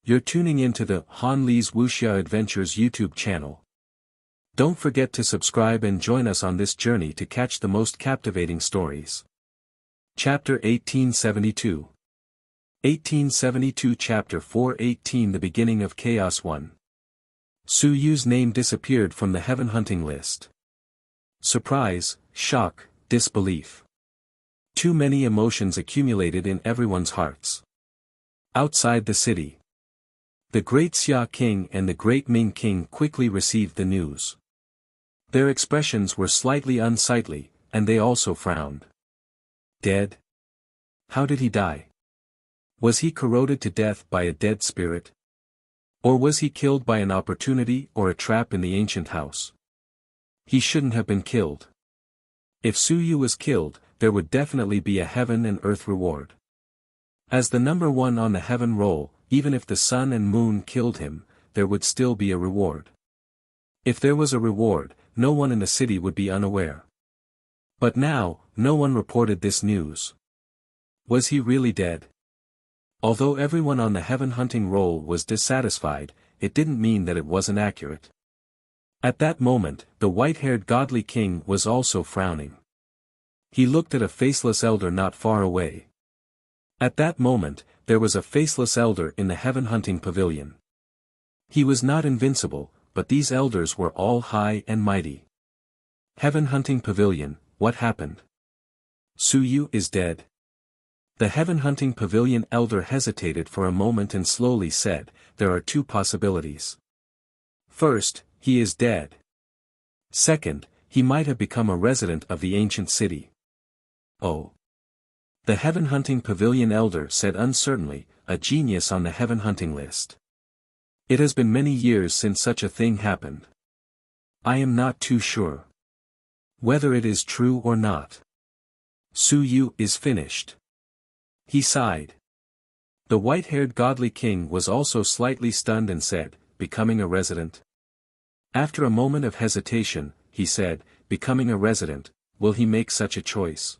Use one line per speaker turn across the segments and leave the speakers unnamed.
You're tuning into the Han Li's Wuxia Adventures YouTube channel. Don't forget to subscribe and join us on this journey to catch the most captivating stories. Chapter 1872. 1872 Chapter 418 The Beginning of Chaos 1. Su Yu's name disappeared from the heaven hunting list. Surprise, shock, disbelief. Too many emotions accumulated in everyone's hearts. Outside the city, the great Xia king and the great Ming king quickly received the news. Their expressions were slightly unsightly, and they also frowned. Dead? How did he die? Was he corroded to death by a dead spirit? Or was he killed by an opportunity or a trap in the ancient house? He shouldn't have been killed. If Su Yu was killed, there would definitely be a heaven and earth reward. As the number one on the heaven roll, even if the sun and moon killed him, there would still be a reward. If there was a reward, no one in the city would be unaware. But now, no one reported this news. Was he really dead? Although everyone on the heaven hunting roll was dissatisfied, it didn't mean that it wasn't accurate. At that moment, the white-haired godly king was also frowning. He looked at a faceless elder not far away. At that moment, there was a faceless elder in the heaven hunting pavilion. He was not invincible, but these elders were all high and mighty. Heaven hunting pavilion, what happened? Su Yu is dead. The heaven hunting pavilion elder hesitated for a moment and slowly said, there are two possibilities. First, he is dead. Second, he might have become a resident of the ancient city. Oh. The heaven hunting pavilion elder said uncertainly, a genius on the heaven hunting list. It has been many years since such a thing happened. I am not too sure whether it is true or not. Su Yu is finished. He sighed. The white-haired godly king was also slightly stunned and said, becoming a resident? After a moment of hesitation, he said, becoming a resident, will he make such a choice?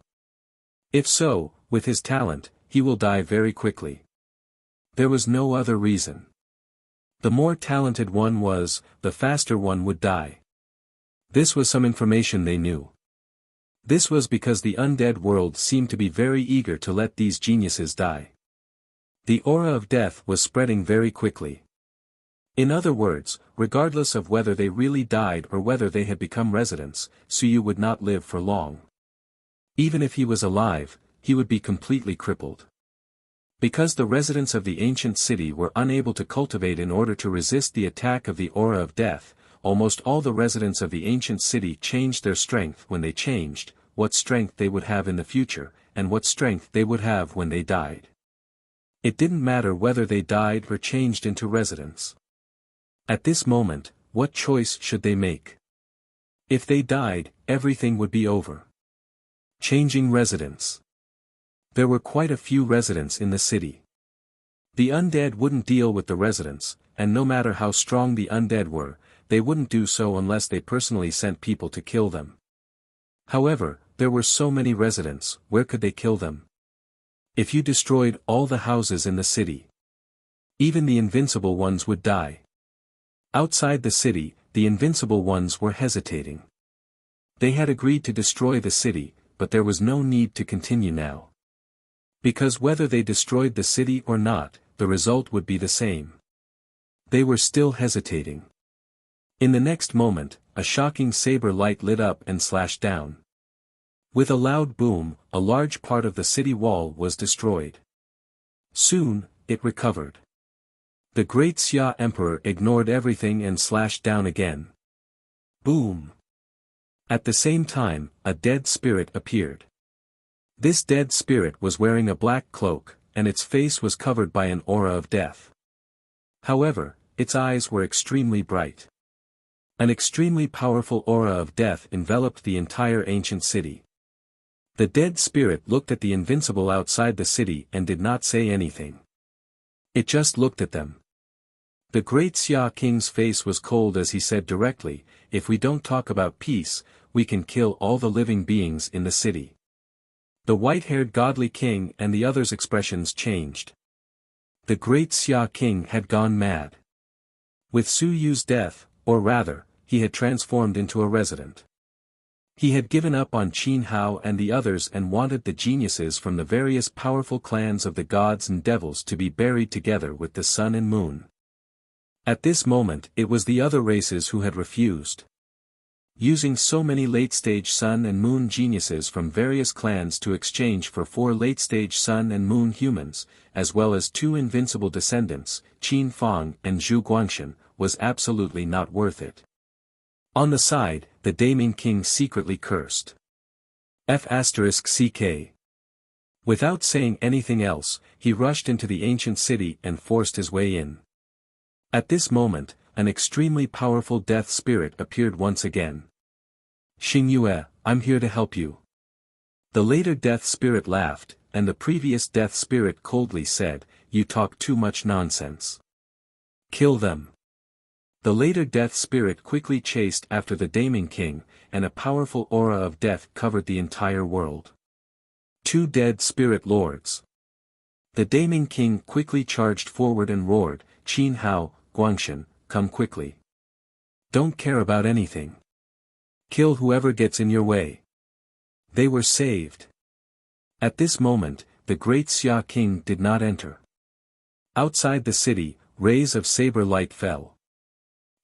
If so, with his talent, he will die very quickly. There was no other reason. The more talented one was, the faster one would die. This was some information they knew. This was because the undead world seemed to be very eager to let these geniuses die. The aura of death was spreading very quickly. In other words, regardless of whether they really died or whether they had become residents, Su Yu would not live for long. Even if he was alive, he would be completely crippled. Because the residents of the ancient city were unable to cultivate in order to resist the attack of the aura of death, almost all the residents of the ancient city changed their strength when they changed, what strength they would have in the future, and what strength they would have when they died. It didn't matter whether they died or changed into residents. At this moment, what choice should they make? If they died, everything would be over. Changing residents. There were quite a few residents in the city. The undead wouldn't deal with the residents, and no matter how strong the undead were, they wouldn't do so unless they personally sent people to kill them. However, there were so many residents, where could they kill them? If you destroyed all the houses in the city, even the invincible ones would die. Outside the city, the invincible ones were hesitating. They had agreed to destroy the city, but there was no need to continue now. Because whether they destroyed the city or not, the result would be the same. They were still hesitating. In the next moment, a shocking saber light lit up and slashed down. With a loud boom, a large part of the city wall was destroyed. Soon, it recovered. The great Xia emperor ignored everything and slashed down again. Boom! At the same time, a dead spirit appeared. This dead spirit was wearing a black cloak, and its face was covered by an aura of death. However, its eyes were extremely bright. An extremely powerful aura of death enveloped the entire ancient city. The dead spirit looked at the invincible outside the city and did not say anything. It just looked at them. The great Xia king's face was cold as he said directly, if we don't talk about peace, we can kill all the living beings in the city. The white-haired godly king and the others' expressions changed. The great Xia king had gone mad. With Su Yu's death, or rather, he had transformed into a resident. He had given up on Qin Hao and the others and wanted the geniuses from the various powerful clans of the gods and devils to be buried together with the sun and moon. At this moment it was the other races who had refused. Using so many late-stage sun and moon geniuses from various clans to exchange for 4 late-stage sun and moon humans, as well as 2 invincible descendants, Qin Fang and Zhu Guangxin, was absolutely not worth it. On the side, the Daming King secretly cursed. F***ck. Without saying anything else, he rushed into the ancient city and forced his way in. At this moment, an extremely powerful death spirit appeared once again. Xingyue, I'm here to help you. The later death spirit laughed, and the previous death spirit coldly said, you talk too much nonsense. Kill them. The later death spirit quickly chased after the Daming King, and a powerful aura of death covered the entire world. 2 dead spirit lords. The Daming King quickly charged forward and roared, Qin Hao, Guangxin, come quickly. Don't care about anything. Kill whoever gets in your way. They were saved. At this moment, the great Xia king did not enter. Outside the city, rays of saber light fell.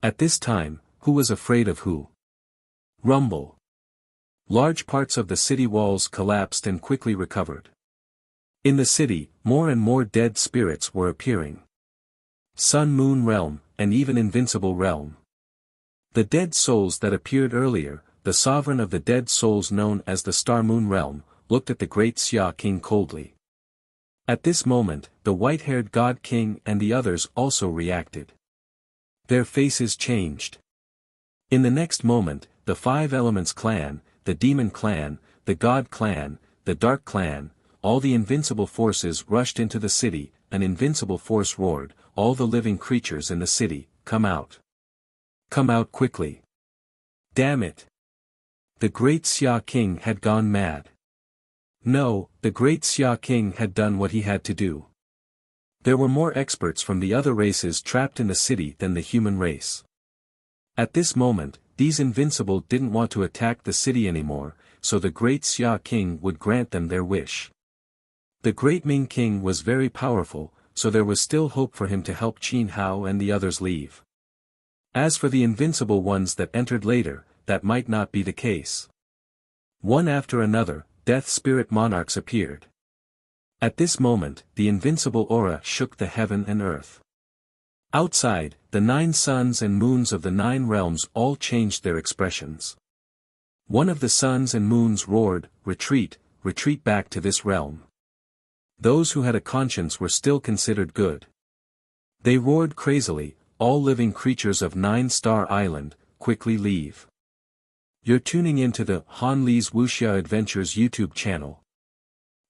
At this time, who was afraid of who? Rumble. Large parts of the city walls collapsed and quickly recovered. In the city, more and more dead spirits were appearing. Sun-Moon realm, and even invincible realm. The dead souls that appeared earlier, the sovereign of the dead souls known as the Star-Moon realm, looked at the great Xia king coldly. At this moment, the white-haired God King and the others also reacted. Their faces changed. In the next moment, the 5 Elements clan, the Demon clan, the God clan, the Dark clan, all the invincible forces rushed into the city. An invincible force roared, all the living creatures in the city, come out. Come out quickly. Damn it. The great Xia king had gone mad. No, the great Xia king had done what he had to do. There were more experts from the other races trapped in the city than the human race. At this moment, these invincible didn't want to attack the city anymore, so the great Xia king would grant them their wish. The great Ming king was very powerful, so there was still hope for him to help Qin Hao and the others leave. As for the invincible ones that entered later, that might not be the case. One after another, death spirit monarchs appeared. At this moment, the invincible aura shook the heaven and earth. Outside, the 9 suns and moons of the 9 realms all changed their expressions. One of the suns and moons roared, retreat, retreat back to this realm. Those who had a conscience were still considered good. They roared crazily, all living creatures of 9-Star Island, quickly leave. You're tuning into the Han Li's Wuxia Adventures YouTube channel.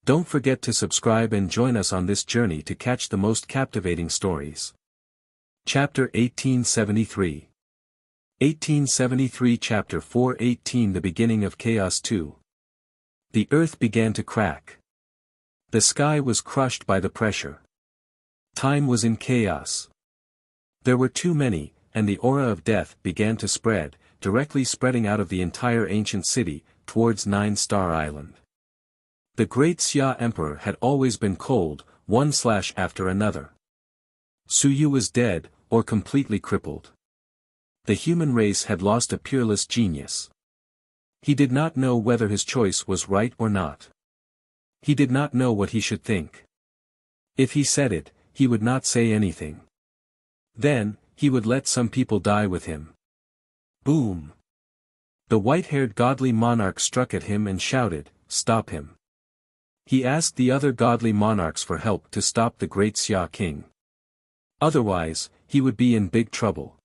Don't forget to subscribe and join us on this journey to catch the most captivating stories. Chapter 1873. 1873 Chapter 418 The beginning of Chaos 2. The earth began to crack. The sky was crushed by the pressure. Time was in chaos. There were too many, and the aura of death began to spread, directly spreading out of the entire ancient city, towards 9-Star Island. The great Xia Emperor had always been cold, one slash after another. Su Yu was dead, or completely crippled. The human race had lost a peerless genius. He did not know whether his choice was right or not. He did not know what he should think. If he said it, he would not say anything. Then, he would let some people die with him. Boom! The white-haired godly monarch struck at him and shouted, "Stop him." He asked the other godly monarchs for help to stop the great Xia king. Otherwise, he would be in big trouble.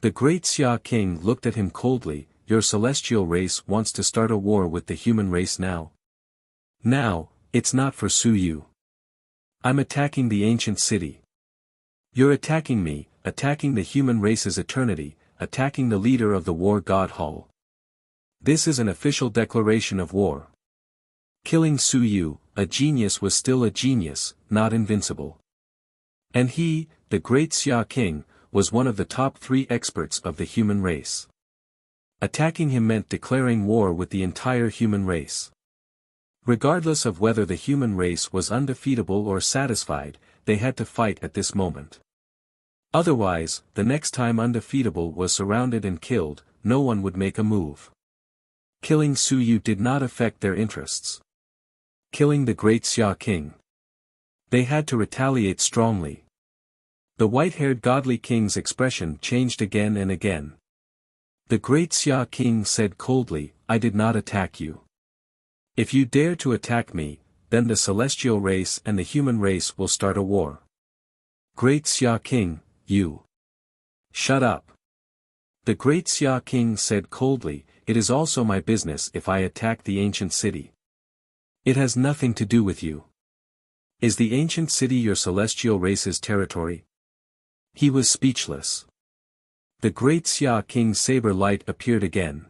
The great Xia king looked at him coldly, "Your celestial race wants to start a war with the human race now? Now, it's not for Su Yu. I'm attacking the ancient city. You're attacking me, attacking the human race's eternity, attacking the leader of the war god Hall. This is an official declaration of war. Killing Su Yu, a genius was still a genius, not invincible. And he, the great Xia King, was one of the top 3 experts of the human race. Attacking him meant declaring war with the entire human race. Regardless of whether the human race was undefeatable or satisfied, they had to fight at this moment. Otherwise, the next time undefeatable was surrounded and killed, no one would make a move. Killing Su Yu did not affect their interests. Killing the great Xia King. They had to retaliate strongly. The white-haired godly king's expression changed again and again. The great Xia King said coldly, "I did not attack you. If you dare to attack me, then the celestial race and the human race will start a war." Great Xia King, you. Shut up. The great Xia King said coldly, "It is also my business if I attack the ancient city. It has nothing to do with you. Is the ancient city your celestial race's territory?" He was speechless. The great Xia King's saber light appeared again.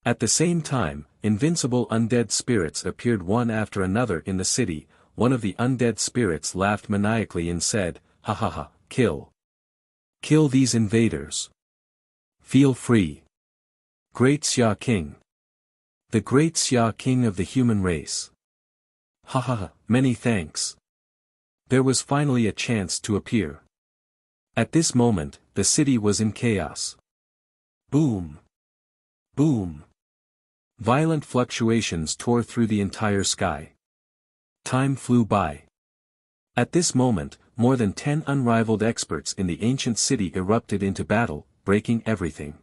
At the same time, invincible undead spirits appeared one after another in the city. One of the undead spirits laughed maniacally and said, "Ha ha ha, kill. Kill these invaders. Feel free. Great Xia King. The great Xia King of the human race. Ha ha ha, many thanks." There was finally a chance to appear. At this moment, the city was in chaos. Boom. Boom. Violent fluctuations tore through the entire sky. Time flew by. At this moment, more than 10 unrivaled experts in the ancient city erupted into battle, breaking everything.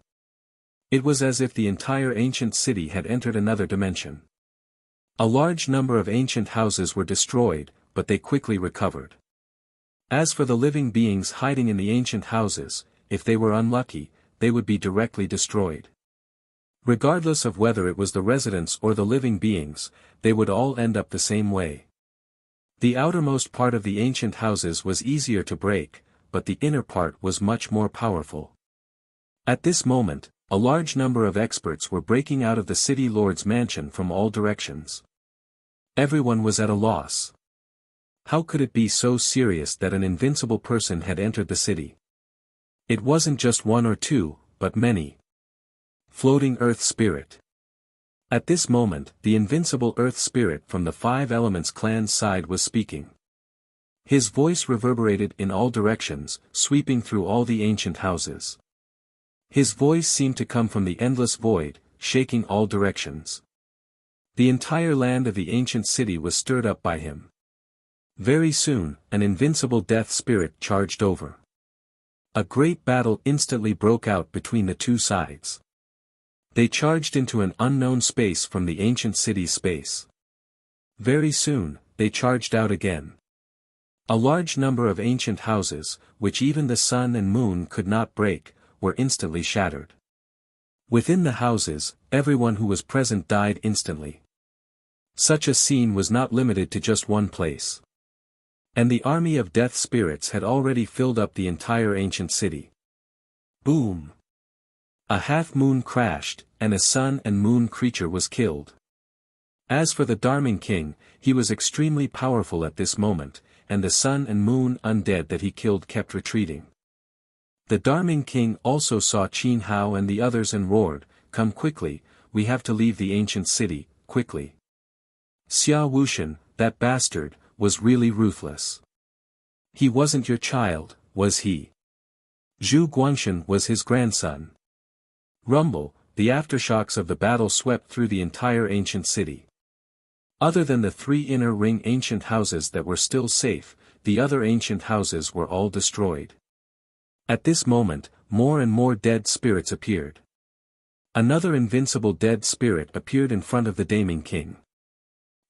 It was as if the entire ancient city had entered another dimension. A large number of ancient houses were destroyed, but they quickly recovered. As for the living beings hiding in the ancient houses, if they were unlucky, they would be directly destroyed. Regardless of whether it was the residents or the living beings, they would all end up the same way. The outermost part of the ancient houses was easier to break, but the inner part was much more powerful. At this moment, a large number of experts were breaking out of the city lord's mansion from all directions. Everyone was at a loss. How could it be so serious that an invincible person had entered the city? It wasn't just one or two, but many. Floating Earth Spirit. At this moment, the invincible Earth Spirit from the 5 Elements clan's side was speaking. His voice reverberated in all directions, sweeping through all the ancient houses. His voice seemed to come from the endless void, shaking all directions. The entire land of the ancient city was stirred up by him. Very soon, an invincible death spirit charged over. A great battle instantly broke out between the two sides. They charged into an unknown space from the ancient city's space. Very soon, they charged out again. A large number of ancient houses, which even the sun and moon could not break, were instantly shattered. Within the houses, everyone who was present died instantly. Such a scene was not limited to just one place. And the army of death spirits had already filled up the entire ancient city. Boom! A half-moon crashed, and a sun and moon creature was killed. As for the Darming King, he was extremely powerful at this moment, and the sun and moon undead that he killed kept retreating. The Darming King also saw Qin Hao and the others and roared, "Come quickly, we have to leave the ancient city, quickly." Xia Wuxian, that bastard, was really ruthless. He wasn't your child, was he? Zhu Guangshan was his grandson. Rumble, the aftershocks of the battle swept through the entire ancient city. Other than the 3 inner ring ancient houses that were still safe, the other ancient houses were all destroyed. At this moment, more and more dead spirits appeared. Another invincible dead spirit appeared in front of the Daming King.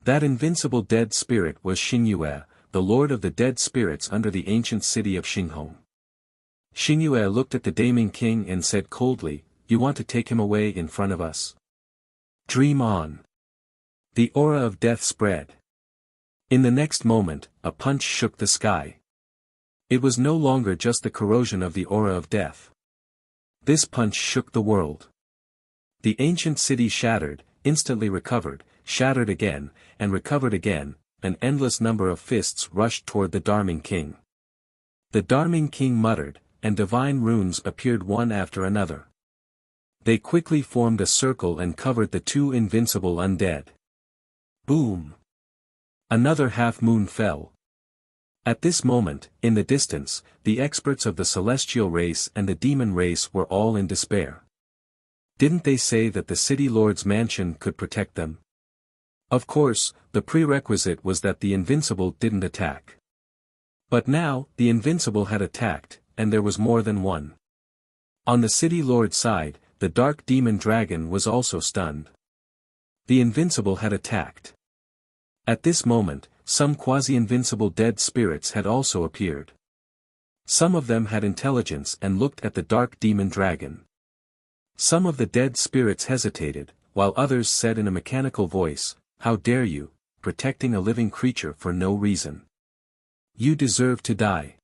That invincible dead spirit was Xingyue, the lord of the dead spirits under the ancient city of Xinghong. Xingyue looked at the Daming King and said coldly, "You want to take him away in front of us? Dream on." The aura of death spread. In the next moment, a punch shook the sky. It was no longer just the corrosion of the aura of death. This punch shook the world. The ancient city shattered, instantly recovered, shattered again, and recovered again. An endless number of fists rushed toward the Darming King. The Darming King muttered, and divine runes appeared one after another. They quickly formed a circle and covered the two invincible undead. Boom! Another half-moon fell. At this moment, in the distance, the experts of the celestial race and the demon race were all in despair. Didn't they say that the City Lord's mansion could protect them? Of course, the prerequisite was that the invincible didn't attack. But now, the invincible had attacked, and there was more than one. On the City Lord's side, the dark demon dragon was also stunned. The invincible had attacked. At this moment, some quasi-invincible dead spirits had also appeared. Some of them had intelligence and looked at the dark demon dragon. Some of the dead spirits hesitated, while others said in a mechanical voice, "How dare you, protecting a living creature for no reason. You deserve to die."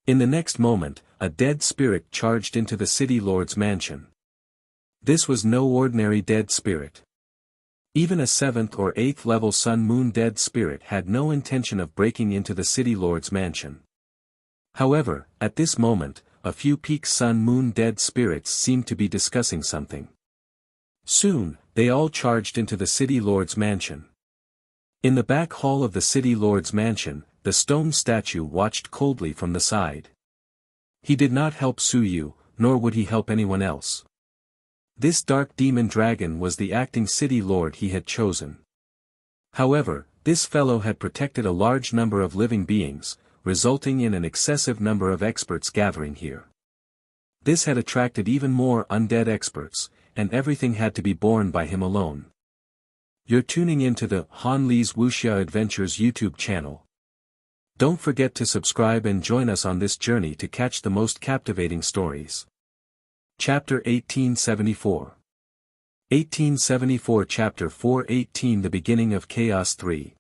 In the next moment, a dead spirit charged into the City Lord's mansion. This was no ordinary dead spirit. Even a 7th or 8th level Sun-Moon dead spirit had no intention of breaking into the City Lord's mansion. However, at this moment, a few peak Sun-Moon dead spirits seemed to be discussing something. Soon, they all charged into the City Lord's mansion. In the back hall of the City Lord's mansion, the stone statue watched coldly from the side. He did not help Suyu, nor would he help anyone else. This dark demon dragon was the acting City Lord he had chosen. However, this fellow had protected a large number of living beings, resulting in an excessive number of experts gathering here. This had attracted even more undead experts, and everything had to be borne by him alone. You're tuning into the Han Lee's Wuxia Adventures YouTube channel. Don't forget to subscribe and join us on this journey to catch the most captivating stories. Chapter 1874. 1874 Chapter 418 The Beginning of Chaos 3.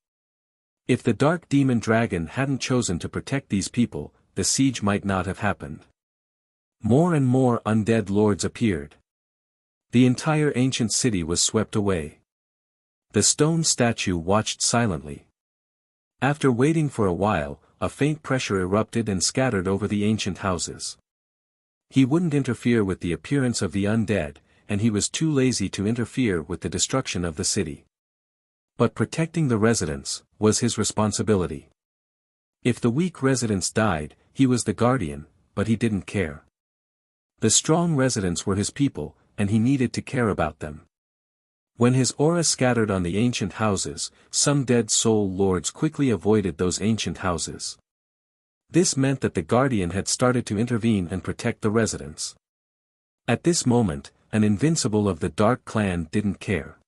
If the Dark Demon Dragon hadn't chosen to protect these people, the siege might not have happened. More and more undead lords appeared. The entire ancient city was swept away. The stone statue watched silently. After waiting for a while, a faint pressure erupted and scattered over the ancient houses. He wouldn't interfere with the appearance of the undead, and he was too lazy to interfere with the destruction of the city. But protecting the residents was his responsibility. If the weak residents died, he was the guardian, but he didn't care. The strong residents were his people, and he needed to care about them. When his aura scattered on the ancient houses, some dead soul lords quickly avoided those ancient houses. This meant that the guardian had started to intervene and protect the residents. At this moment, an invincible of the Dark Clan didn't care.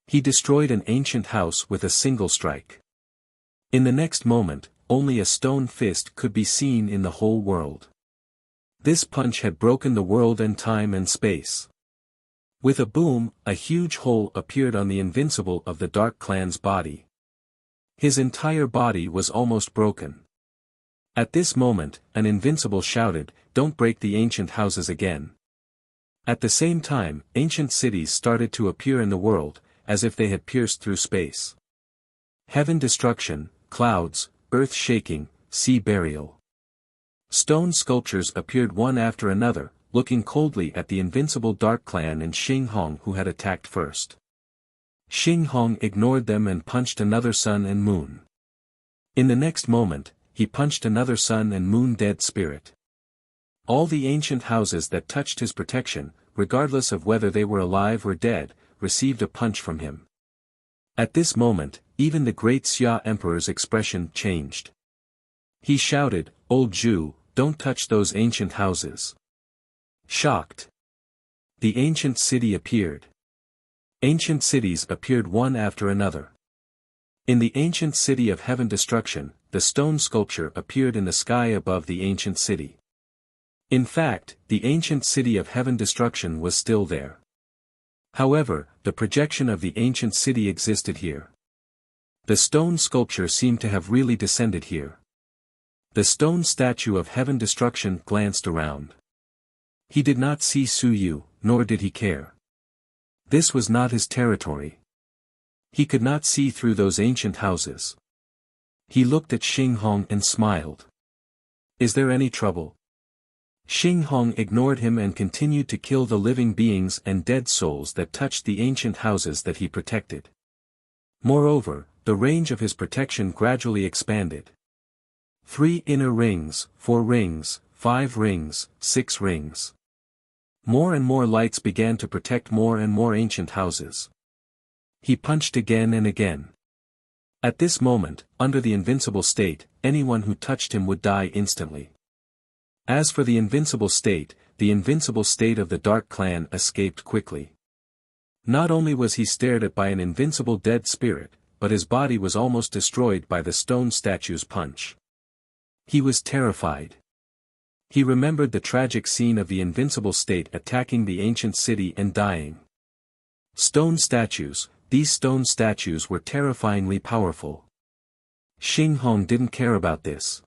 He destroyed an ancient house with a single strike. In the next moment, only a stone fist could be seen in the whole world. This punch had broken the world and time and space. With a boom, a huge hole appeared on the invincible of the Dark Clan's body. His entire body was almost broken. At this moment, an invincible shouted, "Don't break the ancient houses again." At the same time, ancient cities started to appear in the world, as if they had pierced through space. Heaven destruction, clouds, earth shaking, sea burial. Stone sculptures appeared one after another, looking coldly at the invincible Dark Clan and Xing Hong who had attacked first. Xing Hong ignored them and punched another sun and moon. In the next moment, he punched another sun and moon dead spirit. All the ancient houses that touched his protection, regardless of whether they were alive or dead, received a punch from him. At this moment, even the great Xia Emperor's expression changed. He shouted, "Old Zhu, don't touch those ancient houses." Shocked. The ancient city appeared. Ancient cities appeared one after another. In the ancient city of heaven destruction, the stone sculpture appeared in the sky above the ancient city. In fact, the ancient city of heaven destruction was still there. However, the projection of the ancient city existed here. The stone sculpture seemed to have really descended here. The stone statue of heaven destruction glanced around. He did not see Suyu, nor did he care. This was not his territory. He could not see through those ancient houses. He looked at Xing Hong and smiled. Is there any trouble? Xing Hong ignored him and continued to kill the living beings and dead souls that touched the ancient houses that he protected. Moreover, the range of his protection gradually expanded. 3 inner rings, 4 rings, 5 rings, 6 rings. More and more lights began to protect more and more ancient houses. He punched again and again. At this moment, under the invincible state, anyone who touched him would die instantly. As for the invincible state of the Dark Clan escaped quickly. Not only was he stared at by an invincible dead spirit, but his body was almost destroyed by the stone statue's punch. He was terrified. He remembered the tragic scene of the invincible state attacking the ancient city and dying. Stone statues, these stone statues were terrifyingly powerful. Xing Hong didn't care about this.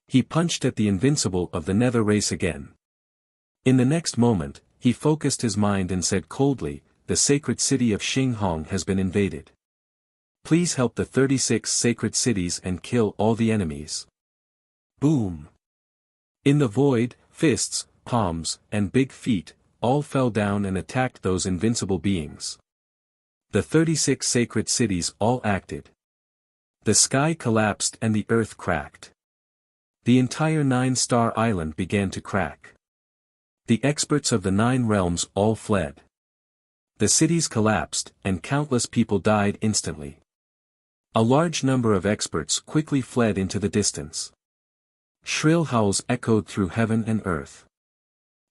He punched at the invincible of the nether race again. In the next moment, he focused his mind and said coldly, "The sacred city of Xing Hong has been invaded. Please help the 36 sacred cities and kill all the enemies." Boom! In the void, fists, palms, and big feet, all fell down and attacked those invincible beings. The 36 sacred cities all acted. The sky collapsed and the earth cracked. The entire 9-star island began to crack. The experts of the 9 realms all fled. The cities collapsed, and countless people died instantly. A large number of experts quickly fled into the distance. Shrill howls echoed through heaven and earth.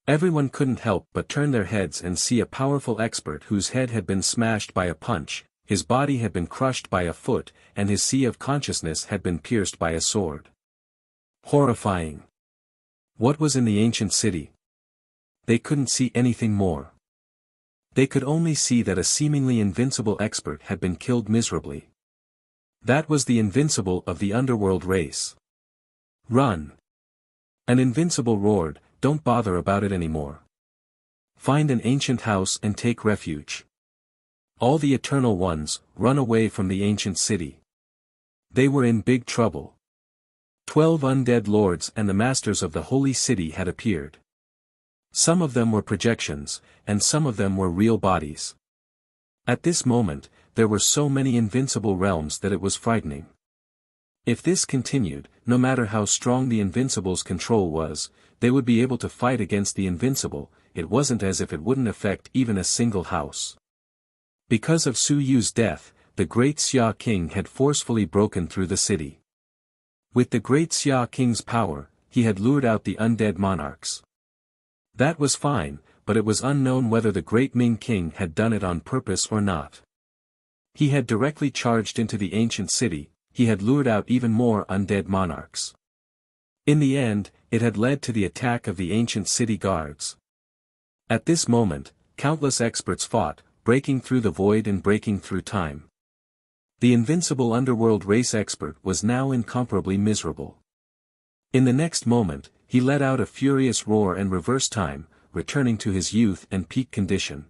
Everyone couldn't help but turn their heads and see a powerful expert whose head had been smashed by a punch, his body had been crushed by a foot, and his sea of consciousness had been pierced by a sword. Horrifying. What was in the ancient city? They couldn't see anything more. They could only see that a seemingly invincible expert had been killed miserably. That was the invincible of the underworld race. Run! An invincible roared, "Don't bother about it anymore. Find an ancient house and take refuge. All the eternal ones, run away from the ancient city." They were in big trouble. 12 undead lords and the masters of the holy city had appeared. Some of them were projections, and some of them were real bodies. At this moment, there were so many invincible realms that it was frightening. If this continued, no matter how strong the invincible's control was, they would be able to fight against the invincible. It wasn't as if it wouldn't affect even a single house. Because of Su Yu's death, the great Xia King had forcefully broken through the city. With the great Xia King's power, he had lured out the undead monarchs. That was fine, but it was unknown whether the great Ming King had done it on purpose or not. He had directly charged into the ancient city, he had lured out even more undead monarchs. In the end, it had led to the attack of the ancient city guards. At this moment, countless experts fought, breaking through the void and breaking through time. The invincible underworld race expert was now incomparably miserable. In the next moment, he let out a furious roar and reversed time, returning to his youth and peak condition.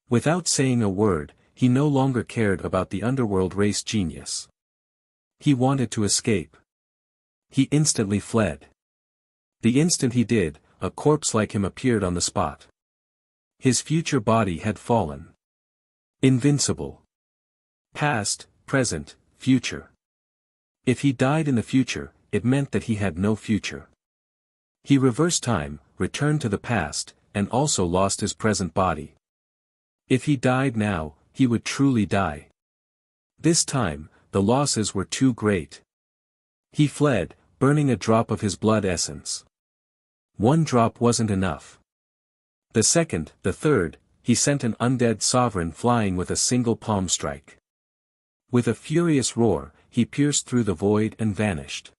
Without saying a word, he no longer cared about the underworld race genius. He wanted to escape. He instantly fled. The instant he did, a corpse like him appeared on the spot. His future body had fallen. Invincible. Past, present, future. If he died in the future, it meant that he had no future. He reversed time, returned to the past, and also lost his present body. If he died now, he would truly die. This time, the losses were too great. He fled, burning a drop of his blood essence. One drop wasn't enough. The second, the third, he sent an undead sovereign flying with a single palm strike. With a furious roar, he pierced through the void and vanished.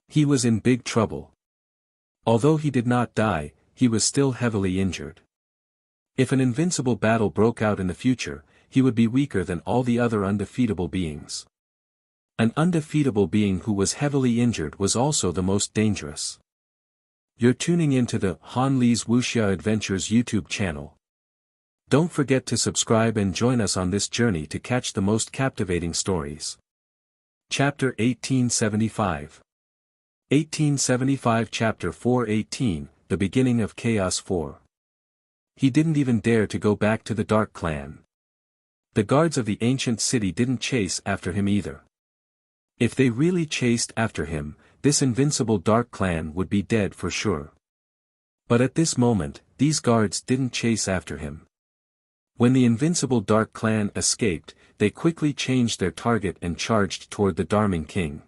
He was in big trouble. Although he did not die, he was still heavily injured. If an invincible battle broke out in the future, he would be weaker than all the other undefeatable beings. An undefeatable being who was heavily injured was also the most dangerous. You're tuning into the Han Li's Wuxia Adventures YouTube channel. Don't forget to subscribe and join us on this journey to catch the most captivating stories. Chapter 1875. 1875 Chapter 4:18, The Beginning of Chaos 4. He didn't even dare to go back to the Dark Clan. The guards of the ancient city didn't chase after him either. If they really chased after him, this invincible Dark Clan would be dead for sure. But at this moment, these guards didn't chase after him. When the invincible Dark Clan escaped, they quickly changed their target and charged toward the Darming King.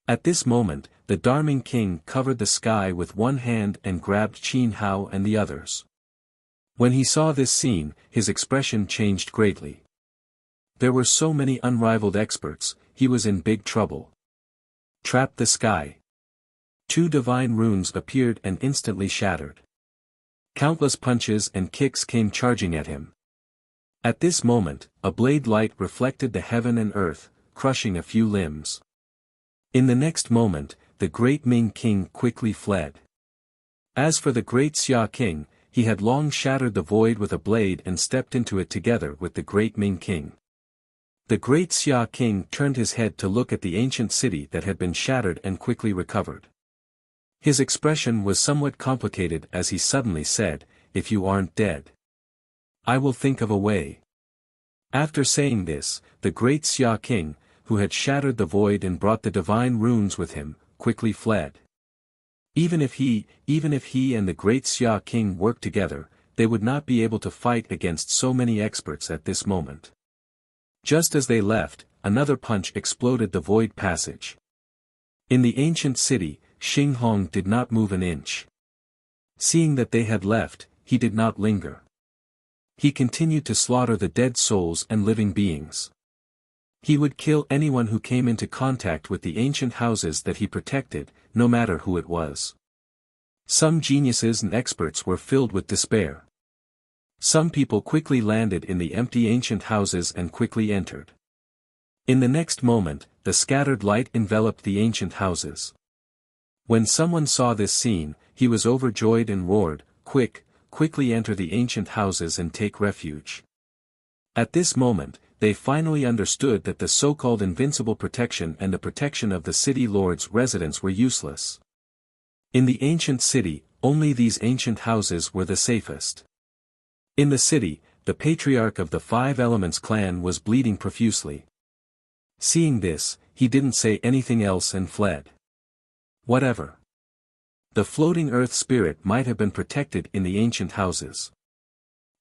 At this moment, the Darming King covered the sky with one hand and grabbed Qin Hao and the others. When he saw this scene, his expression changed greatly. There were so many unrivaled experts, he was in big trouble. Trap the sky. 2 divine runes appeared and instantly shattered. Countless punches and kicks came charging at him. At this moment, a blade light reflected the heaven and earth, crushing a few limbs. In the next moment, the great Ming King quickly fled. As for the great Xia King, he had long shattered the void with a blade and stepped into it together with the great Ming King. The great Xia King turned his head to look at the ancient city that had been shattered and quickly recovered. His expression was somewhat complicated as he suddenly said, "If you aren't dead, I will think of a way." After saying this, the great Xia King, who had shattered the void and brought the divine runes with him, quickly fled. Even if he and the great Xia King worked together, they would not be able to fight against so many experts at this moment. Just as they left, another punch exploded the void passage. In the ancient city, Xing Hong did not move an inch. Seeing that they had left, he did not linger. He continued to slaughter the dead souls and living beings. He would kill anyone who came into contact with the ancient houses that he protected, no matter who it was. Some geniuses and experts were filled with despair. Some people quickly landed in the empty ancient houses and quickly entered. In the next moment, the scattered light enveloped the ancient houses. When someone saw this scene, he was overjoyed and roared, quickly enter the ancient houses and take refuge." At this moment, they finally understood that the so-called invincible protection and the protection of the city lord's residence were useless. In the ancient city, only these ancient houses were the safest. In the city, the patriarch of the 5 Elements clan was bleeding profusely. Seeing this, he didn't say anything else and fled. Whatever. The floating earth spirit might have been protected in the ancient houses.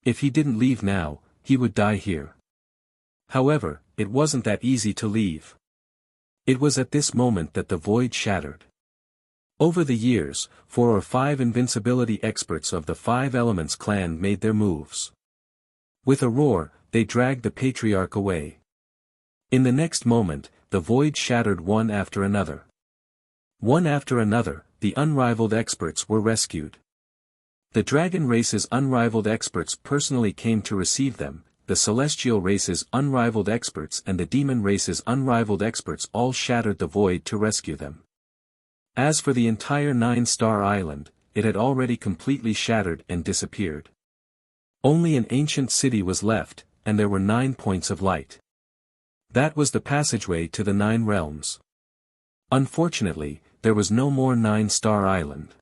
If he didn't leave now, he would die here. However, it wasn't that easy to leave. It was at this moment that the void shattered. Over the years, 4 or 5 invincibility experts of the 5 Elements clan made their moves. With a roar, they dragged the patriarch away. In the next moment, the void shattered one after another. One after another, the unrivaled experts were rescued. The dragon race's unrivaled experts personally came to receive them. The celestial race's unrivaled experts and the demon race's unrivaled experts all shattered the void to rescue them. As for the entire 9-star island, it had already completely shattered and disappeared. Only an ancient city was left, and there were 9 points of light. That was the passageway to the 9 realms. Unfortunately, there was no more 9-star island.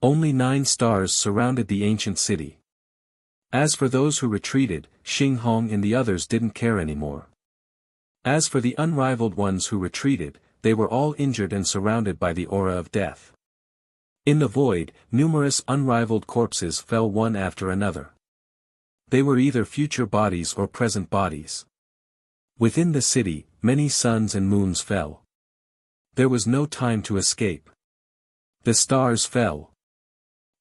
Only 9 stars surrounded the ancient city. As for those who retreated, Xing Hong and the others didn't care anymore. As for the unrivaled ones who retreated, they were all injured and surrounded by the aura of death. In the void, numerous unrivaled corpses fell one after another. They were either future bodies or present bodies. Within the city, many suns and moons fell. There was no time to escape. The stars fell.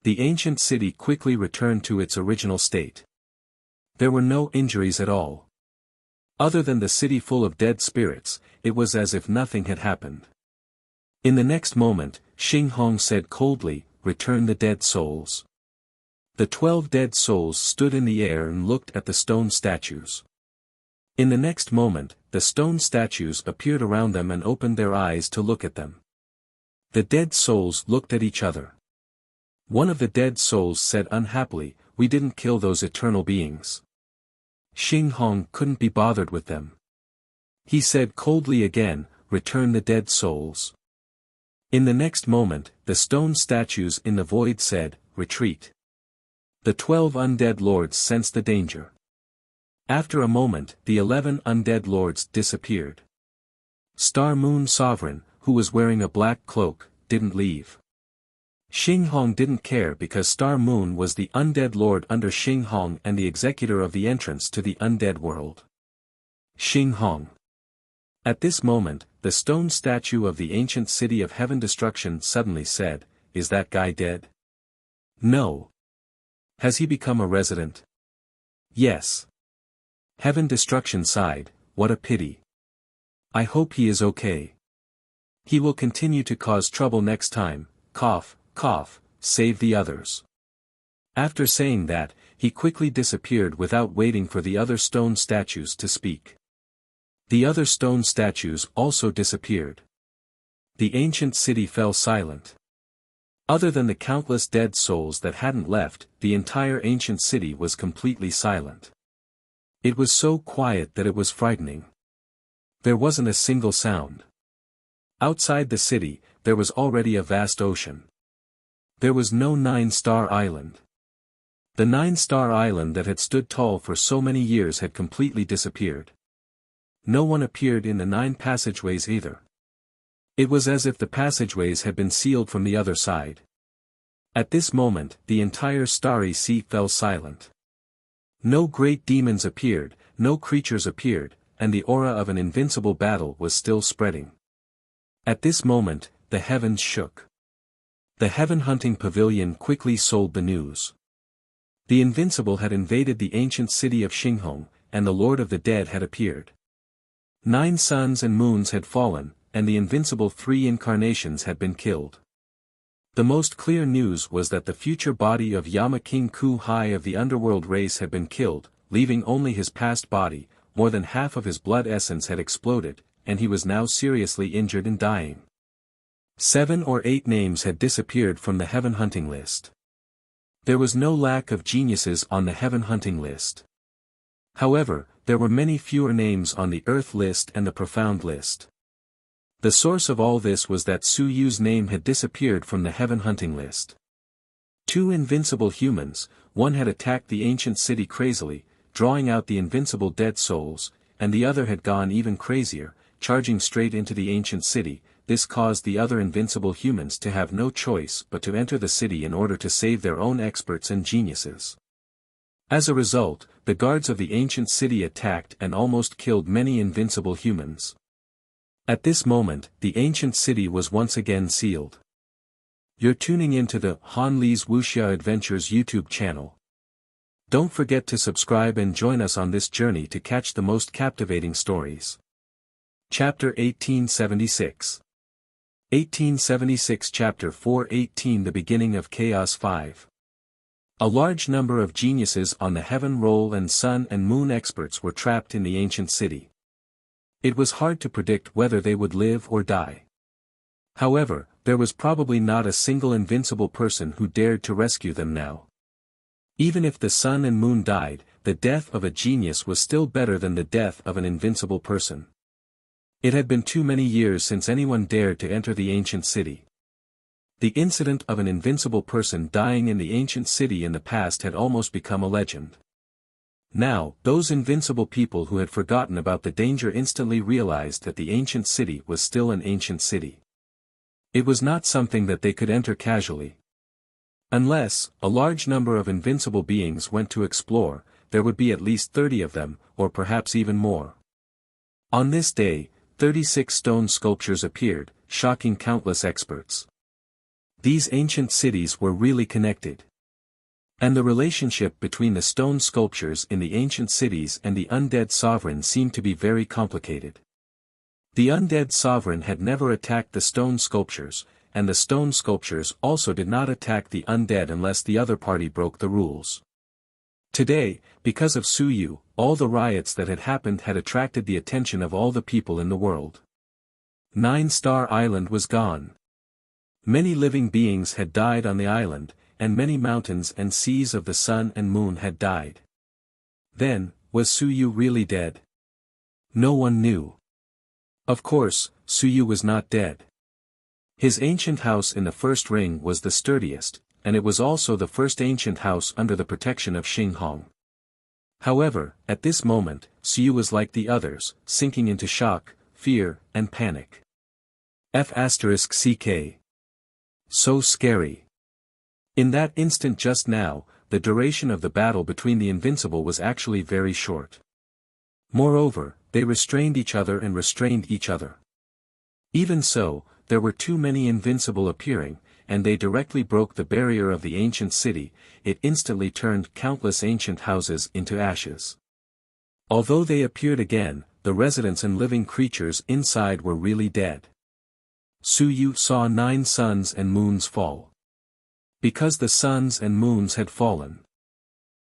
The ancient city quickly returned to its original state. There were no injuries at all. Other than the city full of dead spirits, it was as if nothing had happened. In the next moment, Xing Hong said coldly, "Return the dead souls." The 12 dead souls stood in the air and looked at the stone statues. In the next moment, the stone statues appeared around them and opened their eyes to look at them. The dead souls looked at each other. One of the dead souls said unhappily, "We didn't kill those eternal beings." Xing Hong couldn't be bothered with them. He said coldly again, "Return the dead souls." In the next moment, the stone statues in the void said, "Retreat." The 12 undead lords sensed the danger. After a moment, the 11 undead lords disappeared. Star Moon Sovereign, who was wearing a black cloak, didn't leave. Xing Hong didn't care because Star Moon was the undead lord under Xing Hong and the executor of the entrance to the undead world. Xing Hong. At this moment, the stone statue of the ancient city of heaven destruction suddenly said, "Is that guy dead?" "No." "Has he become a resident?" "Yes." Heaven destruction sighed, "What a pity. I hope he is okay. He will continue to cause trouble next time, cough, cough, save the others." After saying that, he quickly disappeared without waiting for the other stone statues to speak. The other stone statues also disappeared. The ancient city fell silent. Other than the countless dead souls that hadn't left, the entire ancient city was completely silent. It was so quiet that it was frightening. There wasn't a single sound. Outside the city, there was already a vast ocean. There was no 9-star island. The 9-star island that had stood tall for so many years had completely disappeared. No one appeared in the 9 passageways either. It was as if the passageways had been sealed from the other side. At this moment, the entire starry sea fell silent. No great demons appeared, no creatures appeared, and the aura of an invincible battle was still spreading. At this moment, the heavens shook. The heaven hunting pavilion quickly sold the news. The invincible had invaded the ancient city of Xinghong, and the Lord of the Dead had appeared. 9 suns and moons had fallen, and the invincible 3 incarnations had been killed. The most clear news was that the future body of Yama King Ku Hai of the underworld race had been killed, leaving only his past body. More than half of his blood essence had exploded, and he was now seriously injured and dying. 7 or 8 names had disappeared from the heaven hunting list. There was no lack of geniuses on the heaven hunting list. However, there were many fewer names on the earth list and the profound list. The source of all this was that Su Yu's name had disappeared from the heaven hunting list. 2 invincible humans, one had attacked the ancient city crazily, drawing out the invincible dead souls, and the other had gone even crazier, charging straight into the ancient city. This caused the other invincible humans to have no choice but to enter the city in order to save their own experts and geniuses. As a result, the guards of the ancient city attacked and almost killed many invincible humans. At this moment, the ancient city was once again sealed. You're tuning into the Han Li's Wuxia Adventures YouTube channel. Don't forget to subscribe and join us on this journey to catch the most captivating stories. Chapter 1876. 1876 Chapter 418 The Beginning of Chaos 5. A large number of geniuses on the heaven roll and sun and moon experts were trapped in the ancient city. It was hard to predict whether they would live or die. However, there was probably not a single invincible person who dared to rescue them now. Even if the sun and moon died, the death of a genius was still better than the death of an invincible person. It had been too many years since anyone dared to enter the ancient city. The incident of an invincible person dying in the ancient city in the past had almost become a legend. Now, those invincible people who had forgotten about the danger instantly realized that the ancient city was still an ancient city. It was not something that they could enter casually. Unless a large number of invincible beings went to explore, there would be at least 30 of them, or perhaps even more. On this day, 36 stone sculptures appeared, shocking countless experts. These ancient cities were really connected. And the relationship between the stone sculptures in the ancient cities and the undead sovereign seemed to be very complicated. The undead sovereign had never attacked the stone sculptures, and the stone sculptures also did not attack the undead unless the other party broke the rules. Today, because of Su Yu, all the riots that had happened had attracted the attention of all the people in the world. 9-Star Island was gone. Many living beings had died on the island, and many mountains and seas of the sun and moon had died. Then, was Su Yu really dead? No one knew. Of course, Su Yu was not dead. His ancient house in the first ring was the sturdiest, and it was also the first ancient house under the protection of Xinghong. However, at this moment, Su was like the others, sinking into shock, fear, and panic. F***ck. So scary. In that instant just now, the duration of the battle between the invincible was actually very short. Moreover, they restrained each other and restrained each other. Even so, there were too many invincible appearing, and they directly broke the barrier of the ancient city. It instantly turned countless ancient houses into ashes. Although they appeared again, the residents and living creatures inside were really dead. Su Yu saw 9 suns and moons fall. Because the suns and moons had fallen,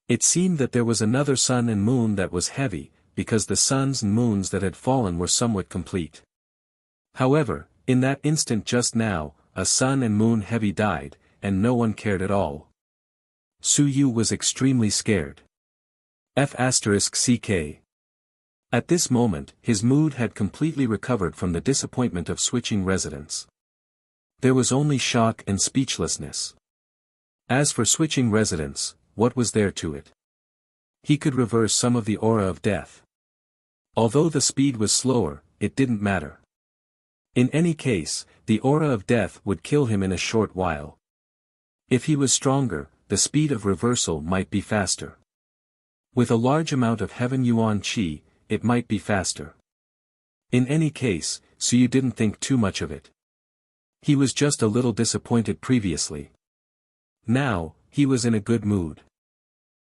it seemed that there was another sun and moon that was heavy, because the suns and moons that had fallen were somewhat complete. However, in that instant just now, a sun and moon heavy died, and no one cared at all. Su Yu was extremely scared. F***ck. At this moment, his mood had completely recovered from the disappointment of switching residents. There was only shock and speechlessness. As for switching residents, what was there to it? He could reverse some of the aura of death. Although the speed was slower, it didn't matter. In any case, the aura of death would kill him in a short while. If he was stronger, the speed of reversal might be faster. With a large amount of Heaven Yuan Qi, it might be faster. In any case, Su Yu didn't think too much of it. He was just a little disappointed previously. Now, he was in a good mood.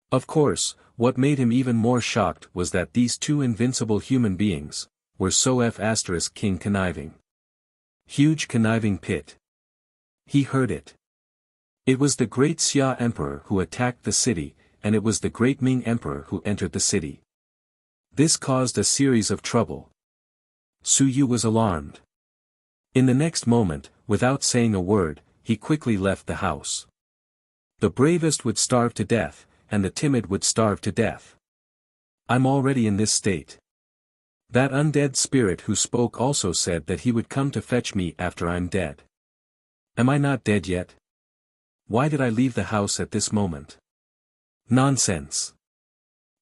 Of course, what made him even more shocked was that these two invincible human beings were so F***king conniving. Huge conniving pit. He heard it. It was the great Xia Emperor who attacked the city, and it was the great Ming Emperor who entered the city. This caused a series of trouble. Su Yu was alarmed. In the next moment, without saying a word, he quickly left the house. The bravest would starve to death, and the timid would starve to death. I'm already in this state. That undead spirit who spoke also said that he would come to fetch me after I'm dead. Am I not dead yet? Why did I leave the house at this moment? Nonsense.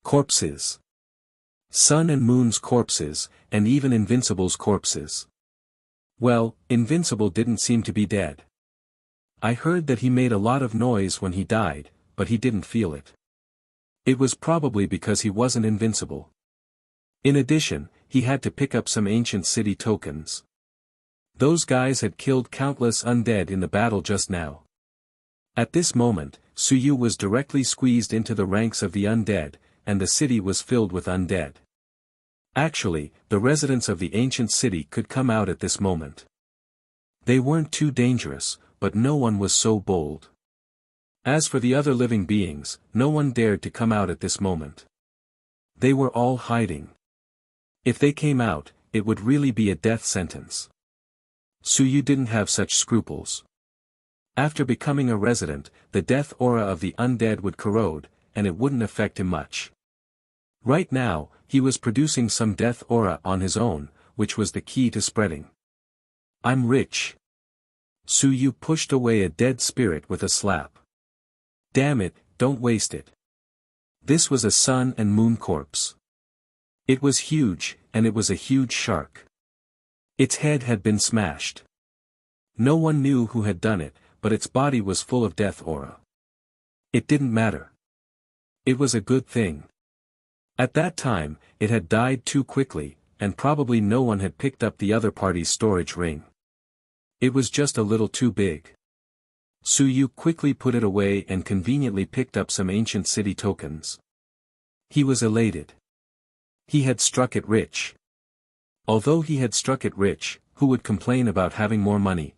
Corpses. Sun and Moon's corpses, and even Invincible's corpses. Well, Invincible didn't seem to be dead. I heard that he made a lot of noise when he died, but he didn't feel it. It was probably because he wasn't invincible. In addition, he had to pick up some ancient city tokens. Those guys had killed countless undead in the battle just now. At this moment, Su Yu was directly squeezed into the ranks of the undead, and the city was filled with undead. Actually, the residents of the ancient city could come out at this moment. They weren't too dangerous, but no one was so bold. As for the other living beings, no one dared to come out at this moment. They were all hiding. If they came out, it would really be a death sentence. Su Yu didn't have such scruples. After becoming a resident, the death aura of the undead would corrode, and it wouldn't affect him much. Right now, he was producing some death aura on his own, which was the key to spreading. I'm rich. Su Yu pushed away a dead spirit with a slap. Damn it, don't waste it. This was a sun and moon corpse. It was huge, and it was a huge shark. Its head had been smashed. No one knew who had done it, but its body was full of death aura. It didn't matter. It was a good thing. At that time, it had died too quickly, and probably no one had picked up the other party's storage ring. It was just a little too big. Su Yu quickly put it away and conveniently picked up some ancient city tokens. He was elated. He had struck it rich. Although he had struck it rich, who would complain about having more money?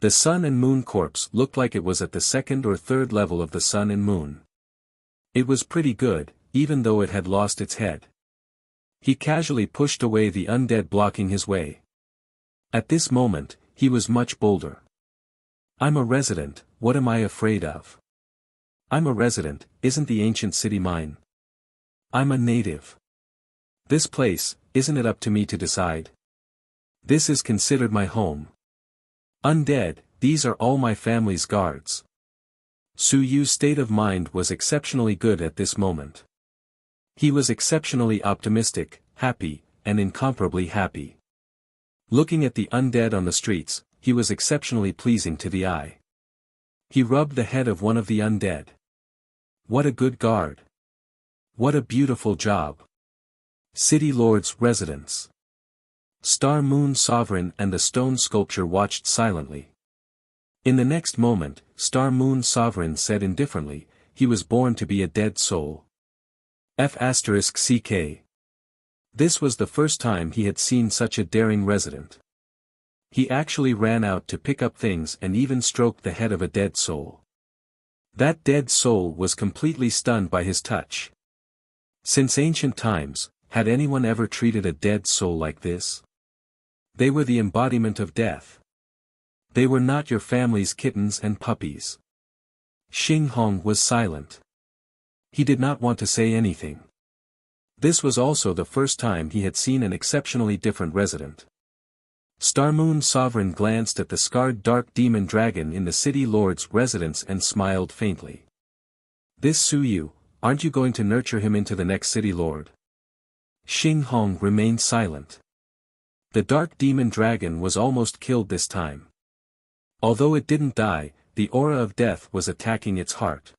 The sun and moon corpse looked like it was at the second or third level of the sun and moon. It was pretty good, even though it had lost its head. He casually pushed away the undead blocking his way. At this moment, he was much bolder. I'm a resident, what am I afraid of? I'm a resident, isn't the ancient city mine? I'm a native. This place, isn't it up to me to decide? This is considered my home. Undead, these are all my family's guards. Su Yu's state of mind was exceptionally good at this moment. He was exceptionally optimistic, happy, and incomparably happy. Looking at the undead on the streets, he was exceptionally pleasing to the eye. He rubbed the head of one of the undead. What a good guard. What a beautiful job. City Lord's residence. Star Moon Sovereign and the stone sculpture watched silently. In the next moment, Star Moon Sovereign said indifferently, he was born to be a dead soul. F***CK. This was the first time he had seen such a daring resident. He actually ran out to pick up things and even stroked the head of a dead soul. That dead soul was completely stunned by his touch. Since ancient times, had anyone ever treated a dead soul like this? They were the embodiment of death. They were not your family's kittens and puppies. Xing Hong was silent. He did not want to say anything. This was also the first time he had seen an exceptionally different resident. Star Moon Sovereign glanced at the scarred dark demon dragon in the city lord's residence and smiled faintly. This Su Yu, aren't you going to nurture him into the next city lord? Xing Hong remained silent. The dark demon dragon was almost killed this time. Although it didn't die, the aura of death was attacking its heart.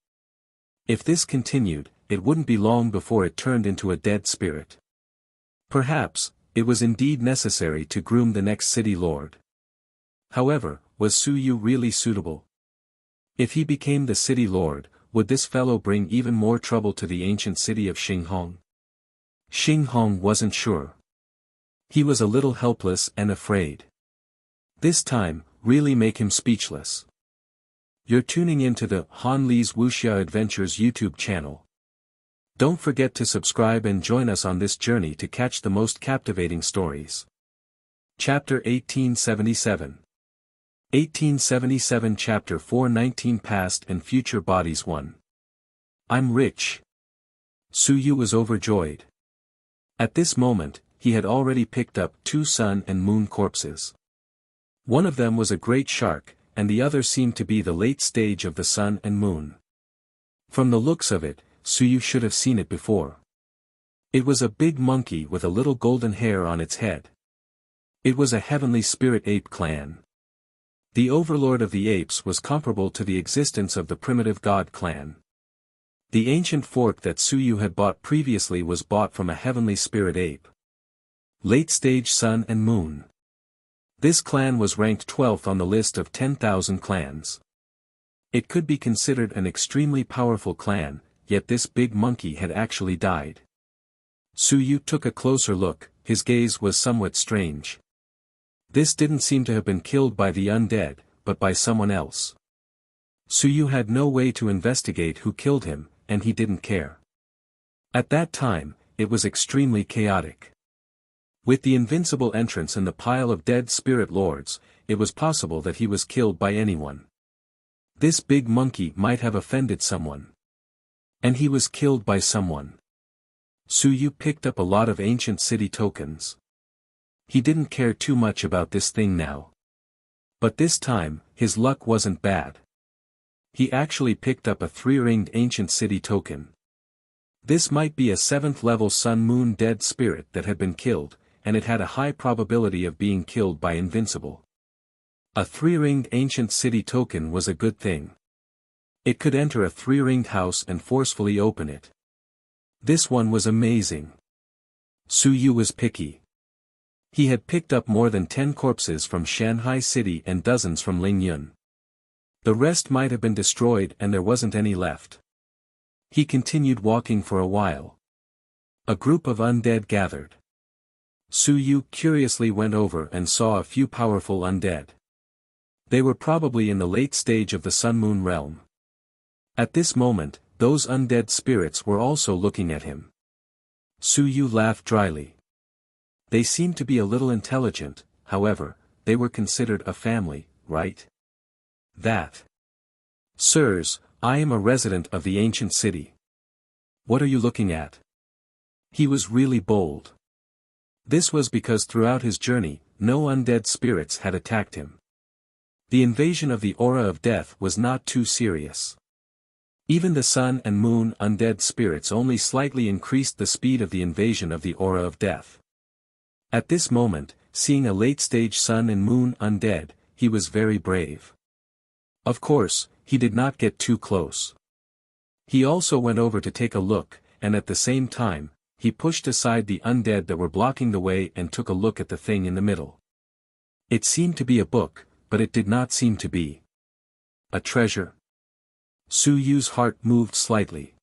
If this continued, it wouldn't be long before it turned into a dead spirit. Perhaps, it was indeed necessary to groom the next city lord. However, was Su Yu really suitable? If he became the city lord, would this fellow bring even more trouble to the ancient city of Xing Hong? Xing Hong wasn't sure. He was a little helpless and afraid. This time, really make him speechless. You're tuning into the Han Li's Wuxia Adventures YouTube channel. Don't forget to subscribe and join us on this journey to catch the most captivating stories. Chapter 1877. 1877 Chapter 419 Past and Future Bodies 1. I'm rich. Su Yu was overjoyed. At this moment, he had already picked up 2 sun and moon corpses. One of them was a great shark, and the other seemed to be the late stage of the sun and moon. From the looks of it, Su Yu should have seen it before. It was a big monkey with a little golden hair on its head. It was a heavenly spirit ape clan. The overlord of the apes was comparable to the existence of the primitive god clan. The ancient fork that Su Yu had bought previously was bought from a heavenly spirit ape. Late stage sun and moon. This clan was ranked 12th on the list of 10,000 clans. It could be considered an extremely powerful clan, yet this big monkey had actually died. Su Yu took a closer look, his gaze was somewhat strange. This didn't seem to have been killed by the undead, but by someone else. Su Yu had no way to investigate who killed him, and he didn't care. At that time, it was extremely chaotic. With the invincible entrance and the pile of dead spirit lords, it was possible that he was killed by anyone. This big monkey might have offended someone. And he was killed by someone. Su Yu picked up a lot of ancient city tokens. He didn't care too much about this thing now. But this time, his luck wasn't bad. He actually picked up a 3-ringed ancient city token. This might be a 7th level sun-moon dead spirit that had been killed, and it had a high probability of being killed by invincible. A 3-ringed ancient city token was a good thing. It could enter a 3-ringed house and forcefully open it. This one was amazing. Su Yu was picky. He had picked up more than 10 corpses from Shanghai City and dozens from Lingyun. The rest might have been destroyed and there wasn't any left. He continued walking for a while. A group of undead gathered. Su Yu curiously went over and saw a few powerful undead. They were probably in the late stage of the sun-moon realm. At this moment, those undead spirits were also looking at him. Su Yu laughed dryly. They seemed to be a little intelligent, however, they were considered a family, right? That. Sirs, I am a resident of the ancient city. What are you looking at? He was really bold. This was because throughout his journey, no undead spirits had attacked him. The invasion of the aura of death was not too serious. Even the sun and moon undead spirits only slightly increased the speed of the invasion of the aura of death. At this moment, seeing a late-stage sun and moon undead, he was very brave. Of course, he did not get too close. He also went over to take a look, and at the same time, he pushed aside the undead that were blocking the way and took a look at the thing in the middle. It seemed to be a book, but it did not seem to be a treasure. Su Yu's heart moved slightly.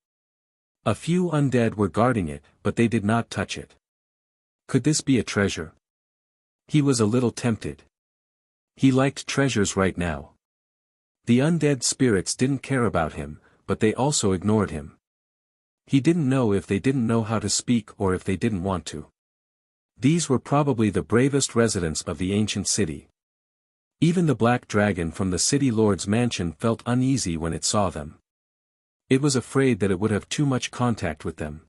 A few undead were guarding it, but they did not touch it. Could this be a treasure? He was a little tempted. He liked treasures right now. The undead spirits didn't care about him, but they also ignored him. He didn't know if they didn't know how to speak or if they didn't want to. These were probably the bravest residents of the ancient city. Even the black dragon from the city lord's mansion felt uneasy when it saw them. It was afraid that it would have too much contact with them.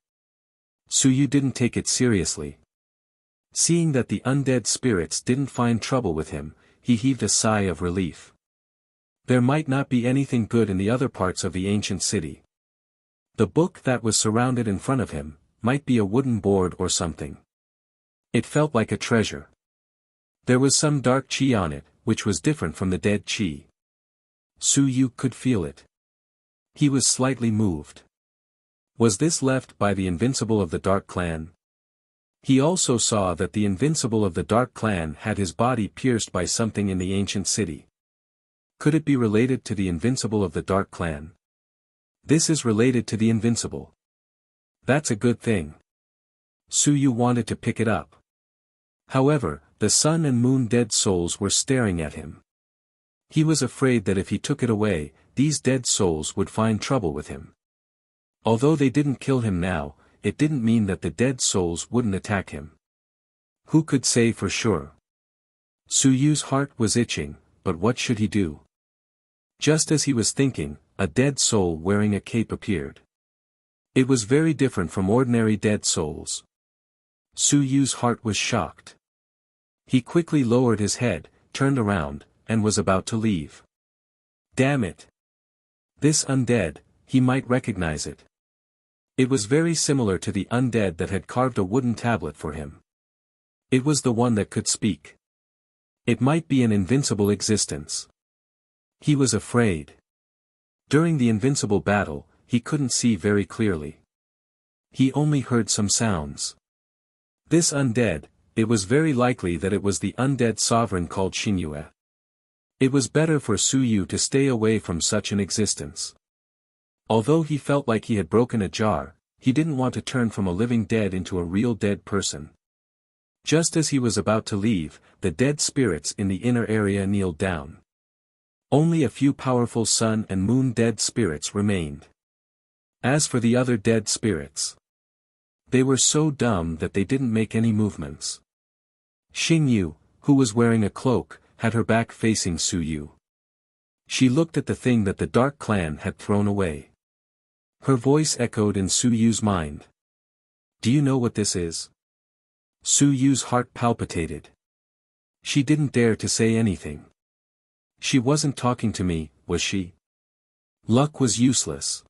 Su Yu didn't take it seriously. Seeing that the undead spirits didn't find trouble with him, he heaved a sigh of relief. There might not be anything good in the other parts of the ancient city. The book that was surrounded in front of him might be a wooden board or something. It felt like a treasure. There was some dark chi on it, which was different from the dead chi. Su Yu could feel it. He was slightly moved. Was this left by the invincible of the Dark Clan? He also saw that the invincible of the Dark Clan had his body pierced by something in the ancient city. Could it be related to the invincible of the Dark Clan? This is related to the invincible. That's a good thing. Su Yu wanted to pick it up. However, the sun and moon dead souls were staring at him. He was afraid that if he took it away, these dead souls would find trouble with him. Although they didn't kill him now, it didn't mean that the dead souls wouldn't attack him. Who could say for sure? Su Yu's heart was itching, but what should he do? Just as he was thinking, a dead soul wearing a cape appeared. It was very different from ordinary dead souls. Su Yu's heart was shocked. He quickly lowered his head, turned around, and was about to leave. Damn it! This undead, he might recognize it. It was very similar to the undead that had carved a wooden tablet for him. It was the one that could speak. It might be an invincible existence. He was afraid. During the invincible battle, he couldn't see very clearly. He only heard some sounds. This undead, it was very likely that it was the undead sovereign called Xingyue. It was better for Su Yu to stay away from such an existence. Although he felt like he had broken a jar, he didn't want to turn from a living dead into a real dead person. Just as he was about to leave, the dead spirits in the inner area kneeled down. Only a few powerful sun and moon dead spirits remained. As for the other dead spirits, they were so dumb that they didn't make any movements. Xingyu, who was wearing a cloak, had her back facing Su Yu. She looked at the thing that the Dark Clan had thrown away. Her voice echoed in Su Yu's mind. Do you know what this is? Su Yu's heart palpitated. She didn't dare to say anything. She wasn't talking to me, was she? Luck was useless.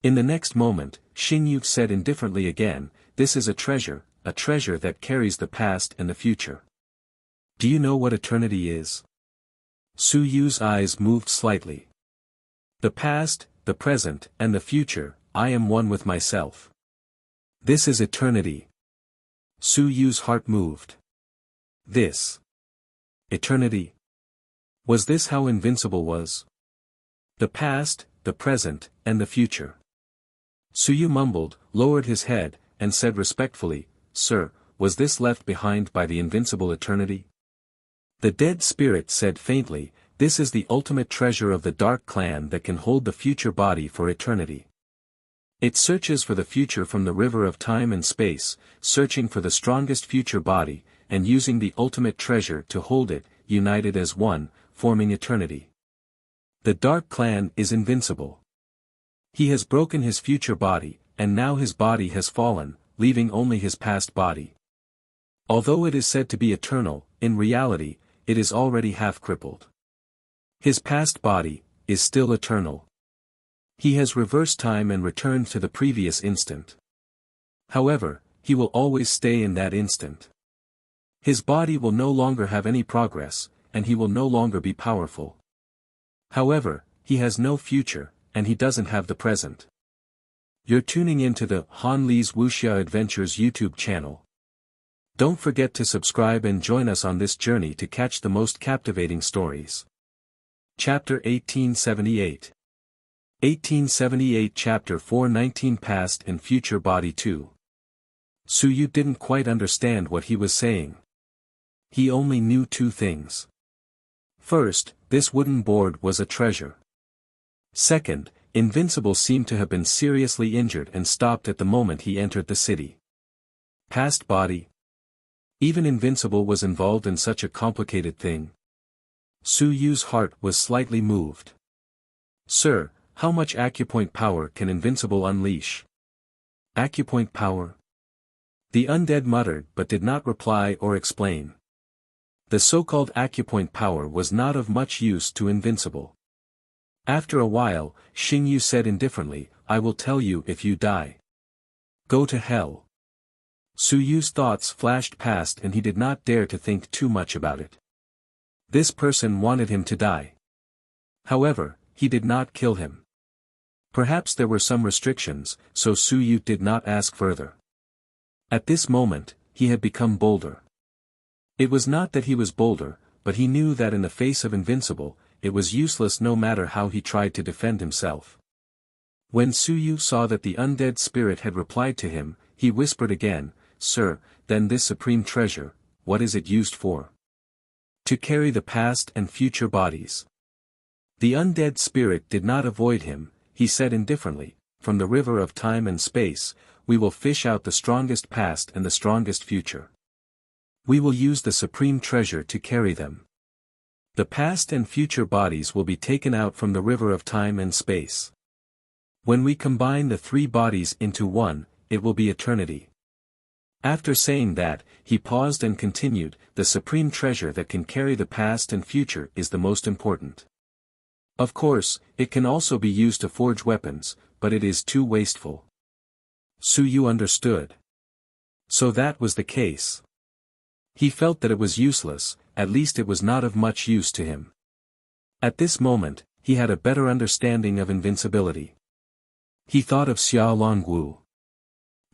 In the next moment, Xingyu said indifferently again, this is a treasure that carries the past and the future. Do you know what eternity is? Su Yu's eyes moved slightly. The past, the present, and the future, I am one with myself. This is eternity. Su Yu's heart moved. This. Eternity. Was this how invincible was? The past, the present, and the future. Su Yu mumbled, lowered his head, and said respectfully, Sir, was this left behind by the invincible eternity? The dead spirit said faintly, this is the ultimate treasure of the Dark Clan that can hold the future body for eternity. It searches for the future from the river of time and space, searching for the strongest future body, and using the ultimate treasure to hold it, united as one, forming eternity. The Dark Clan is invincible. He has broken his future body, and now his body has fallen, leaving only his past body. Although it is said to be eternal, in reality, it is already half crippled. His past body is still eternal. He has reversed time and returned to the previous instant. However, he will always stay in that instant. His body will no longer have any progress, and he will no longer be powerful. However, he has no future, and he doesn't have the present. You're tuning into the Han Li's Wuxia Adventures YouTube channel. Don't forget to subscribe and join us on this journey to catch the most captivating stories. Chapter 1878. 1878 Chapter 419 Past and Future Body 2. Suyu didn't quite understand what he was saying. He only knew two things. First, this wooden board was a treasure. Second, Invincible seemed to have been seriously injured and stopped at the moment he entered the city. Past body. Even Invincible was involved in such a complicated thing. Suyu's heart was slightly moved. Sir, how much acupoint power can Invincible unleash? Acupoint power? The undead muttered but did not reply or explain. The so-called acupoint power was not of much use to Invincible. After a while, Xingyu said indifferently, I will tell you if you die. Go to hell. Suyu's thoughts flashed past and he did not dare to think too much about it. This person wanted him to die. However, he did not kill him. Perhaps there were some restrictions, so Suyu did not ask further. At this moment, he had become bolder. It was not that he was bolder, but he knew that in the face of Invincible, it was useless no matter how he tried to defend himself. When Suyu saw that the undead spirit had replied to him, he whispered again, Sir, then this supreme treasure, what is it used for? To carry the past and future bodies. The undead spirit did not avoid him, he said indifferently, from the river of time and space, we will fish out the strongest past and the strongest future. We will use the supreme treasure to carry them. The past and future bodies will be taken out from the river of time and space. When we combine the three bodies into one, it will be eternity. After saying that, he paused and continued, the supreme treasure that can carry the past and future is the most important. Of course, it can also be used to forge weapons, but it is too wasteful. Suyu understood. So that was the case. He felt that it was useless, at least it was not of much use to him. At this moment, he had a better understanding of invincibility. He thought of Xia Longwu.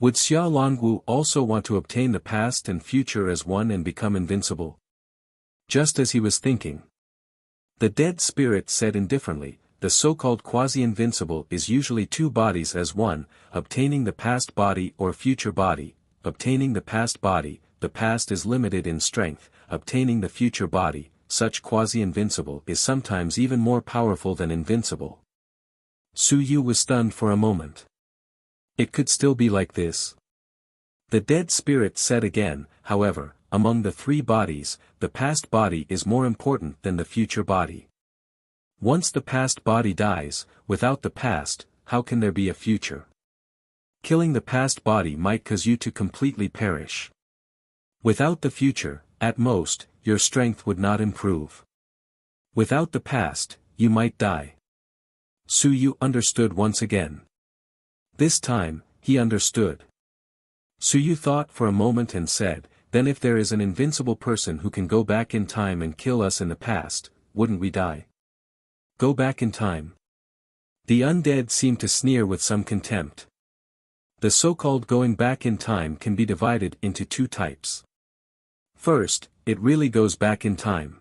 Would Xia Longwu also want to obtain the past and future as one and become invincible? Just as he was thinking. The dead spirit said indifferently, the so-called quasi-invincible is usually two bodies as one, obtaining the past body or future body, obtaining the past body, the past is limited in strength, obtaining the future body, such quasi-invincible is sometimes even more powerful than invincible. Suyu was stunned for a moment. It could still be like this. The dead spirit said again, however, among the three bodies, the past body is more important than the future body. Once the past body dies, without the past, how can there be a future? Killing the past body might cause you to completely perish. Without the future, at most, your strength would not improve. Without the past, you might die. Suyu understood once again. This time, he understood. Suyu thought for a moment and said, then if there is an invincible person who can go back in time and kill us in the past, wouldn't we die? Go back in time. The undead seemed to sneer with some contempt. The so-called going back in time can be divided into two types. First, it really goes back in time.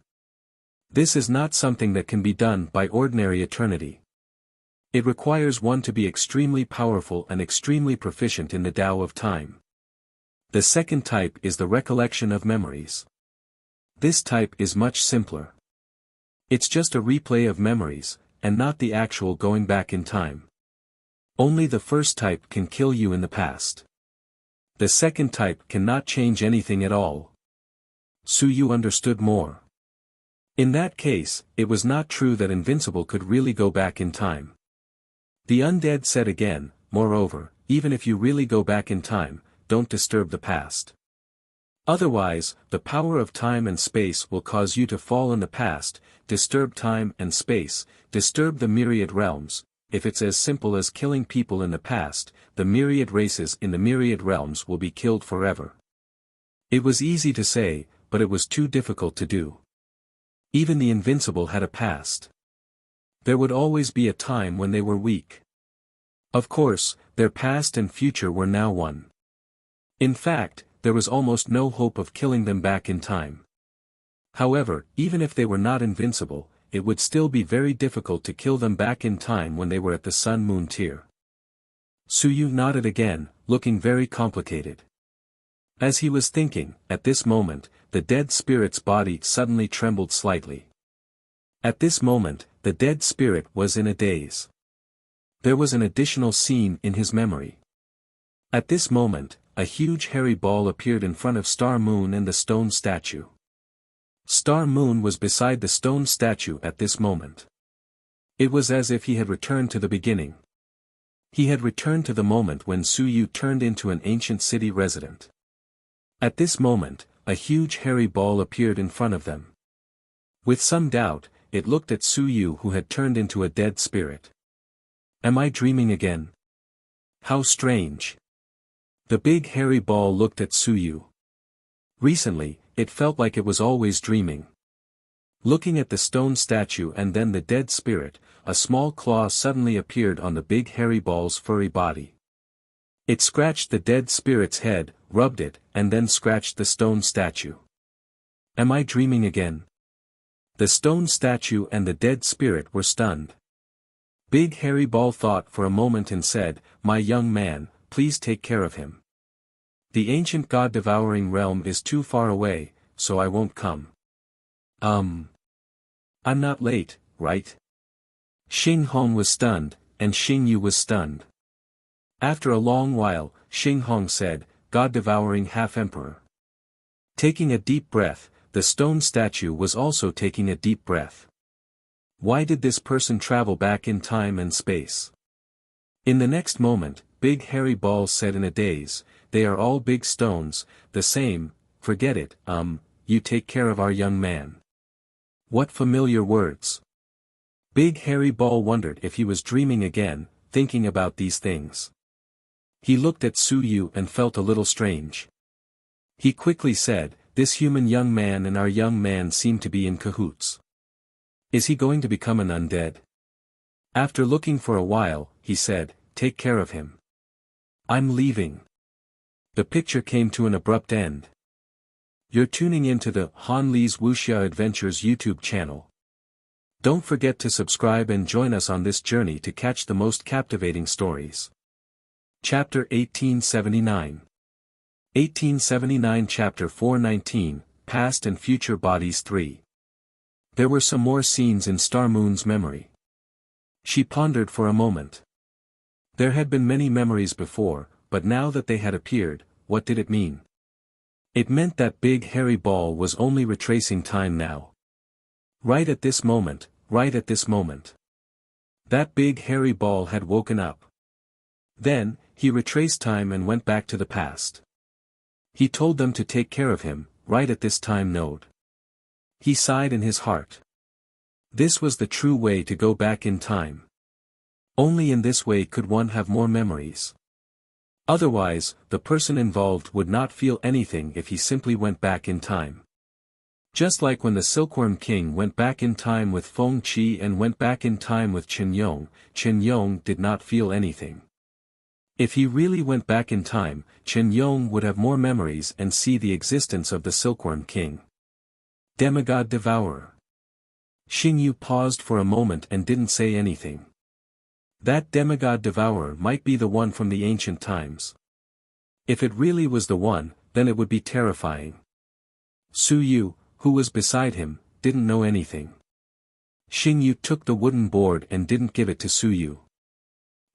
This is not something that can be done by ordinary eternity. It requires one to be extremely powerful and extremely proficient in the Tao of time. The second type is the recollection of memories. This type is much simpler. It's just a replay of memories, and not the actual going back in time. Only the first type can kill you in the past. The second type cannot change anything at all. Suyu understood more. In that case, it was not true that Invincible could really go back in time. The undead said again, moreover, even if you really go back in time, don't disturb the past. Otherwise, the power of time and space will cause you to fall in the past, disturb time and space, disturb the myriad realms. If it's as simple as killing people in the past, the myriad races in the myriad realms will be killed forever. It was easy to say, but it was too difficult to do. Even the invincible had a past. There would always be a time when they were weak. Of course, their past and future were now one. In fact, there was almost no hope of killing them back in time. However, even if they were not invincible, it would still be very difficult to kill them back in time when they were at the Sun-Moon tier. Suyu nodded again, looking very complicated. As he was thinking, at this moment, the dead spirit's body suddenly trembled slightly. At this moment, the dead spirit was in a daze. There was an additional scene in his memory. At this moment, a huge hairy ball appeared in front of Star Moon and the stone statue. Star Moon was beside the stone statue at this moment. It was as if he had returned to the beginning. He had returned to the moment when Suyu turned into an ancient city resident. At this moment, a huge hairy ball appeared in front of them. With some doubt, it looked at Suyu who had turned into a dead spirit. Am I dreaming again? How strange. The big hairy ball looked at Suyu. Recently, it felt like it was always dreaming. Looking at the stone statue and then the dead spirit, a small claw suddenly appeared on the big hairy ball's furry body. It scratched the dead spirit's head, rubbed it, and then scratched the stone statue. Am I dreaming again? The stone statue and the dead spirit were stunned. Big hairy ball thought for a moment and said, "My young man, please take care of him. The ancient god-devouring realm is too far away, so I won't come." I'm not late, right? Xing Hong was stunned, and Xing Yu was stunned. After a long while, Xing Hong said, "God-devouring half-emperor." Taking a deep breath, the stone statue was also taking a deep breath. Why did this person travel back in time and space? In the next moment, Big Hairy Ball said in a daze, "They are all big stones, the same, forget it, you take care of our young man." What familiar words. Big Hairy Ball wondered if he was dreaming again, thinking about these things. He looked at Suyu and felt a little strange. He quickly said, "This human young man and our young man seem to be in cahoots. Is he going to become an undead?" After looking for a while, he said, "Take care of him. I'm leaving." The picture came to an abrupt end. You're tuning into the Han Lee's Wuxia Adventures YouTube channel. Don't forget to subscribe and join us on this journey to catch the most captivating stories. Chapter 1879. 1879 Chapter 419, Past and Future Bodies 3. There were some more scenes in Star Moon's memory. She pondered for a moment. There had been many memories before, but now that they had appeared, what did it mean? It meant that Big Hairy Ball was only retracing time now. Right at this moment, right at this moment. That Big Hairy Ball had woken up. Then, he retraced time and went back to the past. He told them to take care of him, right at this time node. He sighed in his heart. This was the true way to go back in time. Only in this way could one have more memories. Otherwise, the person involved would not feel anything if he simply went back in time. Just like when the Silkworm King went back in time with Feng Qi and went back in time with Chen Yong did not feel anything. If he really went back in time, Chen Yong would have more memories and see the existence of the Silkworm King. Demigod Devourer. Xing Yu paused for a moment and didn't say anything. That Demigod Devourer might be the one from the ancient times. If it really was the one, then it would be terrifying. Suyu, who was beside him, didn't know anything. Xing Yu took the wooden board and didn't give it to Suyu.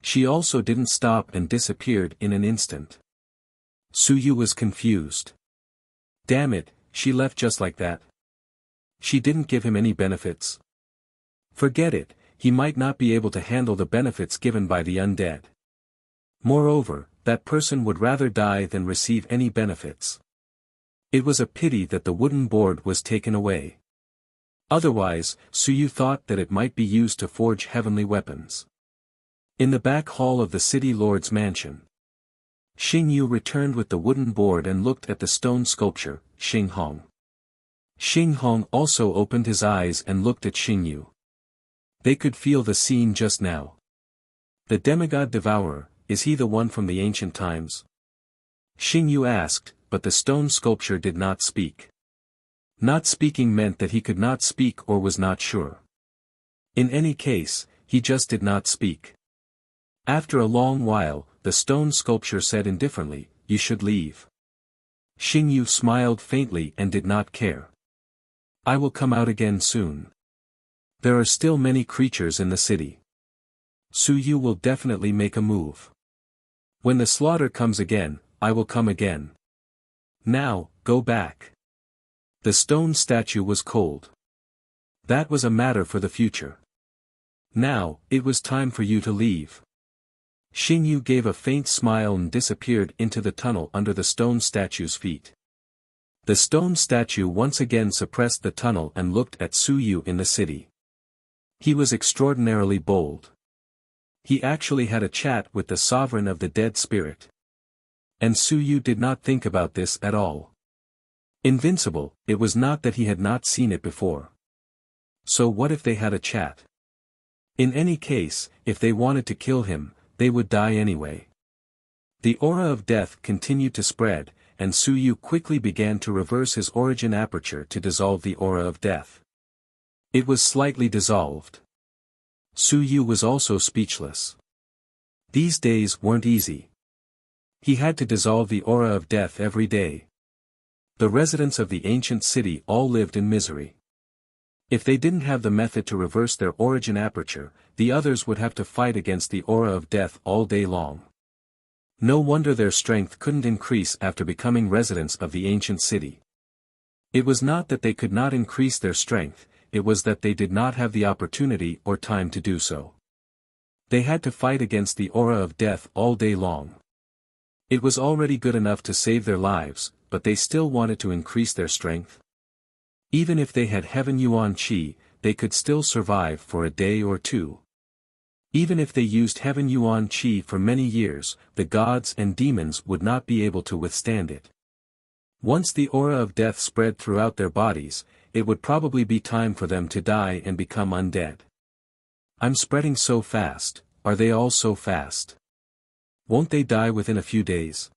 She also didn't stop and disappeared in an instant. Suyu was confused. Damn it, she left just like that. She didn't give him any benefits. Forget it, he might not be able to handle the benefits given by the undead. Moreover, that person would rather die than receive any benefits. It was a pity that the wooden board was taken away. Otherwise, Suyu thought that it might be used to forge heavenly weapons. In the back hall of the city lord's mansion, Xingyu returned with the wooden board and looked at the stone sculpture, Xinghong. Xinghong also opened his eyes and looked at Xingyu. They could feel the scene just now. The demigod devourer, is he the one from the ancient times? Xingyu asked, but the stone sculpture did not speak. Not speaking meant that he could not speak or was not sure. In any case, he just did not speak. After a long while, the stone sculpture said indifferently, "You should leave." Xingyu smiled faintly and did not care. "I will come out again soon. There are still many creatures in the city. Suyu will definitely make a move. When the slaughter comes again, I will come again. Now, go back." The stone statue was cold. That was a matter for the future. Now, it was time for you to leave. Xingyu gave a faint smile and disappeared into the tunnel under the stone statue's feet. The stone statue once again suppressed the tunnel and looked at Suyu in the city. He was extraordinarily bold. He actually had a chat with the sovereign of the dead spirit. And Suyu did not think about this at all. Invincible, it was not that he had not seen it before. So what if they had a chat? In any case, if they wanted to kill him, they would die anyway. The aura of death continued to spread, and Suyu quickly began to reverse his origin aperture to dissolve the aura of death. It was slightly dissolved. Suyu was also speechless. These days weren't easy. He had to dissolve the aura of death every day. The residents of the ancient city all lived in misery. If they didn't have the method to reverse their origin aperture, the others would have to fight against the aura of death all day long. No wonder their strength couldn't increase after becoming residents of the ancient city. It was not that they could not increase their strength, it was that they did not have the opportunity or time to do so. They had to fight against the aura of death all day long. It was already good enough to save their lives, but they still wanted to increase their strength. Even if they had Heaven Yuan Qi, they could still survive for a day or two. Even if they used Heaven Yuan Qi for many years, the gods and demons would not be able to withstand it. Once the aura of death spread throughout their bodies, it would probably be time for them to die and become undead. I'm spreading so fast, are they all so fast? Won't they die within a few days?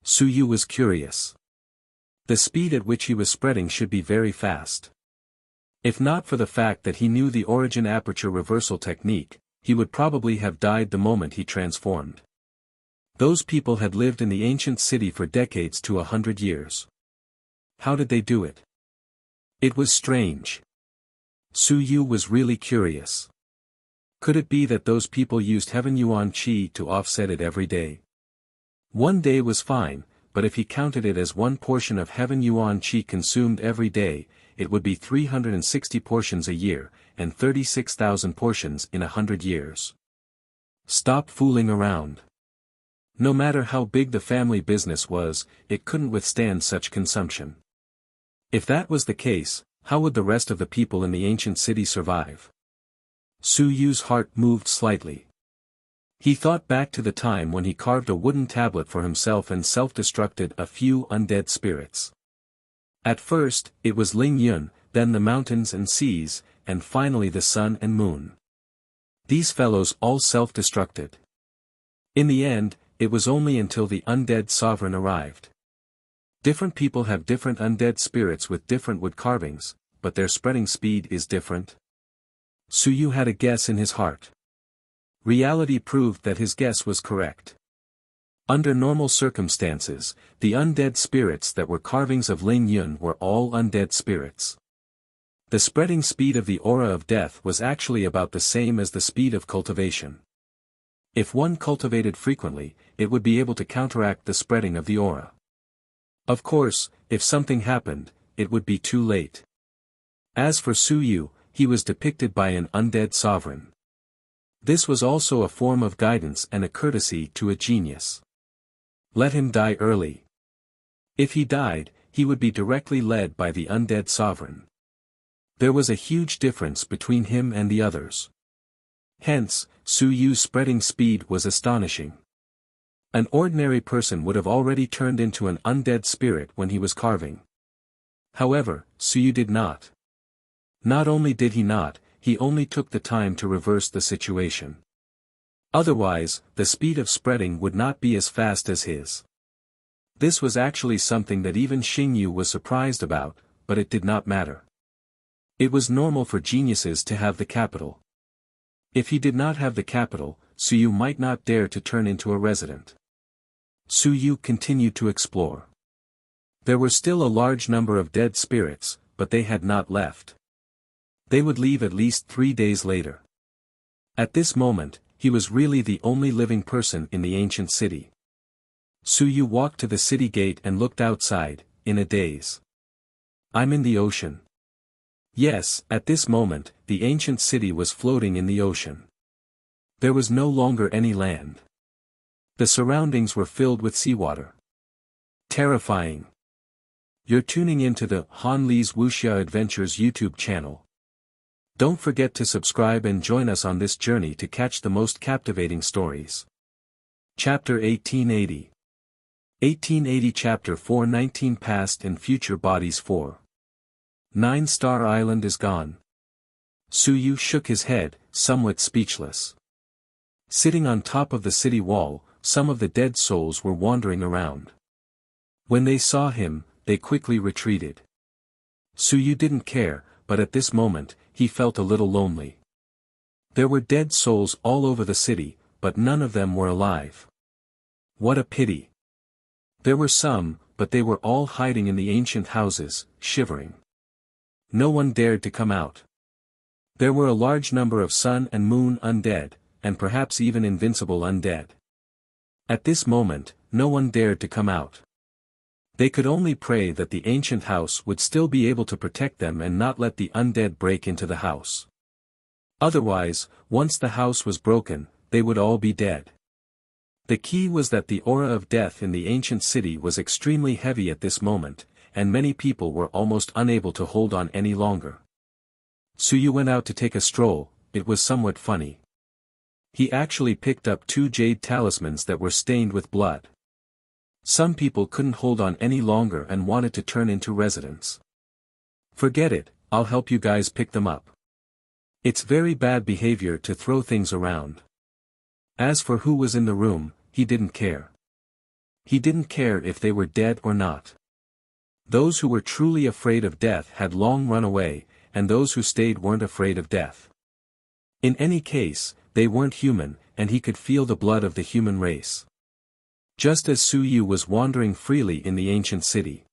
Suyu was curious. The speed at which he was spreading should be very fast. If not for the fact that he knew the origin aperture reversal technique, he would probably have died the moment he transformed. Those people had lived in the ancient city for decades to 100 years. How did they do it? It was strange. Suyu was really curious. Could it be that those people used Heaven Yuan Qi to offset it every day? One day was fine, but if he counted it as one portion of Heaven Yuan Qi consumed every day, it would be 360 portions a year, and 36,000 portions in 100 years. Stop fooling around. No matter how big the family business was, it couldn't withstand such consumption. If that was the case, how would the rest of the people in the ancient city survive? Suyu's heart moved slightly. He thought back to the time when he carved a wooden tablet for himself and self-destructed a few undead spirits. At first, it was Ling Yun, then the mountains and seas, and finally the sun and moon. These fellows all self-destructed. In the end, it was only until the undead sovereign arrived. Different people have different undead spirits with different wood carvings, but their spreading speed is different. Suyu had a guess in his heart. Reality proved that his guess was correct. Under normal circumstances, the undead spirits that were carvings of Ling Yun were all undead spirits. The spreading speed of the aura of death was actually about the same as the speed of cultivation. If one cultivated frequently, it would be able to counteract the spreading of the aura. Of course, if something happened, it would be too late. As for Suyu, he was depicted by an undead sovereign. This was also a form of guidance and a courtesy to a genius. Let him die early. If he died, he would be directly led by the undead sovereign. There was a huge difference between him and the others. Hence, Su Yu's spreading speed was astonishing. An ordinary person would have already turned into an undead spirit when he was carving. However, Su Yu did not. Not only did he not, he only took the time to reverse the situation. Otherwise, the speed of spreading would not be as fast as his. This was actually something that even Xing Yu was surprised about, but it did not matter. It was normal for geniuses to have the capital. If he did not have the capital, Su Yu might not dare to turn into a resident. Su Yu continued to explore. There were still a large number of dead spirits, but they had not left. They would leave at least 3 days later. At this moment, he was really the only living person in the ancient city. Su Yu walked to the city gate and looked outside, in a daze. I'm in the ocean. Yes, at this moment, the ancient city was floating in the ocean. There was no longer any land. The surroundings were filled with seawater. Terrifying. You're tuning into the Han Li's Wuxia Adventures YouTube channel. Don't forget to subscribe and join us on this journey to catch the most captivating stories. Chapter 1880. 1880 Chapter 419 Past and Future Bodies 4. 9-Star Island is gone. Su Yu shook his head, somewhat speechless. Sitting on top of the city wall, some of the dead souls were wandering around. When they saw him, they quickly retreated. Su Yu didn't care, but at this moment, he felt a little lonely. There were dead souls all over the city, but none of them were alive. What a pity. There were some, but they were all hiding in the ancient houses, shivering. No one dared to come out. There were a large number of sun and moon undead, and perhaps even invincible undead. At this moment, no one dared to come out. They could only pray that the ancient house would still be able to protect them and not let the undead break into the house. Otherwise, once the house was broken, they would all be dead. The key was that the aura of death in the ancient city was extremely heavy at this moment, and many people were almost unable to hold on any longer. Su Yu went out to take a stroll. It was somewhat funny. He actually picked up 2 jade talismans that were stained with blood. Some people couldn't hold on any longer and wanted to turn into residents. Forget it, I'll help you guys pick them up. It's very bad behavior to throw things around. As for who was in the room, he didn't care. He didn't care if they were dead or not. Those who were truly afraid of death had long run away, and those who stayed weren't afraid of death. In any case, they weren't human, and he could feel the blood of the human race. Just as Su Yu was wandering freely in the ancient city.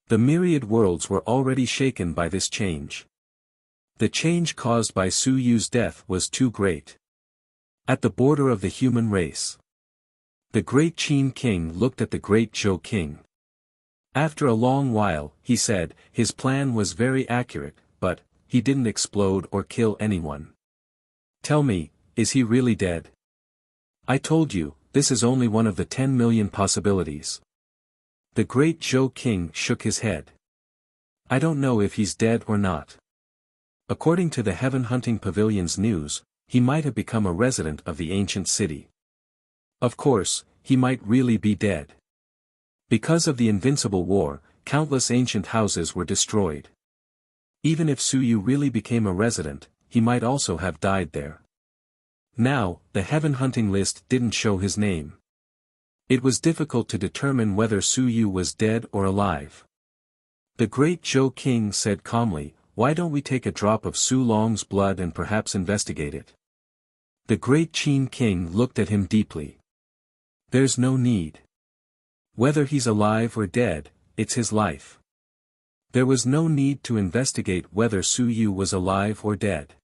The myriad worlds were already shaken by this change. The change caused by Su Yu's death was too great. At the border of the human race. The great Qin king looked at the great Zhou king. After a long while, he said, his plan was very accurate, but, he didn't explode or kill anyone. Tell me, is he really dead? I told you, this is only one of the 10 million possibilities. The great Zhou king shook his head. I don't know if he's dead or not. According to the Heaven Hunting Pavilion's news, he might have become a resident of the ancient city. Of course, he might really be dead. Because of the Invincible War, countless ancient houses were destroyed. Even if Su Yu really became a resident, he might also have died there. Now, the heaven hunting list didn't show his name. It was difficult to determine whether Su Yu was dead or alive. The great Zhou king said calmly, why don't we take a drop of Su Long's blood and perhaps investigate it? The great Qin king looked at him deeply. There's no need. Whether he's alive or dead, it's his life. There was no need to investigate whether Su Yu was alive or dead.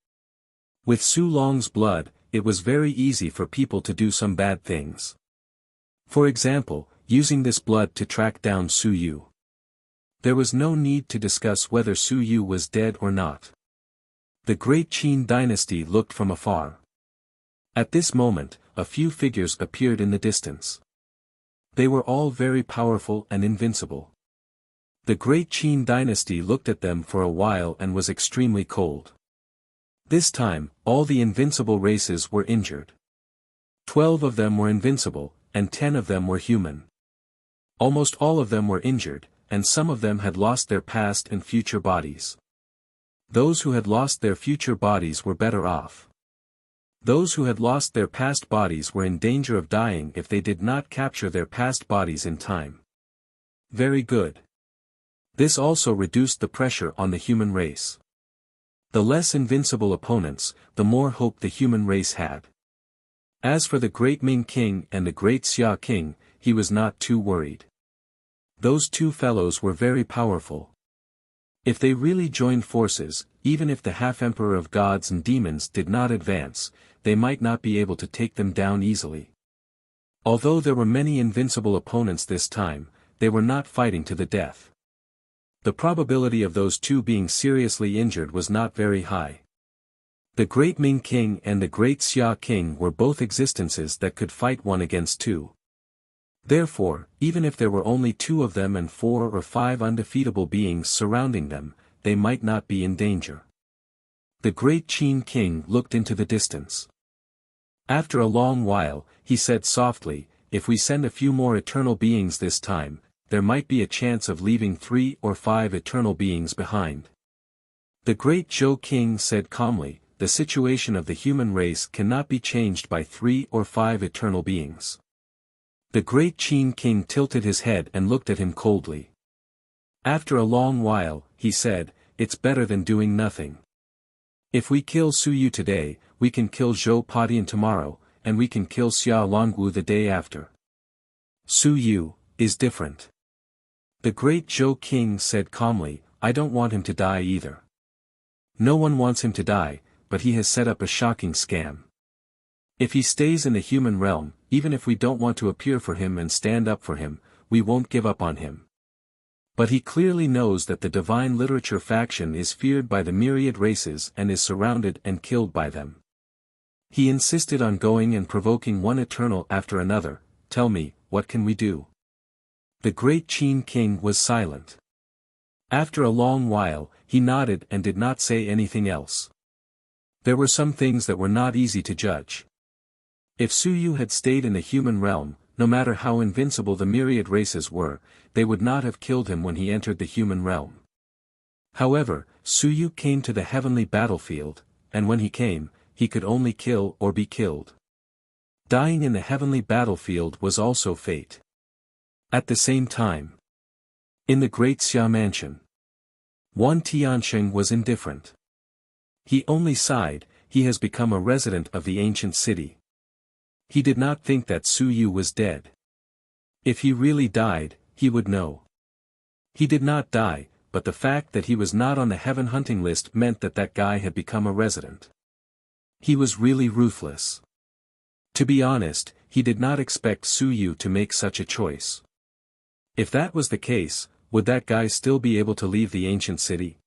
With Su Long's blood, it was very easy for people to do some bad things. For example, using this blood to track down Su Yu. There was no need to discuss whether Su Yu was dead or not. The great Qin dynasty looked from afar. At this moment, a few figures appeared in the distance. They were all very powerful and invincible. The great Qin dynasty looked at them for a while and was extremely cold. This time, all the invincible races were injured. 12 of them were invincible, and 10 of them were human. Almost all of them were injured, and some of them had lost their past and future bodies. Those who had lost their future bodies were better off. Those who had lost their past bodies were in danger of dying if they did not capture their past bodies in time. Very good. This also reduced the pressure on the human race. The less invincible opponents, the more hope the human race had. As for the great Ming King and the great Xia King, he was not too worried. Those two fellows were very powerful. If they really joined forces, even if the half-emperor of gods and demons did not advance, they might not be able to take them down easily. Although there were many invincible opponents this time, they were not fighting to the death. The probability of those two being seriously injured was not very high. The great Ming King and the great Xia King were both existences that could fight one against two. Therefore, even if there were only 2 of them and 4 or 5 undefeatable beings surrounding them, they might not be in danger. The great Qin King looked into the distance. After a long while, he said softly, "If we send a few more eternal beings this time, there might be a chance of leaving 3 or 5 eternal beings behind." The great Zhou King said calmly, "The situation of the human race cannot be changed by 3 or 5 eternal beings." The great Qin King tilted his head and looked at him coldly. After a long while, he said, "It's better than doing nothing. If we kill Su Yu today, we can kill Zhou Padian tomorrow, and we can kill Xia Longwu the day after. Su Yu is different." The great Zhou King said calmly, "I don't want him to die either. No one wants him to die, but he has set up a shocking scam. If he stays in the human realm, even if we don't want to appear for him and stand up for him, we won't give up on him. But he clearly knows that the divine literature faction is feared by the myriad races and is surrounded and killed by them. He insisted on going and provoking one eternal after another. Tell me, what can we do?" The great Qin King was silent. After a long while, he nodded and did not say anything else. There were some things that were not easy to judge. If Su Yu had stayed in the human realm, no matter how invincible the myriad races were, they would not have killed him when he entered the human realm. However, Su Yu came to the heavenly battlefield, and when he came, he could only kill or be killed. Dying in the heavenly battlefield was also fate. At the same time, in the great Xia mansion, Wan Tiansheng was indifferent. He only sighed, he has become a resident of the ancient city. He did not think that Su Yu was dead. If he really died, he would know. He did not die, but the fact that he was not on the heaven hunting list meant that that guy had become a resident. He was really ruthless. To be honest, he did not expect Su Yu to make such a choice. If that was the case, would that guy still be able to leave the ancient city?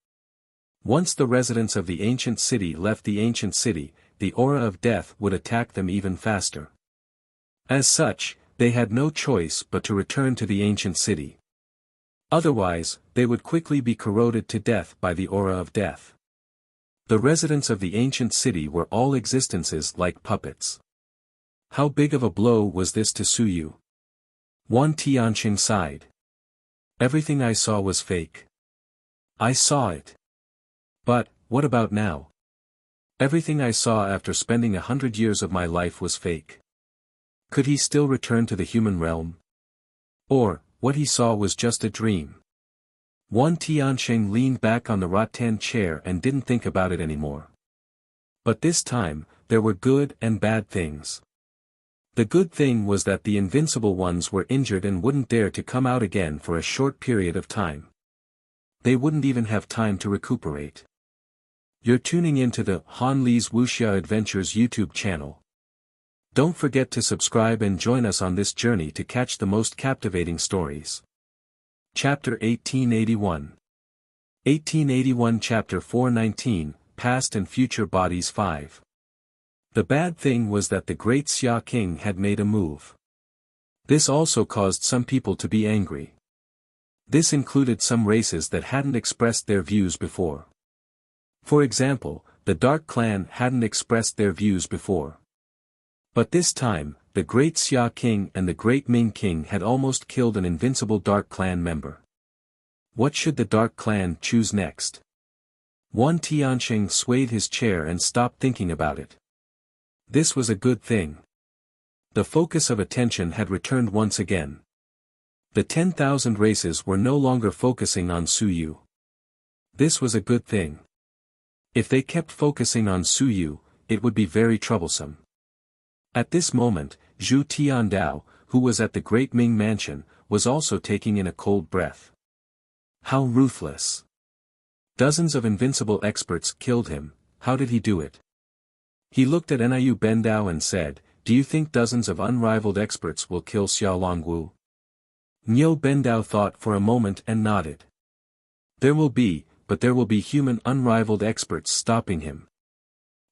Once the residents of the ancient city left the ancient city, the aura of death would attack them even faster. As such, they had no choice but to return to the ancient city. Otherwise, they would quickly be corroded to death by the aura of death. The residents of the ancient city were all existences like puppets. How big of a blow was this to Su Yu? Wan Tianqing sighed. "Everything I saw was fake. I saw it. But, what about now? Everything I saw after spending 100 years of my life was fake. Could he still return to the human realm? Or, what he saw was just a dream?" Wan Tiansheng leaned back on the rattan chair and didn't think about it anymore. But this time, there were good and bad things. The good thing was that the invincible ones were injured and wouldn't dare to come out again for a short period of time. They wouldn't even have time to recuperate. You're tuning into the Han Li's Wuxia Adventures YouTube channel. Don't forget to subscribe and join us on this journey to catch the most captivating stories. Chapter 1881. 1881 Chapter 419, Past and Future Bodies 5. The bad thing was that the great Xia King had made a move. This also caused some people to be angry. This included some races that hadn't expressed their views before. For example, the Dark Clan hadn't expressed their views before. But this time, the Great Xia King and the Great Ming King had almost killed an invincible Dark Clan member. What should the Dark Clan choose next? Wan Tianxing swayed his chair and stopped thinking about it. This was a good thing. The focus of attention had returned once again. The 10,000 races were no longer focusing on Su Yu. This was a good thing. If they kept focusing on Su Yu, it would be very troublesome. At this moment, Zhu Tiandao, who was at the Great Ming Mansion, was also taking in a cold breath. How ruthless! Dozens of invincible experts killed him. How did he do it? He looked at Niu Bendao and said, "Do you think dozens of unrivaled experts will kill Xiaolongwu?" Niu Bendao thought for a moment and nodded. There will be human unrivaled experts stopping him.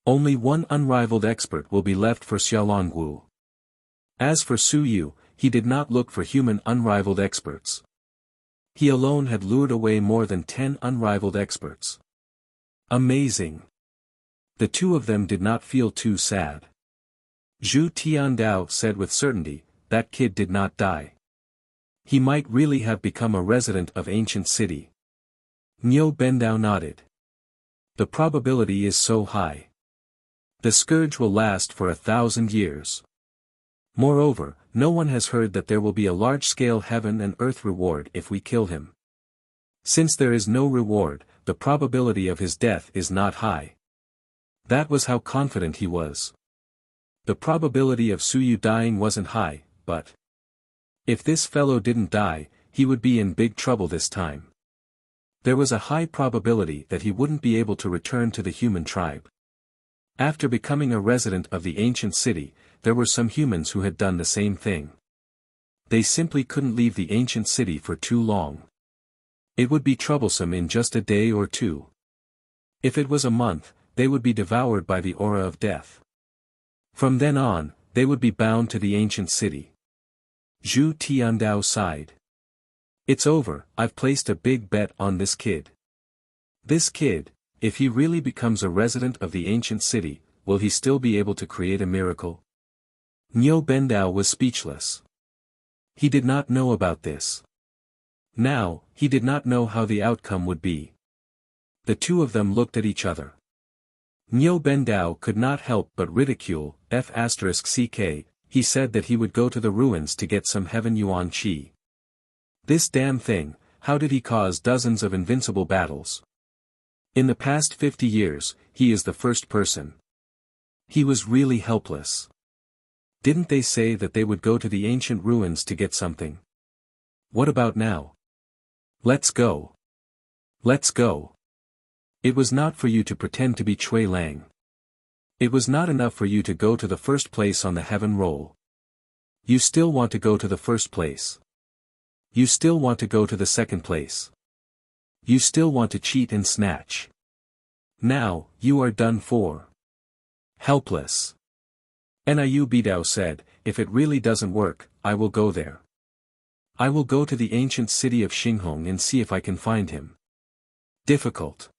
Only one unrivaled expert will be left for Xiaolongwu. As for Su Yu, he did not look for human unrivaled experts. He alone had lured away more than 10 unrivaled experts. Amazing! The two of them did not feel too sad. Zhu Tiandao said with certainty, that kid did not die. He might really have become a resident of ancient city. Niu Bendao nodded. The probability is so high. The scourge will last for 1,000 years. Moreover, no one has heard that there will be a large-scale heaven and earth reward if we kill him. Since there is no reward, the probability of his death is not high. That was how confident he was. The probability of Su Yu dying wasn't high, but if this fellow didn't die, he would be in big trouble this time. There was a high probability that he wouldn't be able to return to the human tribe. After becoming a resident of the ancient city, there were some humans who had done the same thing. They simply couldn't leave the ancient city for too long. It would be troublesome in just a day or two. If it was a month, they would be devoured by the aura of death. From then on, they would be bound to the ancient city. Zhu Tiandao sighed. It's over, I've placed a big bet on this kid. This kid, if he really becomes a resident of the ancient city, will he still be able to create a miracle? Niu Bendao was speechless. He did not know about this. Now, he did not know how the outcome would be. The two of them looked at each other. Niu Bendao could not help but ridicule, F***ck, he said that he would go to the ruins to get some heaven yuan qi. This damn thing, how did he cause dozens of invincible battles? In the past 50 years, he is the first person. He was really helpless. Didn't they say that they would go to the ancient ruins to get something? What about now? Let's go. Let's go. It was not for you to pretend to be Cui Lang. It was not enough for you to go to the first place on the heaven roll. You still want to go to the first place. You still want to go to the second place. You still want to cheat and snatch. Now, you are done for. Helpless. Niu Bidao said, if it really doesn't work, I will go there. I will go to the ancient city of Xinghong and see if I can find him. Difficult.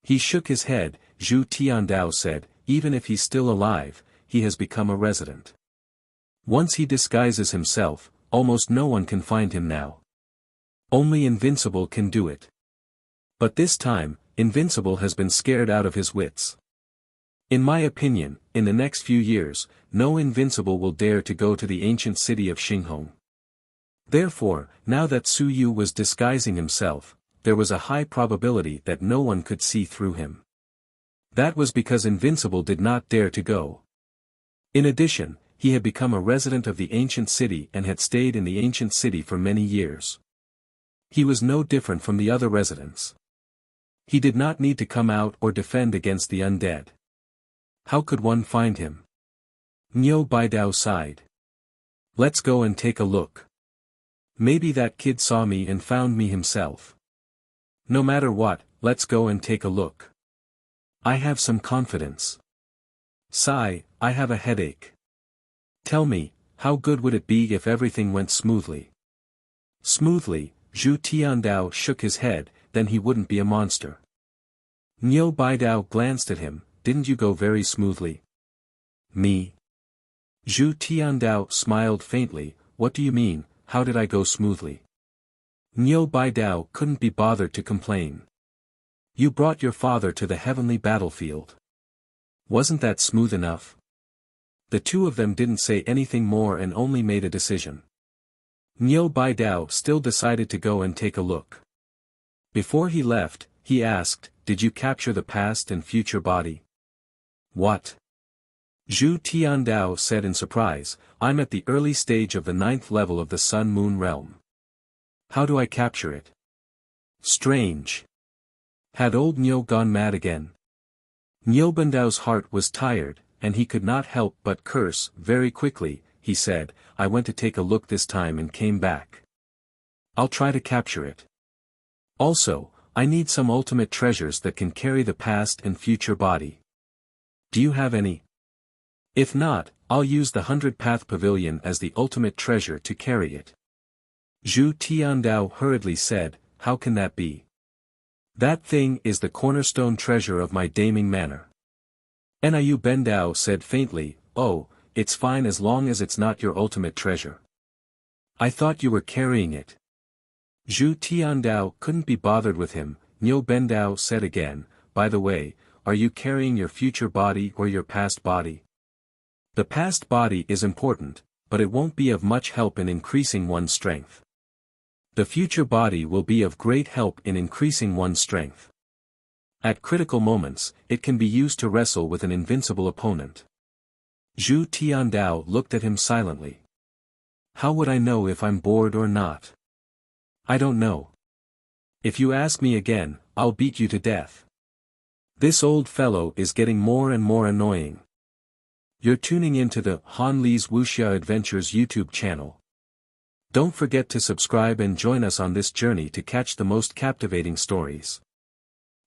He shook his head. Zhu Tiandao said, even if he's still alive, he has become a resident. Once he disguises himself, almost no one can find him now. Only Invincible can do it. But this time, Invincible has been scared out of his wits. In my opinion, in the next few years, no Invincible will dare to go to the ancient city of Xinghong. Therefore, now that Su Yu was disguising himself, there was a high probability that no one could see through him. That was because Invincible did not dare to go. In addition, he had become a resident of the ancient city and had stayed in the ancient city for many years. He was no different from the other residents. He did not need to come out or defend against the undead. How could one find him? Niu Bidao sighed. Let's go and take a look. Maybe that kid saw me and found me himself. No matter what, let's go and take a look. I have some confidence. Sigh, I have a headache. Tell me, how good would it be if everything went smoothly? Smoothly, Zhu Tiandao shook his head, then he wouldn't be a monster. Niu Baidao glanced at him, didn't you go very smoothly? Me? Zhu Tiandao smiled faintly, what do you mean, how did I go smoothly? Niu Baidao couldn't be bothered to complain. You brought your father to the heavenly battlefield. Wasn't that smooth enough? The two of them didn't say anything more and only made a decision. Niu Baidao still decided to go and take a look. Before he left, he asked, did you capture the past and future body? What? Zhu Tiandao said in surprise, I'm at the early stage of the 9th level of the Sun-Moon realm. How do I capture it? Strange. Had old Niu gone mad again? Niu Bandao's heart was tired, and he could not help but curse. Very quickly, he said, I went to take a look this time and came back. I'll try to capture it. Also, I need some ultimate treasures that can carry the past and future body. Do you have any? If not, I'll use the 100-path pavilion as the ultimate treasure to carry it. Zhu Tiandao hurriedly said, how can that be? That thing is the cornerstone treasure of my Daming Manor. Niu Bendao said faintly, oh, it's fine as long as it's not your ultimate treasure. I thought you were carrying it. Zhu Tiandao couldn't be bothered with him. Niu Bendao said again, by the way, are you carrying your future body or your past body? The past body is important, but it won't be of much help in increasing one's strength. The future body will be of great help in increasing one's strength. At critical moments, it can be used to wrestle with an invincible opponent. Zhu Tiandao looked at him silently. How would I know if I'm bored or not? I don't know. If you ask me again, I'll beat you to death. This old fellow is getting more and more annoying. You're tuning into the Han Li's Wuxia Adventures YouTube channel. Don't forget to subscribe and join us on this journey to catch the most captivating stories.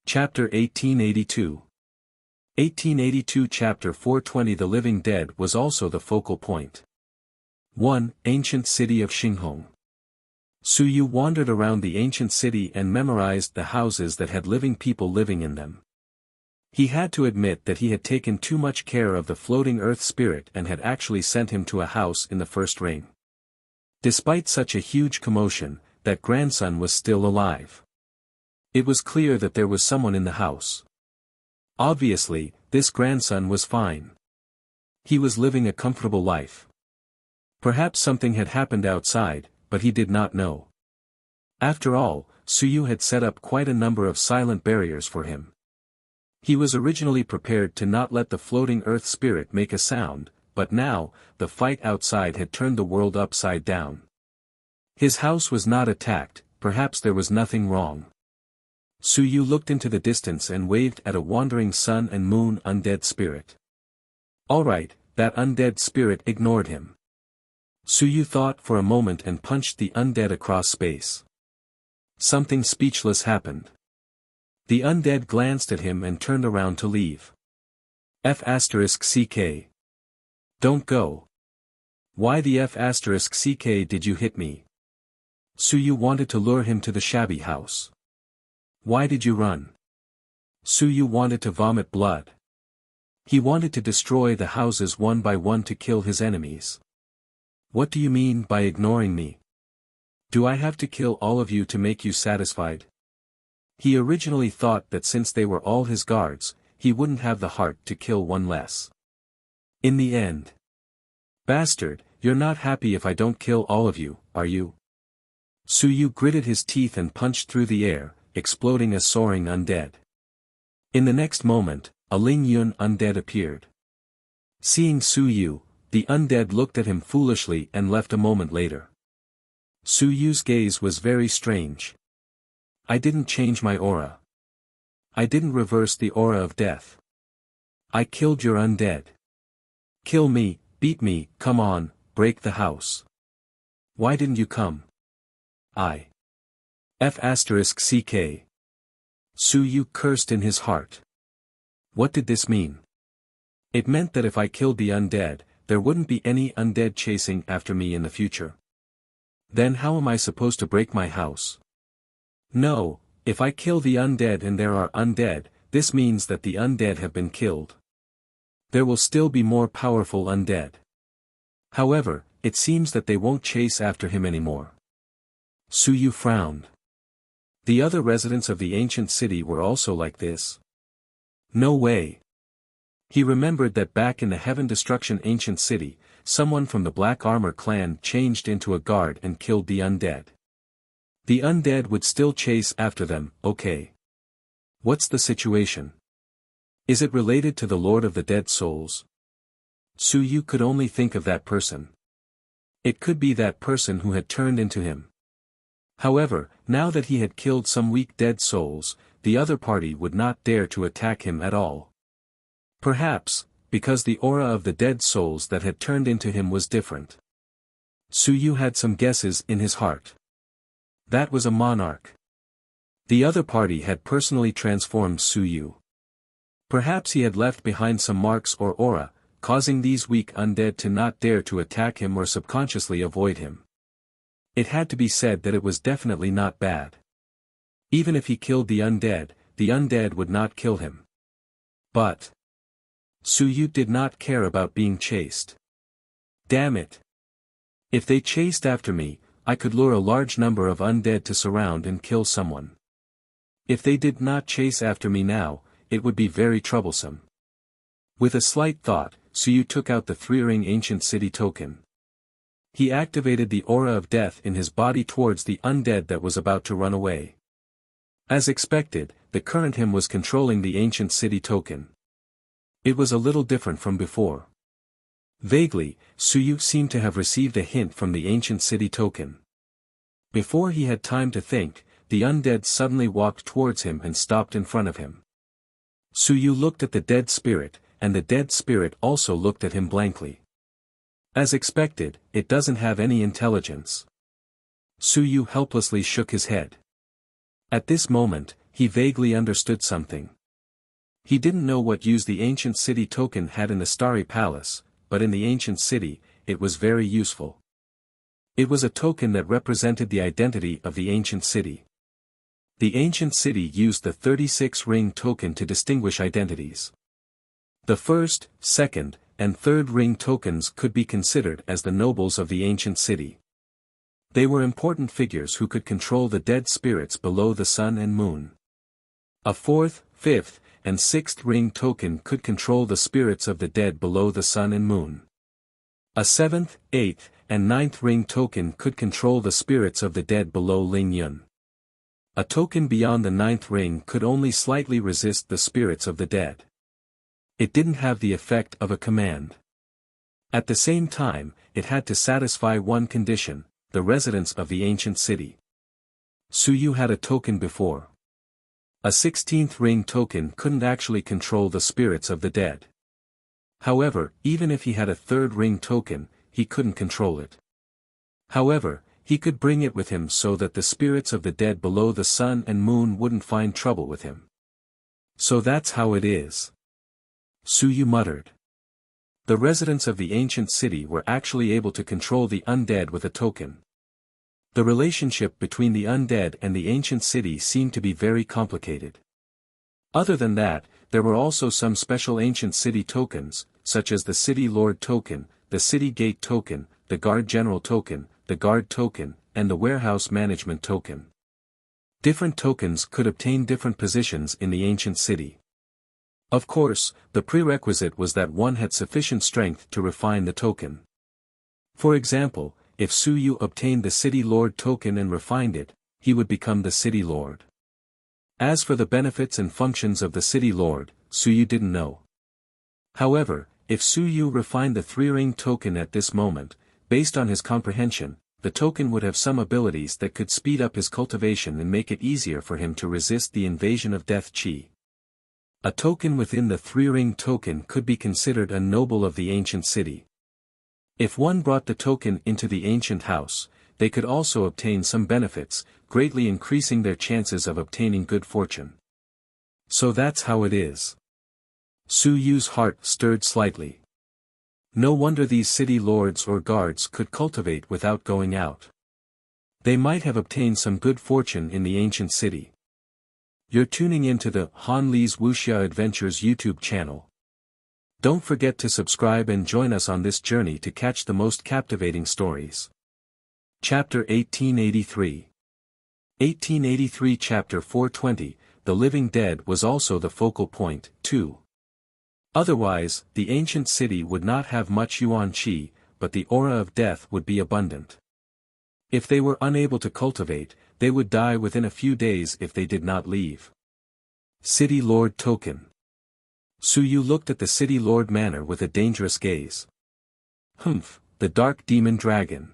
Chapter 1882. 1882 Chapter 420 The Living Dead was also the focal point. 1. Ancient City of Xinghong. Su Yu wandered around the ancient city and memorized the houses that had living people living in them. He had to admit that he had taken too much care of the floating earth spirit and had actually sent him to a house in the first ring. Despite such a huge commotion, that grandson was still alive. It was clear that there was someone in the house. Obviously, this grandson was fine. He was living a comfortable life. Perhaps something had happened outside, but he did not know. After all, Su Yu had set up quite a number of silent barriers for him. He was originally prepared to not let the floating earth spirit make a sound, but now, the fight outside had turned the world upside down. His house was not attacked, perhaps there was nothing wrong. Su Yu looked into the distance and waved at a wandering sun and moon undead spirit. Alright, that undead spirit ignored him. Su Yu thought for a moment and punched the undead across space. Something speechless happened. The undead glanced at him and turned around to leave. F***CK. Don't go. Why the F***CK did you hit me? Su Yu wanted to lure him to the shabby house. Why did you run? Su Yu wanted to vomit blood. He wanted to destroy the houses one by one to kill his enemies. What do you mean by ignoring me? Do I have to kill all of you to make you satisfied? He originally thought that since they were all his guards, he wouldn't have the heart to kill one less. In the end. Bastard, you're not happy if I don't kill all of you, are you? Su Yu gritted his teeth and punched through the air, exploding a soaring undead. In the next moment, a Ling Yun undead appeared. Seeing Su Yu, the undead looked at him foolishly and left a moment later. Su Yu's gaze was very strange. I didn't change my aura. I didn't reverse the aura of death. I killed your undead. Kill me, beat me, come on, break the house. Why didn't you come? I. F***CK. Su Yu cursed in his heart. What did this mean? It meant that if I killed the undead, there wouldn't be any undead chasing after me in the future. Then how am I supposed to break my house? No, if I kill the undead and there are undead, this means that the undead have been killed. There will still be more powerful undead. However, it seems that they won't chase after him anymore. Suyu frowned. The other residents of the ancient city were also like this. No way. He remembered that back in the Heaven Destruction ancient city, someone from the Black Armor clan changed into a guard and killed the undead. The undead would still chase after them, okay. What's the situation? Is it related to the Lord of the Dead Souls? Suyu could only think of that person. It could be that person who had turned into him. However, now that he had killed some weak dead souls, the other party would not dare to attack him at all. Perhaps, because the aura of the dead souls that had turned into him was different. Suyu had some guesses in his heart. That was a monarch. The other party had personally transformed Suyu. Perhaps he had left behind some marks or aura, causing these weak undead to not dare to attack him or subconsciously avoid him. It had to be said that it was definitely not bad. Even if he killed the undead would not kill him. But Suyu did not care about being chased. Damn it. If they chased after me, I could lure a large number of undead to surround and kill someone. If they did not chase after me now, it would be very troublesome. With a slight thought, Suyu took out the 3-ring ancient city token. He activated the aura of death in his body towards the undead that was about to run away. As expected, the current him was controlling the ancient city token. It was a little different from before. Vaguely, Suyu seemed to have received a hint from the ancient city token. Before he had time to think, the undead suddenly walked towards him and stopped in front of him. Suyu looked at the dead spirit, and the dead spirit also looked at him blankly. As expected, it doesn't have any intelligence. Suyu helplessly shook his head. At this moment, he vaguely understood something. He didn't know what use the ancient city token had in the Starry Palace, but in the ancient city, it was very useful. It was a token that represented the identity of the ancient city. The ancient city used the 36-ring token to distinguish identities. The first, second, and third ring tokens could be considered as the nobles of the ancient city. They were important figures who could control the dead spirits below the sun and moon. A fourth, fifth, and sixth ring token could control the spirits of the dead below the sun and moon. A seventh, eighth, and ninth ring token could control the spirits of the dead below Ling Yun. A token beyond the ninth ring could only slightly resist the spirits of the dead. It didn't have the effect of a command. At the same time, it had to satisfy one condition: the residents of the ancient city. Suyu had a token before. A 16th ring token couldn't actually control the spirits of the dead. However, even if he had a 3rd ring token, he couldn't control it. However, he could bring it with him so that the spirits of the dead below the sun and moon wouldn't find trouble with him. So that's how it is. Suyu muttered. The residents of the ancient city were actually able to control the undead with a token. The relationship between the undead and the ancient city seemed to be very complicated. Other than that, there were also some special ancient city tokens, such as the City Lord token, the City Gate token, the Guard General token, the Guard token, and the Warehouse Management token. Different tokens could obtain different positions in the ancient city. Of course, the prerequisite was that one had sufficient strength to refine the token. For example, if Suyu obtained the City Lord token and refined it, he would become the City Lord. As for the benefits and functions of the City Lord, Suyu didn't know. However, if Suyu refined the 3-ring token at this moment, based on his comprehension, the token would have some abilities that could speed up his cultivation and make it easier for him to resist the invasion of Death Chi. A token within the 3-ring token could be considered a noble of the ancient city. If one brought the token into the ancient house, they could also obtain some benefits, greatly increasing their chances of obtaining good fortune. So that's how it is. Suyu's heart stirred slightly. No wonder these city lords or guards could cultivate without going out. They might have obtained some good fortune in the ancient city. You're tuning into the Han Li's Wuxia Adventures YouTube channel. Don't forget to subscribe and join us on this journey to catch the most captivating stories. Chapter 1883. 1883 Chapter 420, The Living Dead was also the focal point, too. Otherwise, the ancient city would not have much yuan qi, but the aura of death would be abundant. If they were unable to cultivate, they would die within a few days if they did not leave. City Lord Token. Su Yu looked at the City Lord manor with a dangerous gaze. Humph, the dark demon dragon.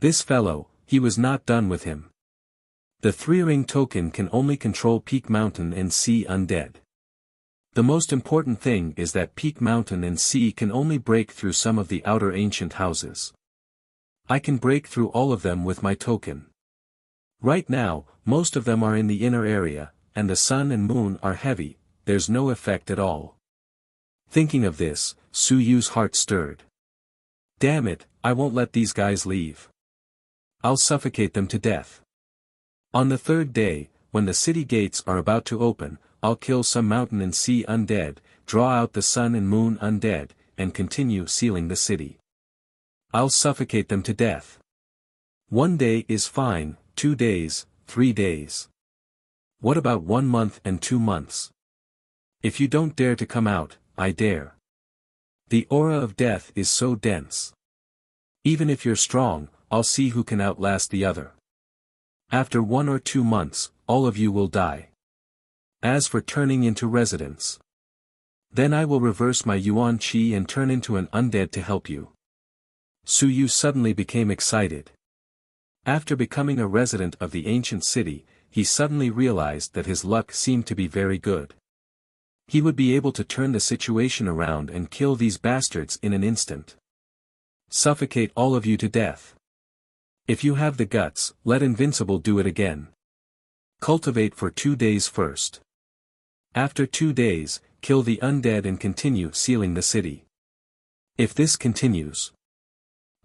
This fellow, he was not done with him. The three-ring token can only control Peak Mountain and Sea Undead. The most important thing is that Peak Mountain and Sea can only break through some of the outer ancient houses. I can break through all of them with my token. Right now, most of them are in the inner area, and the sun and moon are heavy, there's no effect at all. Thinking of this, Su Yu's heart stirred. Damn it, I won't let these guys leave. I'll suffocate them to death. On the third day, when the city gates are about to open, I'll kill some mountain and sea undead, draw out the sun and moon undead, and continue sealing the city. I'll suffocate them to death. 1 day is fine, 2 days, 3 days. What about 1 month and 2 months? If you don't dare to come out, I dare. The aura of death is so dense. Even if you're strong, I'll see who can outlast the other. After 1 or 2 months, all of you will die. As for turning into residents, then I will reverse my yuan qi and turn into an undead to help you. Su Yu suddenly became excited. After becoming a resident of the ancient city, he suddenly realized that his luck seemed to be very good. He would be able to turn the situation around and kill these bastards in an instant. Suffocate all of you to death. If you have the guts, let Invincible do it again. Cultivate for 2 days first. After 2 days, kill the undead and continue sealing the city. If this continues,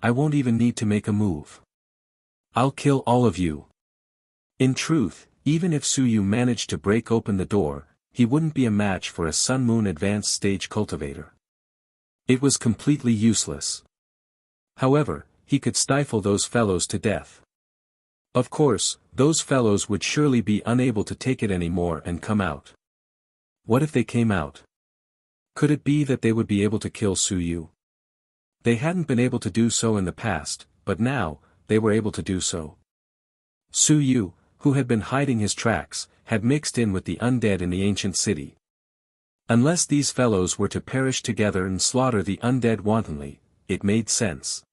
I won't even need to make a move. I'll kill all of you. In truth, even if Su Yu managed to break open the door, he wouldn't be a match for a Sun Moon advanced stage cultivator. It was completely useless. However, he could stifle those fellows to death. Of course, those fellows would surely be unable to take it anymore and come out. What if they came out? Could it be that they would be able to kill Su Yu? They hadn't been able to do so in the past, but now, they were able to do so. Su Yu, who had been hiding his tracks, had mixed in with the undead in the ancient city. Unless these fellows were to perish together and slaughter the undead wantonly, it made sense.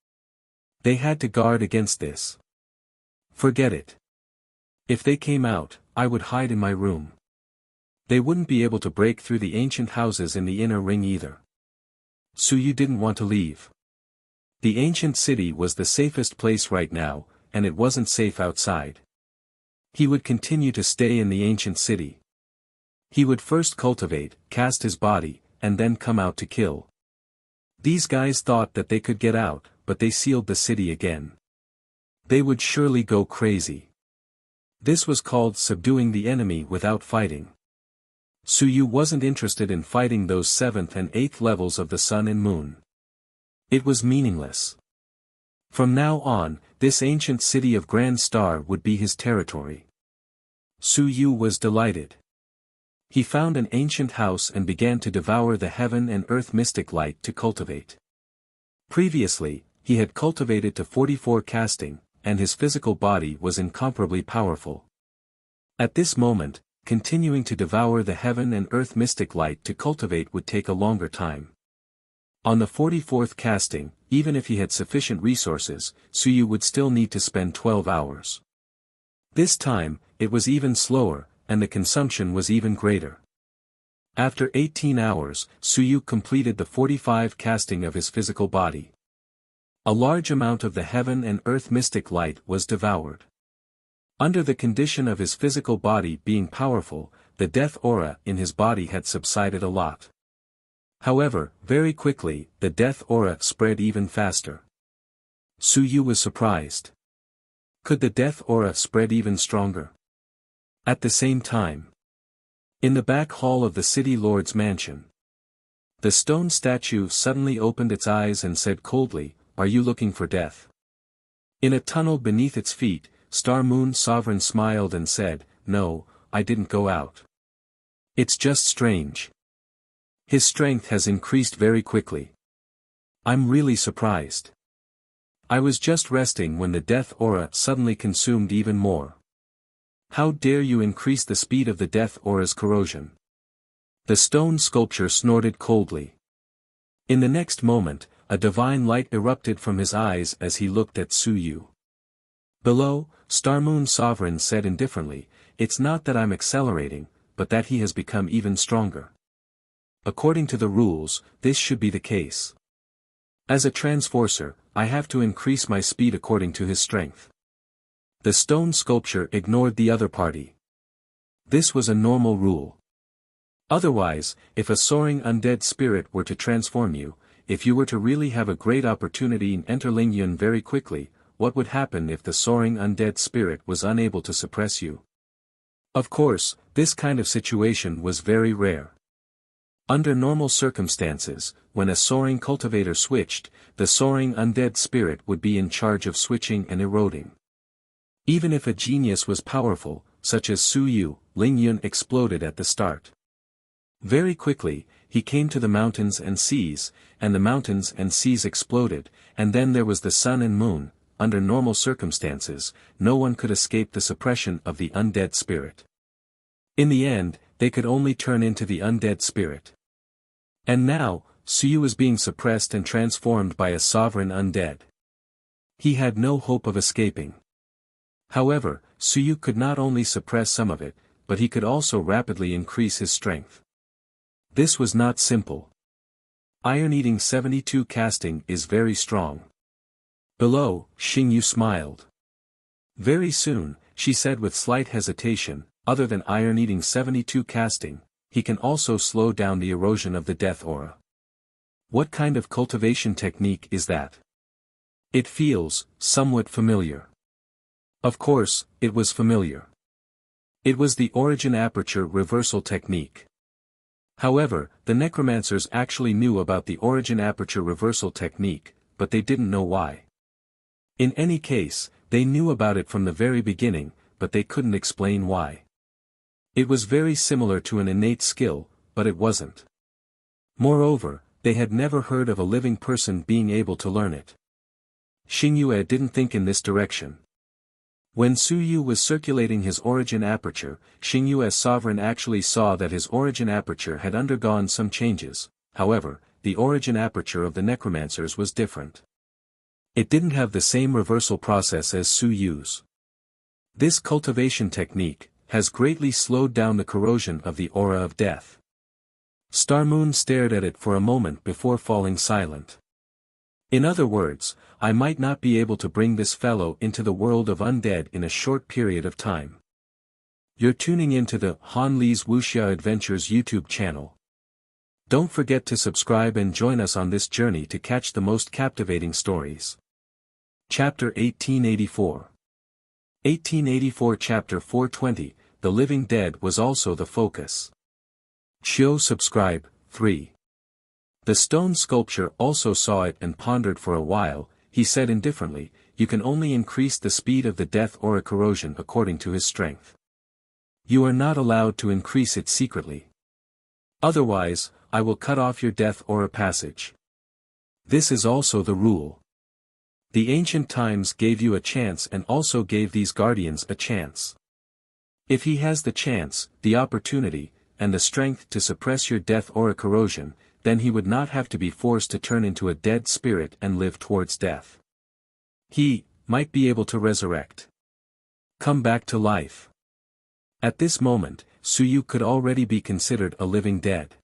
They had to guard against this. Forget it. If they came out, I would hide in my room. They wouldn't be able to break through the ancient houses in the inner ring either. Su Yu didn't want to leave. The ancient city was the safest place right now, and it wasn't safe outside. He would continue to stay in the ancient city. He would first cultivate, cast his body, and then come out to kill. These guys thought that they could get out, but they sealed the city again. They would surely go crazy. This was called subduing the enemy without fighting. Su Yu wasn't interested in fighting those 7th and 8th levels of the sun and moon. It was meaningless. From now on, this ancient city of Grand Star would be his territory. Su Yu was delighted. He found an ancient house and began to devour the heaven and earth mystic light to cultivate. Previously, he had cultivated to 44 casting, and his physical body was incomparably powerful. At this moment, continuing to devour the heaven and earth mystic light to cultivate would take a longer time. On the 44th casting, even if he had sufficient resources, Su Yu would still need to spend 12 hours. This time, it was even slower, and the consumption was even greater. After 18 hours, Su Yu completed the 45 casting of his physical body. A large amount of the heaven and earth mystic light was devoured. Under the condition of his physical body being powerful, the death aura in his body had subsided a lot. However, very quickly, the death aura spread even faster. Su Yu was surprised. Could the death aura spread even stronger? At the same time, in the back hall of the city lord's mansion, the stone statue suddenly opened its eyes and said coldly, "Are you looking for death?" In a tunnel beneath its feet, Star Moon Sovereign smiled and said, "No, I didn't go out. It's just strange. His strength has increased very quickly. I'm really surprised. I was just resting when the death aura suddenly consumed even more. How dare you increase the speed of the death aura's corrosion?" The stone sculpture snorted coldly. In the next moment, a divine light erupted from his eyes as he looked at Su Yu. Below, Star Moon Sovereign said indifferently, "It's not that I'm accelerating, but that he has become even stronger. According to the rules, this should be the case. As a transforcer, I have to increase my speed according to his strength." The stone sculpture ignored the other party. This was a normal rule. Otherwise, if a soaring undead spirit were to transform you, if you were to really have a great opportunity and enter Lingyun very quickly, what would happen if the soaring undead spirit was unable to suppress you? Of course, this kind of situation was very rare. Under normal circumstances, when a soaring cultivator switched, the soaring undead spirit would be in charge of switching and eroding. Even if a genius was powerful, such as Su Yu, Lingyun exploded at the start. Very quickly, he came to the mountains and seas, and the mountains and seas exploded, and then there was the sun and moon. Under normal circumstances, no one could escape the suppression of the undead spirit. In the end, they could only turn into the undead spirit. And now, Su Yu was being suppressed and transformed by a sovereign undead. He had no hope of escaping. However, Su Yu could not only suppress some of it, but he could also rapidly increase his strength. This was not simple. Iron-eating 72 casting is very strong. Below, Xingyu smiled. Very soon, she said with slight hesitation, other than iron-eating 72 casting, he can also slow down the erosion of the death aura. What kind of cultivation technique is that? It feels somewhat familiar. Of course, it was familiar. It was the origin aperture reversal technique. However, the necromancers actually knew about the origin aperture reversal technique, but they didn't know why. In any case, they knew about it from the very beginning, but they couldn't explain why. It was very similar to an innate skill, but it wasn't. Moreover, they had never heard of a living person being able to learn it. Xingyue didn't think in this direction. When Su Yu was circulating his origin aperture, Xingyue's sovereign actually saw that his origin aperture had undergone some changes. However, the origin aperture of the necromancers was different. It didn't have the same reversal process as Su Yu's. This cultivation technique has greatly slowed down the corrosion of the aura of death. Star Moon stared at it for a moment before falling silent. In other words, I might not be able to bring this fellow into the world of undead in a short period of time. You're tuning into the Han Li's Wuxia Adventures YouTube channel. Don't forget to subscribe and join us on this journey to catch the most captivating stories. Chapter 1884. 1884 Chapter 420, The Living Dead was also the focus. Chiu subscribe, 3. The stone sculpture also saw it and pondered for a while. He said indifferently, "You can only increase the speed of the death aura corrosion according to his strength. You are not allowed to increase it secretly. Otherwise, I will cut off your death aura passage. This is also the rule. The ancient times gave you a chance and also gave these guardians a chance. If he has the chance, the opportunity, and the strength to suppress your death aura corrosion, then he would not have to be forced to turn into a dead spirit and live towards death. He might be able to resurrect. Come back to life." At this moment, Su Yu could already be considered a living dead.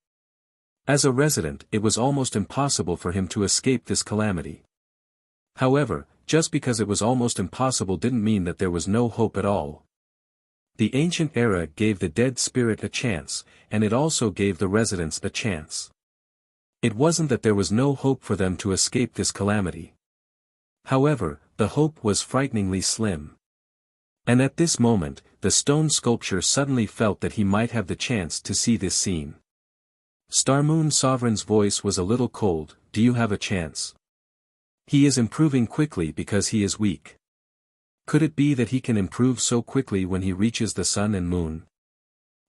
As a resident, it was almost impossible for him to escape this calamity. However, just because it was almost impossible didn't mean that there was no hope at all. The ancient era gave the dead spirit a chance, and it also gave the residents a chance. It wasn't that there was no hope for them to escape this calamity. However, the hope was frighteningly slim. And at this moment, the stone sculpture suddenly felt that he might have the chance to see this scene. Star Moon Sovereign's voice was a little cold. Do you have a chance? He is improving quickly because he is weak. Could it be that he can improve so quickly when he reaches the sun and moon?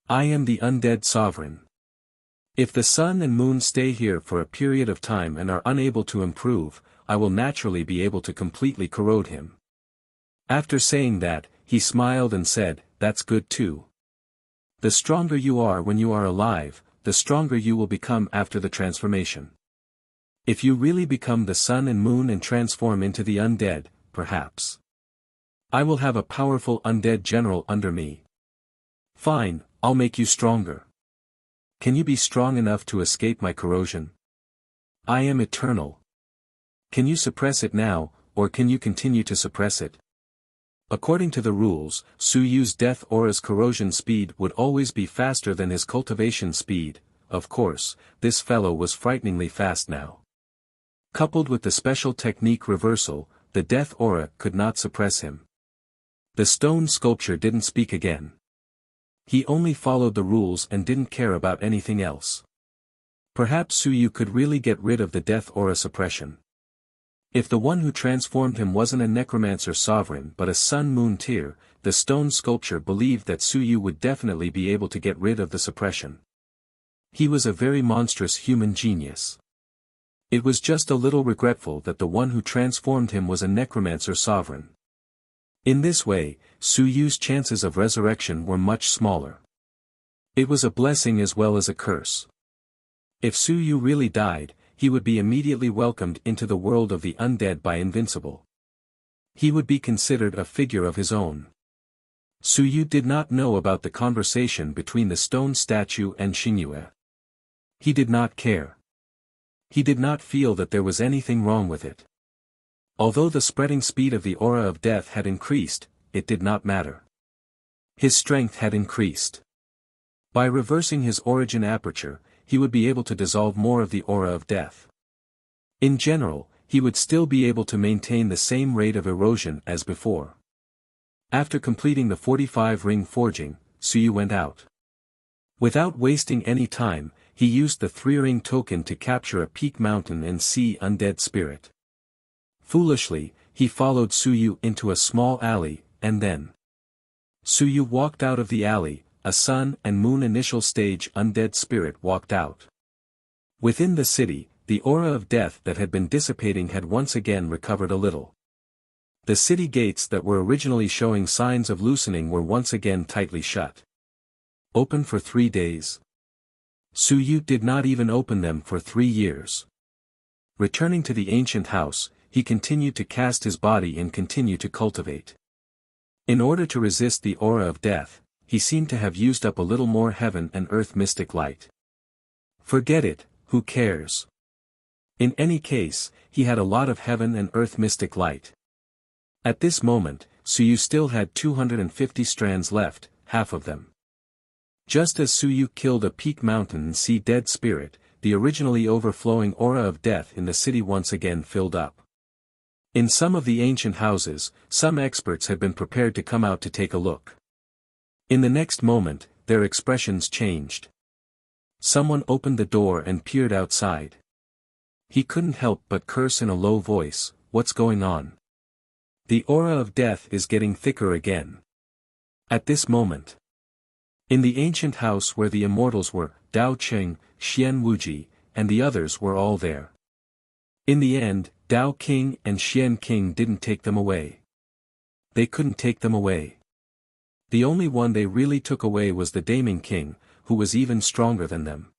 I am the undead sovereign. If the sun and moon stay here for a period of time and are unable to improve, I will naturally be able to completely corrode him. After saying that, he smiled and said, that's good too. The stronger you are when you are alive, the stronger you will become after the transformation. If you really become the sun and moon and transform into the undead, perhaps I will have a powerful undead general under me. Fine, I'll make you stronger. Can you be strong enough to escape my corrosion? I am eternal. Can you suppress it now, or can you continue to suppress it? According to the rules, Su Yu's death aura's corrosion speed would always be faster than his cultivation speed. Of course, this fellow was frighteningly fast now. Coupled with the special technique reversal, the death aura could not suppress him. The stone sculpture didn't speak again. He only followed the rules and didn't care about anything else. Perhaps Su Yu could really get rid of the death aura suppression. If the one who transformed him wasn't a necromancer sovereign but a sun-moon tier, the stone sculpture believed that Su Yu would definitely be able to get rid of the suppression. He was a very monstrous human genius. It was just a little regretful that the one who transformed him was a necromancer sovereign. In this way, Su Yu's chances of resurrection were much smaller. It was a blessing as well as a curse. If Su Yu really died, he would be immediately welcomed into the world of the undead by Invincible. He would be considered a figure of his own. Su Yu did not know about the conversation between the stone statue and Xingyue. He did not care. He did not feel that there was anything wrong with it. Although the spreading speed of the aura of death had increased, it did not matter. His strength had increased. By reversing his origin aperture, he would be able to dissolve more of the aura of death. In general, he would still be able to maintain the same rate of erosion as before. After completing the 45-ring forging, Su Yu went out. Without wasting any time, he used the 3-ring token to capture a peak mountain and see undead spirit. Foolishly, he followed Su Yu into a small alley, and then Su Yu walked out of the alley. A sun and moon initial stage undead spirit walked out. Within the city, the aura of death that had been dissipating had once again recovered a little. The city gates that were originally showing signs of loosening were once again tightly shut. Open for 3 days. Su Yu did not even open them for 3 years. Returning to the ancient house, he continued to cast his body and continue to cultivate. In order to resist the aura of death, he seemed to have used up a little more heaven and earth mystic light. Forget it, who cares? In any case, he had a lot of heaven and earth mystic light. At this moment, Su Yu still had 250 strands left, half of them. Just as Su Yu killed a peak mountain and sea dead spirit, the originally overflowing aura of death in the city once again filled up. In some of the ancient houses, some experts had been prepared to come out to take a look. In the next moment, their expressions changed. Someone opened the door and peered outside. He couldn't help but curse in a low voice, "What's going on? The aura of death is getting thicker again." At this moment, in the ancient house where the immortals were, Dao Qing, Xian Wuji, and the others were all there. In the end, Dao King and Xian King didn't take them away. They couldn't take them away. The only one they really took away was the Daming King, who was even stronger than them.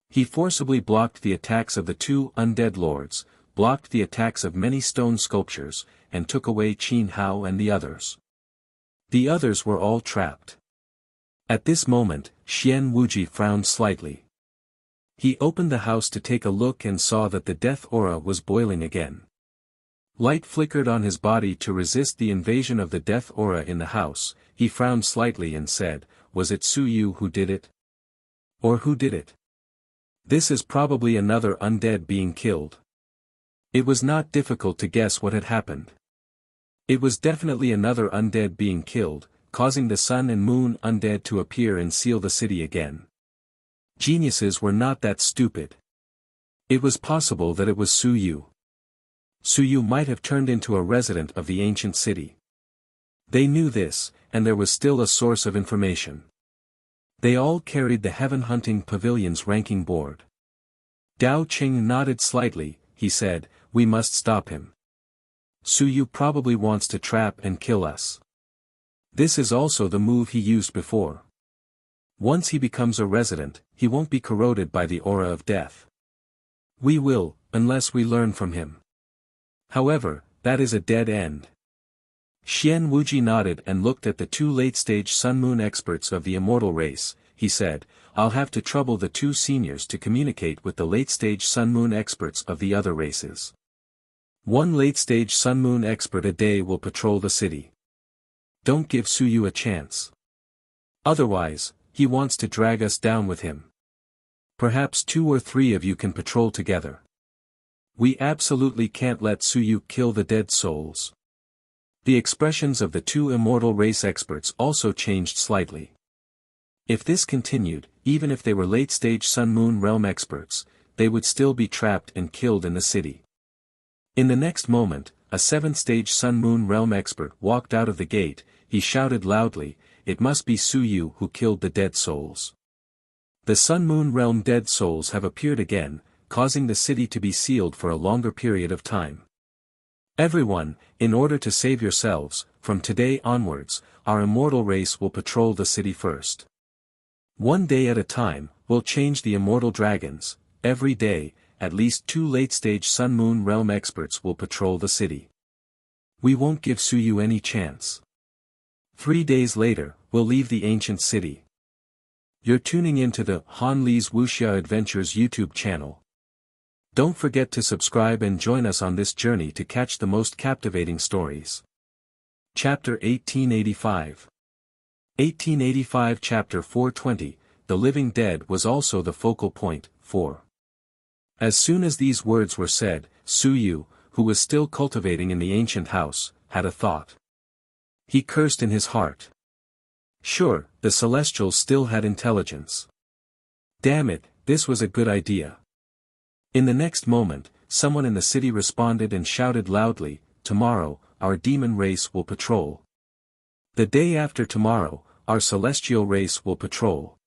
He forcibly blocked the attacks of the 2 undead lords, blocked the attacks of many stone sculptures, and took away Qin Hao and the others. The others were all trapped. At this moment, Xian Wuji frowned slightly. He opened the house to take a look and saw that the death aura was boiling again. Light flickered on his body to resist the invasion of the death aura in the house. He frowned slightly and said, "Was it Su Yu who did it? Or who did it? This is probably another undead being killed." It was not difficult to guess what had happened. It was definitely another undead being killed, causing the sun and moon undead to appear and seal the city again. Geniuses were not that stupid. It was possible that it was Su Yu. Su Yu might have turned into a resident of the ancient city. They knew this, and there was still a source of information. They all carried the Heaven Hunting Pavilion's ranking board. Dao Qing nodded slightly. He said, "We must stop him. Su Yu probably wants to trap and kill us. This is also the move he used before. Once he becomes a resident, he won't be corroded by the aura of death. We will, unless we learn from him. However, that is a dead end." Xian Wuji nodded and looked at the two late-stage Sun-Moon experts of the immortal race. He said, "I'll have to trouble the two seniors to communicate with the late-stage Sun-Moon experts of the other races. One late-stage Sun-Moon expert a day will patrol the city. Don't give Su Yu a chance. Otherwise, he wants to drag us down with him. Perhaps 2 or 3 of you can patrol together. We absolutely can't let Su Yu kill the dead souls." The expressions of the two immortal race experts also changed slightly. If this continued, even if they were late-stage Sun-Moon realm experts, they would still be trapped and killed in the city. In the next moment, a 7th-stage Sun-Moon realm expert walked out of the gate. He shouted loudly, "It must be Su Yu who killed the dead souls. The Sun-Moon realm dead souls have appeared again, causing the city to be sealed for a longer period of time. Everyone, in order to save yourselves, from today onwards, our immortal race will patrol the city first. One day at a time, we'll change the immortal dragons. Every day, at least 2 late-stage Sun-Moon realm experts will patrol the city. We won't give Su Yu any chance. 3 days later, we'll leave the ancient city." You're tuning into the Han Li's Wuxia Adventures YouTube channel. Don't forget to subscribe and join us on this journey to catch the most captivating stories. Chapter 1885. 1885 Chapter 420, The Living Dead was also the focal point. 4. As soon as these words were said, Su Yu, who was still cultivating in the ancient house, had a thought. He cursed in his heart. Sure, the Celestials still had intelligence. Damn it, this was a good idea. In the next moment, someone in the city responded and shouted loudly, "Tomorrow, our demon race will patrol. The day after tomorrow, our celestial race will patrol.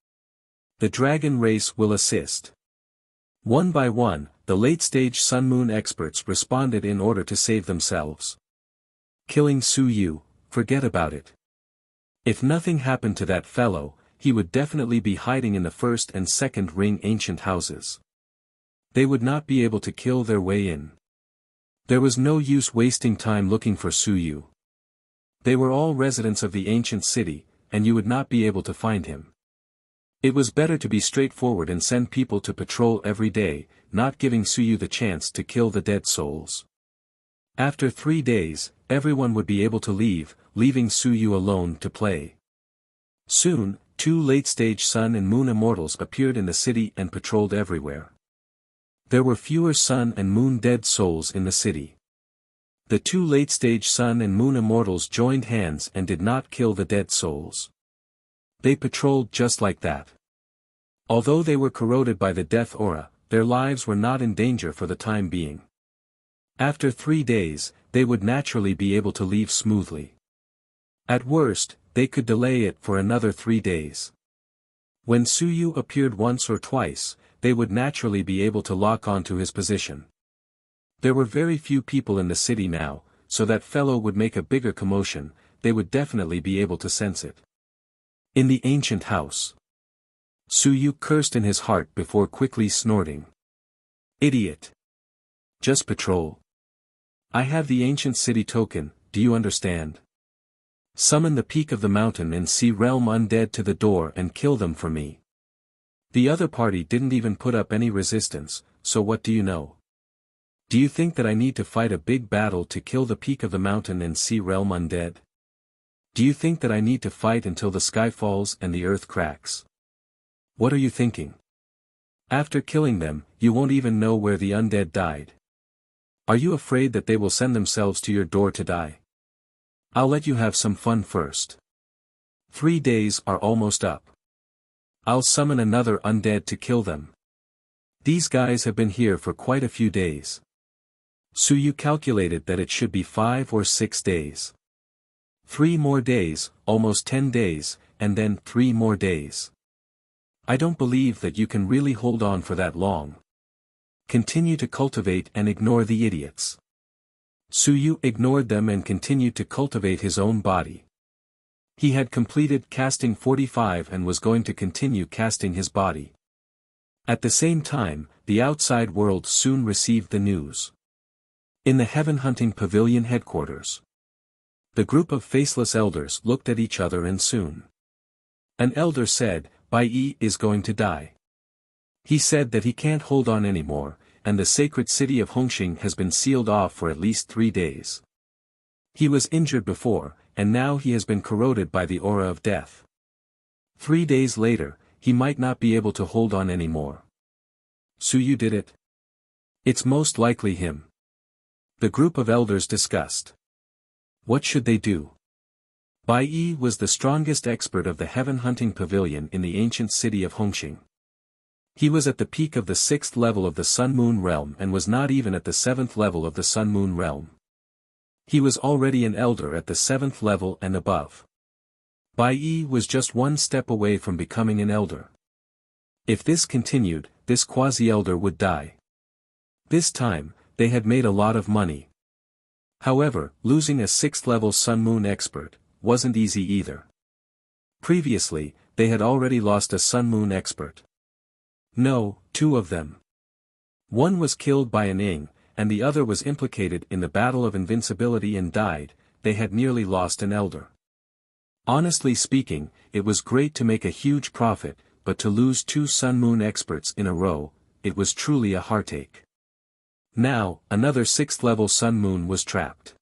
The dragon race will assist." One by one, the late-stage Sun-Moon experts responded in order to save themselves. Killing Su Yu, forget about it. If nothing happened to that fellow, he would definitely be hiding in the 1st and 2nd ring ancient houses. They would not be able to kill their way in. There was no use wasting time looking for Su Yu. They were all residents of the ancient city, and you would not be able to find him. It was better to be straightforward and send people to patrol every day, not giving Su Yu the chance to kill the dead souls. After 3 days, everyone would be able to leave, leaving Su Yu alone to play. Soon, 2 late-stage Sun and Moon immortals appeared in the city and patrolled everywhere. There were fewer Sun and Moon dead souls in the city. The 2 late-stage Sun and Moon immortals joined hands and did not kill the dead souls. They patrolled just like that. Although they were corroded by the death aura, their lives were not in danger for the time being. After 3 days, they would naturally be able to leave smoothly. At worst, they could delay it for another 3 days. When Su Yu appeared once or twice, they would naturally be able to lock onto his position. There were very few people in the city now, so that fellow would make a bigger commotion. They would definitely be able to sense it. In the ancient house, Su Yu cursed in his heart before quickly snorting. "Idiot! Just patrol. I have the ancient city token, do you understand? Summon the peak of the mountain and see realm undead to the door and kill them for me." The other party didn't even put up any resistance, so what do you know? Do you think that I need to fight a big battle to kill the peak of the mountain and see realm undead? Do you think that I need to fight until the sky falls and the earth cracks? What are you thinking? After killing them, you won't even know where the undead died. Are you afraid that they will send themselves to your door to die? I'll let you have some fun first. 3 days are almost up. I'll summon another undead to kill them. These guys have been here for quite a few days. Suyu calculated that it should be 5 or 6 days. 3 more days, almost 10 days, and then 3 more days. I don't believe that you can really hold on for that long. Continue to cultivate and ignore the idiots. Suyu ignored them and continued to cultivate his own body. He had completed casting 45 and was going to continue casting his body. At the same time, the outside world soon received the news. In the Heaven Hunting Pavilion headquarters, the group of faceless elders looked at each other and soon. An elder said, Bai Yi is going to die. He said that he can't hold on anymore, and the sacred city of Hongxing has been sealed off for at least 3 days. He was injured before, and now he has been corroded by the aura of death. 3 days later, he might not be able to hold on anymore. Suyu did it? It's most likely him. The group of elders discussed. What should they do? Bai Yi was the strongest expert of the Heaven Hunting Pavilion in the ancient city of Hongxing. He was at the peak of the 6th level of the Sun-Moon realm and was not even at the 7th level of the Sun-Moon realm. He was already an elder at the 7th level and above. Bai Yi was just 1 step away from becoming an elder. If this continued, this quasi-elder would die. This time, they had made a lot of money. However, losing a 6th level Sun-Moon expert wasn't easy either. Previously, they had already lost a Sun-Moon expert. No, 2 of them. One was killed by an Ing, and the other was implicated in the Battle of Invincibility and died. They had nearly lost an elder. Honestly speaking, it was great to make a huge profit, but to lose 2 Sun-Moon experts in a row, it was truly a heartache. Now, another 6th level Sun-Moon was trapped.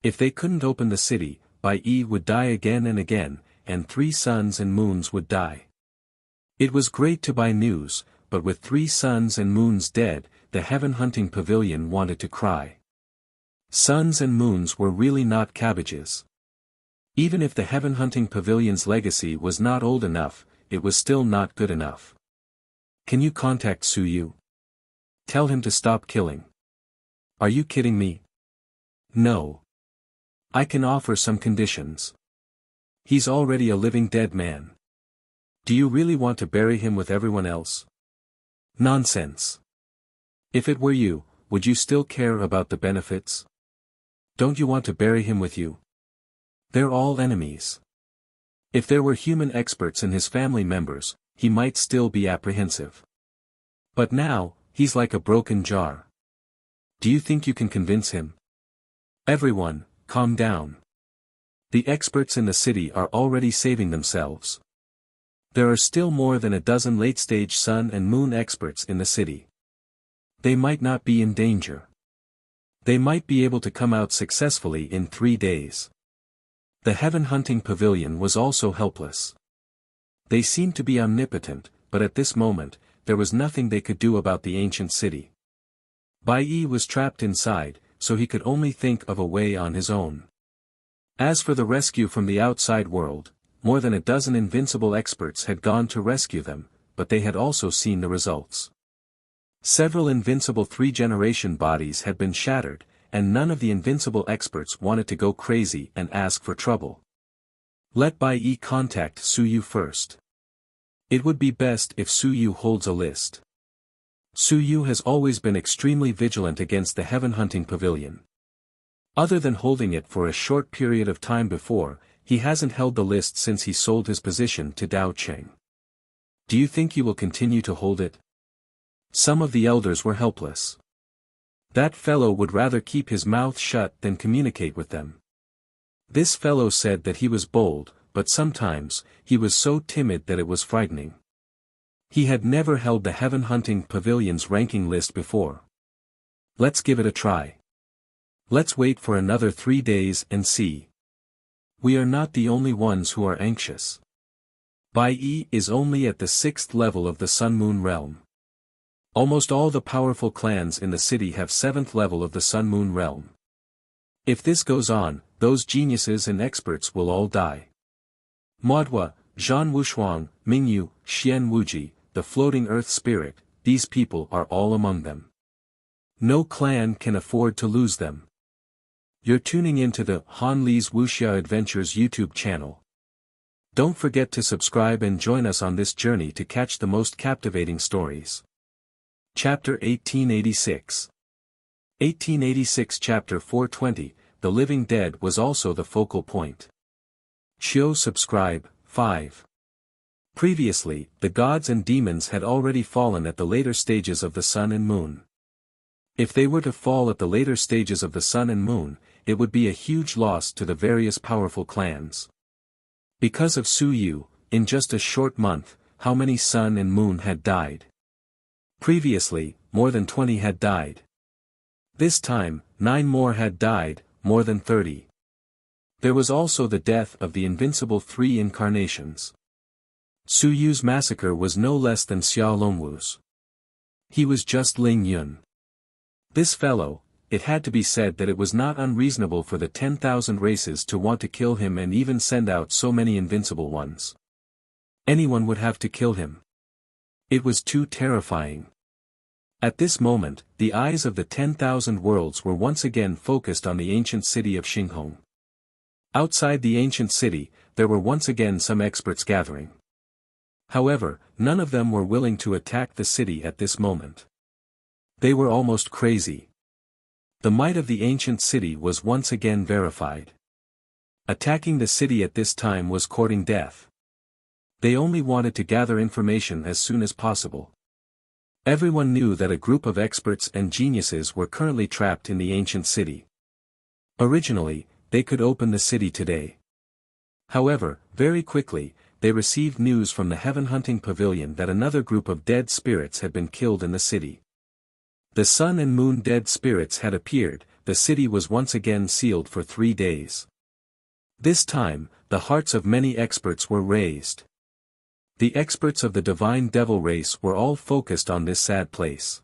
If they couldn't open the city, Bai Yi would die again and again, and 3 suns and moons would die. It was great to buy news, but with 3 suns and moons dead, the Heaven Hunting Pavilion wanted to cry. Suns and moons were really not cabbages. Even if the Heaven Hunting Pavilion's legacy was not old enough, it was still not good enough. Can you contact Suyu? Tell him to stop killing. Are you kidding me? No. I can offer some conditions. He's already a living dead man. Do you really want to bury him with everyone else? Nonsense. If it were you, would you still care about the benefits? Don't you want to bury him with you? They're all enemies. If there were human experts and his family members, he might still be apprehensive. But now, he's like a broken jar. Do you think you can convince him? Everyone, calm down. The experts in the city are already saving themselves. There are still more than a dozen late-stage Sun and Moon experts in the city. They might not be in danger. They might be able to come out successfully in 3 days. The Heaven Hunting Pavilion was also helpless. They seemed to be omnipotent, but at this moment, there was nothing they could do about the ancient city. Bai Yi was trapped inside, so he could only think of a way on his own. As for the rescue from the outside world, more than a dozen invincible experts had gone to rescue them, but they had also seen the results. Several invincible 3-generation bodies had been shattered, and none of the invincible experts wanted to go crazy and ask for trouble. Let Bai Yi contact Suyu first. It would be best if Suyu holds a list. Suyu has always been extremely vigilant against the Heaven Hunting Pavilion. Other than holding it for a short period of time before, he hasn't held the list since he sold his position to Dao Cheng. Do you think you will continue to hold it? Some of the elders were helpless. That fellow would rather keep his mouth shut than communicate with them. This fellow said that he was bold, but sometimes, he was so timid that it was frightening. He had never held the Heaven Hunting Pavilion's ranking list before. Let's give it a try. Let's wait for another 3 days and see. We are not the only ones who are anxious. Bai Yi is only at the 6th level of the Sun-Moon realm. Almost all the powerful clans in the city have 7th level of the Sun-Moon realm. If this goes on, those geniuses and experts will all die. Modwa, Zhan Wushuang, Mingyu, Xian Wuji, the floating earth spirit, these people are all among them. No clan can afford to lose them. You're tuning into the Han Li's Wuxia Adventures YouTube channel. Don't forget to subscribe and join us on this journey to catch the most captivating stories. Chapter 1886. 1886 Chapter 420, The Living Dead was also the focal point. Shio subscribe, 5. Previously, the gods and demons had already fallen at the later stages of the sun and moon. If they were to fall at the later stages of the sun and moon, it would be a huge loss to the various powerful clans. Because of Su Yu, in just a short month, how many sun and moon had died? Previously, more than 20 had died. This time, 9 more had died, more than 30. There was also the death of the invincible 3 incarnations. Su Yu's massacre was no less than Xiao Longwu's. He was just Ling Yun. This fellow, it had to be said that it was not unreasonable for the 10,000 races to want to kill him and even send out so many invincible ones. Anyone would have to kill him. It was too terrifying. At this moment, the eyes of the 10,000 worlds were once again focused on the ancient city of Xinghong. Outside the ancient city, there were once again some experts gathering. However, none of them were willing to attack the city at this moment. They were almost crazy. The might of the ancient city was once again verified. Attacking the city at this time was courting death. They only wanted to gather information as soon as possible. Everyone knew that a group of experts and geniuses were currently trapped in the ancient city. Originally, they could open the city today. However, very quickly, they received news from the heaven hunting pavilion that another group of dead spirits had been killed in the city. The sun and moon dead spirits had appeared, the city was once again sealed for 3 days. This time, the hearts of many experts were raised. The experts of the divine devil race were all focused on this sad place.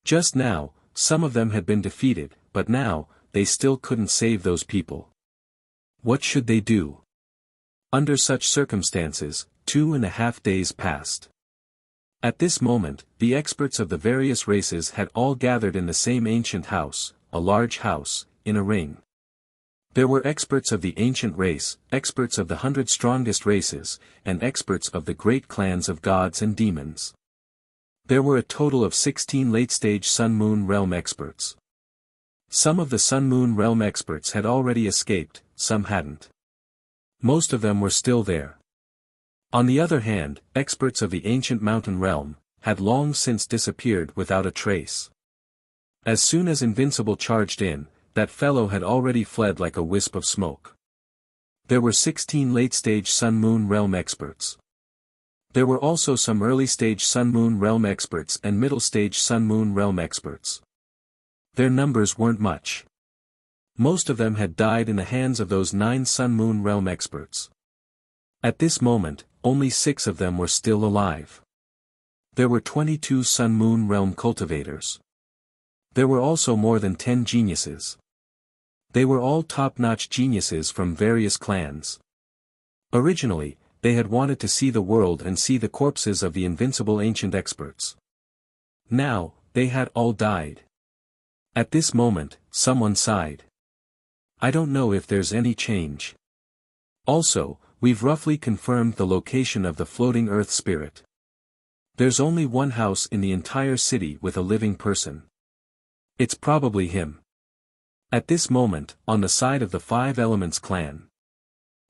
Just now, some of them had been defeated, but now, they still couldn't save those people. What should they do? Under such circumstances, 2.5 days passed. At this moment, the experts of the various races had all gathered in the same ancient house, a large house, in a ring. There were experts of the ancient race, experts of the 100 strongest races, and experts of the great clans of gods and demons. There were a total of 16 late-stage Sun-Moon realm experts. Some of the Sun-Moon realm experts had already escaped, some hadn't. Most of them were still there. On the other hand, experts of the ancient mountain realm, had long since disappeared without a trace. As soon as Invincible charged in, that fellow had already fled like a wisp of smoke. There were 16 late-stage Sun-Moon realm experts. There were also some early-stage Sun-Moon realm experts and middle-stage Sun-Moon realm experts. Their numbers weren't much. Most of them had died in the hands of those 9 Sun-Moon realm experts. At this moment, only 6 of them were still alive. There were 22 Sun-Moon realm cultivators. There were also more than 10 geniuses. They were all top-notch geniuses from various clans. Originally, they had wanted to see the world and see the corpses of the invincible ancient experts. Now, they had all died. At this moment, someone sighed. I don't know if there's any change. Also, we've roughly confirmed the location of the floating earth spirit. There's only one house in the entire city with a living person. It's probably him. At this moment, on the side of the 5 Elements clan,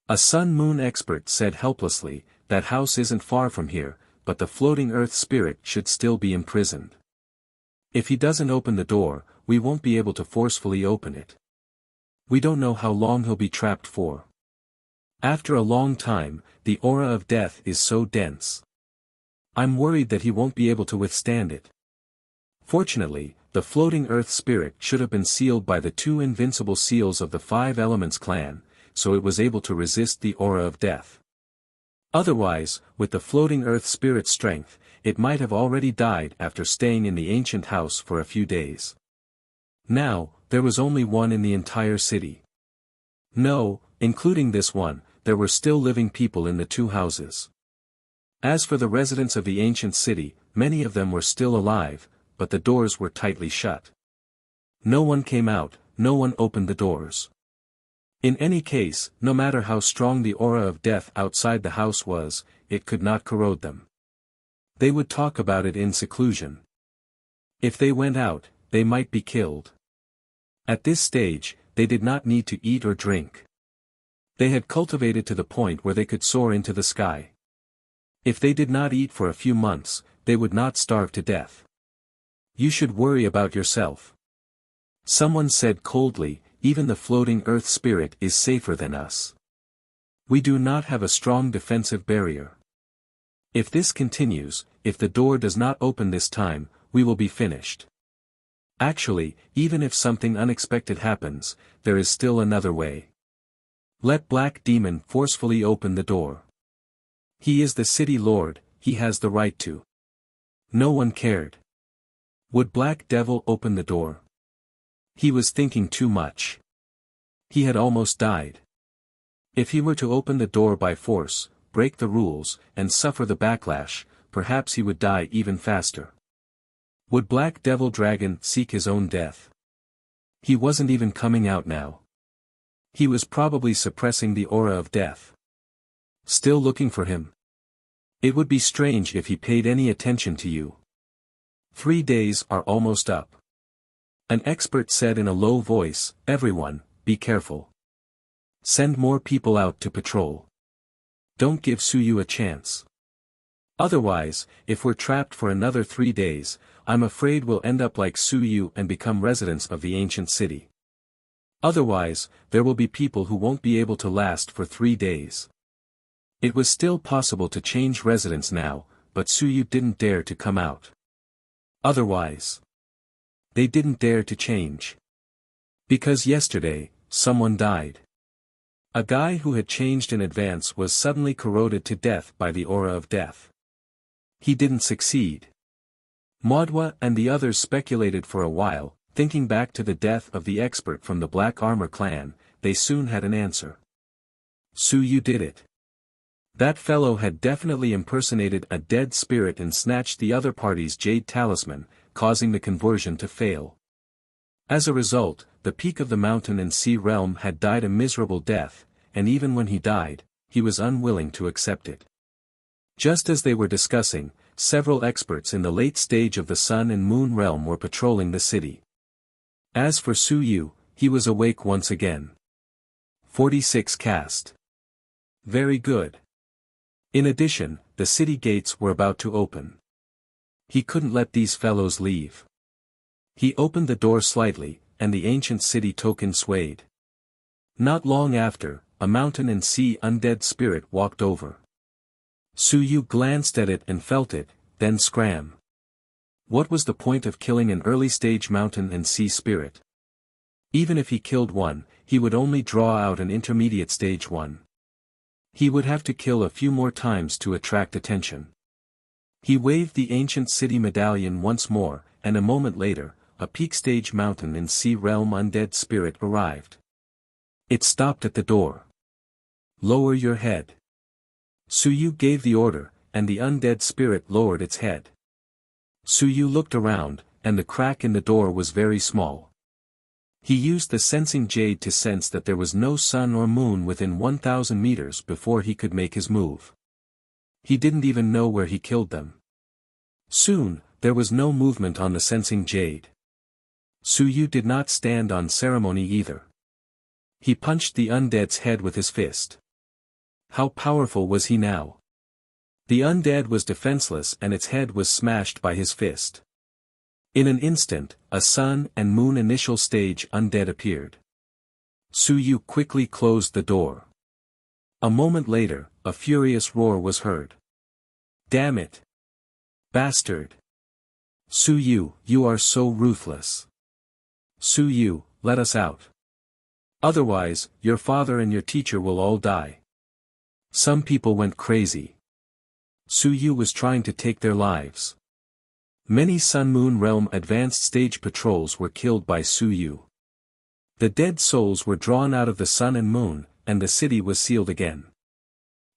a Sun-Moon expert said helplessly, that house isn't far from here, but the floating earth spirit should still be imprisoned. If he doesn't open the door, we won't be able to forcefully open it. We don't know how long he'll be trapped for. After a long time, the aura of death is so dense. I'm worried that he won't be able to withstand it. Fortunately, the floating earth spirit should have been sealed by the 2 invincible seals of the 5 Elements clan, so it was able to resist the aura of death. Otherwise, with the floating earth spirit's strength, it might have already died after staying in the ancient house for a few days. Now, there was only one in the entire city. No, including this one, there were still living people in the two houses. As for the residents of the ancient city, many of them were still alive, but the doors were tightly shut. No one came out, no one opened the doors. In any case, no matter how strong the aura of death outside the house was, it could not corrode them. They would talk about it in seclusion. If they went out, they might be killed. At this stage, they did not need to eat or drink. They had cultivated to the point where they could soar into the sky. If they did not eat for a few months, they would not starve to death. You should worry about yourself. Someone said coldly, even the floating earth spirit is safer than us. We do not have a strong defensive barrier. If this continues, if the door does not open this time, we will be finished. Actually, even if something unexpected happens, there is still another way. Let Black Demon forcefully open the door. He is the city lord, he has the right to. No one cared. Would Black Devil open the door? He was thinking too much. He had almost died. If he were to open the door by force, break the rules, and suffer the backlash, perhaps he would die even faster. Would Black Devil Dragon seek his own death? He wasn't even coming out now. He was probably suppressing the aura of death. Still looking for him? It would be strange if he paid any attention to you. 3 days are almost up. An expert said in a low voice, everyone, be careful. Send more people out to patrol. Don't give Suyu a chance. Otherwise, if we're trapped for another 3 days, I'm afraid we'll end up like Suyu and become residents of the ancient city. Otherwise, there will be people who won't be able to last for 3 days. It was still possible to change residents now, but Suyu didn't dare to come out. Otherwise, they didn't dare to change. Because yesterday, someone died. A guy who had changed in advance was suddenly corroded to death by the aura of death. He didn't succeed. Maudwa and the others speculated for a while, thinking back to the death of the expert from the Black Armor clan, they soon had an answer. Suyu did it. That fellow had definitely impersonated a dead spirit and snatched the other party's jade talisman, causing the conversion to fail. As a result, the peak of the mountain and sea realm had died a miserable death, and even when he died, he was unwilling to accept it. Just as they were discussing, several experts in the late stage of the sun and moon realm were patrolling the city. As for Suyu, he was awake once again. 46 cast. Very good. In addition, the city gates were about to open. He couldn't let these fellows leave. He opened the door slightly, and the ancient city token swayed. Not long after, a mountain and sea undead spirit walked over. Suyu glanced at it and felt it, then scram. What was the point of killing an early-stage mountain and sea spirit? Even if he killed one, he would only draw out an intermediate stage one. He would have to kill a few more times to attract attention. He waved the ancient city medallion once more, and a moment later, a peak-stage mountain and sea realm undead spirit arrived. It stopped at the door. Lower your head. Suyu gave the order, and the undead spirit lowered its head. Suyu looked around, and the crack in the door was very small. He used the sensing jade to sense that there was no sun or moon within 1,000 meters before he could make his move. He didn't even know where he killed them. Soon, there was no movement on the sensing jade. Suyu did not stand on ceremony either. He punched the undead's head with his fist. How powerful was he now? The undead was defenseless and its head was smashed by his fist. In an instant, a sun and moon initial stage undead appeared. Suyu quickly closed the door. A moment later, a furious roar was heard. Damn it! Bastard! Suyu, you are so ruthless. Suyu, let us out. Otherwise, your father and your teacher will all die. Some people went crazy. Suyu was trying to take their lives. Many Sun-Moon Realm advanced stage patrols were killed by Suyu. The dead souls were drawn out of the sun and moon, and the city was sealed again.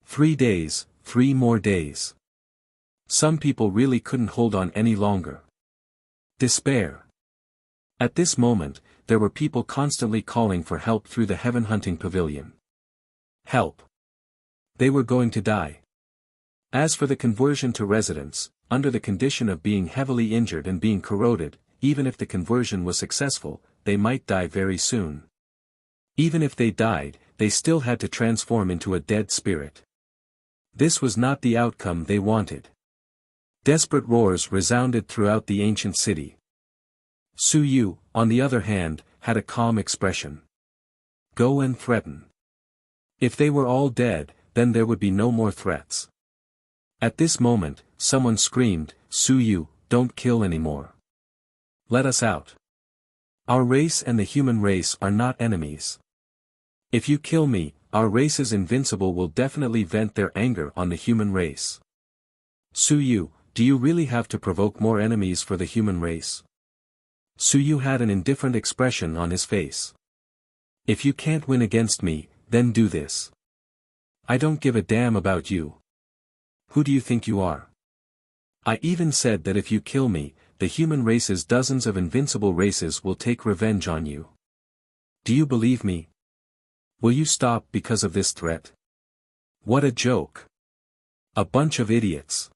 3 days, 3 more days. Some people really couldn't hold on any longer. Despair. At this moment, there were people constantly calling for help through the heaven hunting pavilion. Help. They were going to die. As for the conversion to residence, under the condition of being heavily injured and being corroded, even if the conversion was successful, they might die very soon. Even if they died, they still had to transform into a dead spirit. This was not the outcome they wanted. Desperate roars resounded throughout the ancient city. Su Yu, on the other hand, had a calm expression. Go and threaten. If they were all dead, then there would be no more threats. At this moment, someone screamed, Su Yu, don't kill anymore. Let us out. Our race and the human race are not enemies. If you kill me, our race's invincible will definitely vent their anger on the human race. Su Yu, do you really have to provoke more enemies for the human race? Su Yu had an indifferent expression on his face. If you can't win against me, then do this. I don't give a damn about you. Who do you think you are? I even said that if you kill me, the human race's dozens of invincible races will take revenge on you. Do you believe me? Will you stop because of this threat? What a joke. A bunch of idiots.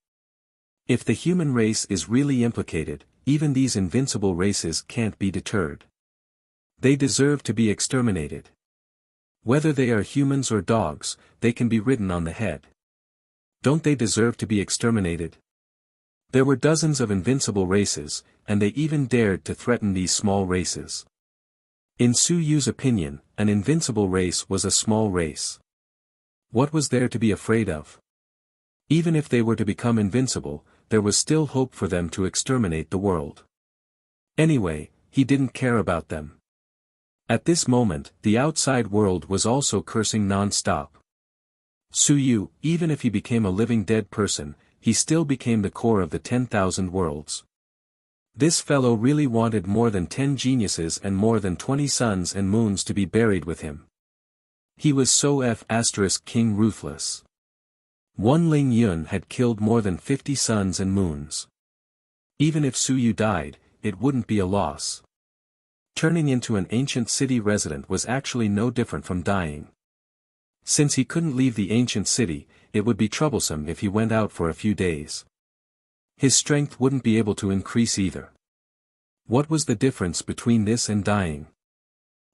If the human race is really implicated, even these invincible races can't be deterred. They deserve to be exterminated. Whether they are humans or dogs, they can be ridden on the head. Don't they deserve to be exterminated? There were dozens of invincible races, and they even dared to threaten these small races. In Su Yu's opinion, an invincible race was a small race. What was there to be afraid of? Even if they were to become invincible, there was still hope for them to exterminate the world. Anyway, he didn't care about them. At this moment, the outside world was also cursing non-stop. Su Yu, even if he became a living dead person, he still became the core of the 10,000 worlds. This fellow really wanted more than 10 geniuses and more than 20 suns and moons to be buried with him. He was so King ruthless. One Ling Yun had killed more than 50 suns and moons. Even if Su Yu died, it wouldn't be a loss. Turning into an ancient city resident was actually no different from dying. Since he couldn't leave the ancient city, it would be troublesome if he went out for a few days. His strength wouldn't be able to increase either. What was the difference between this and dying?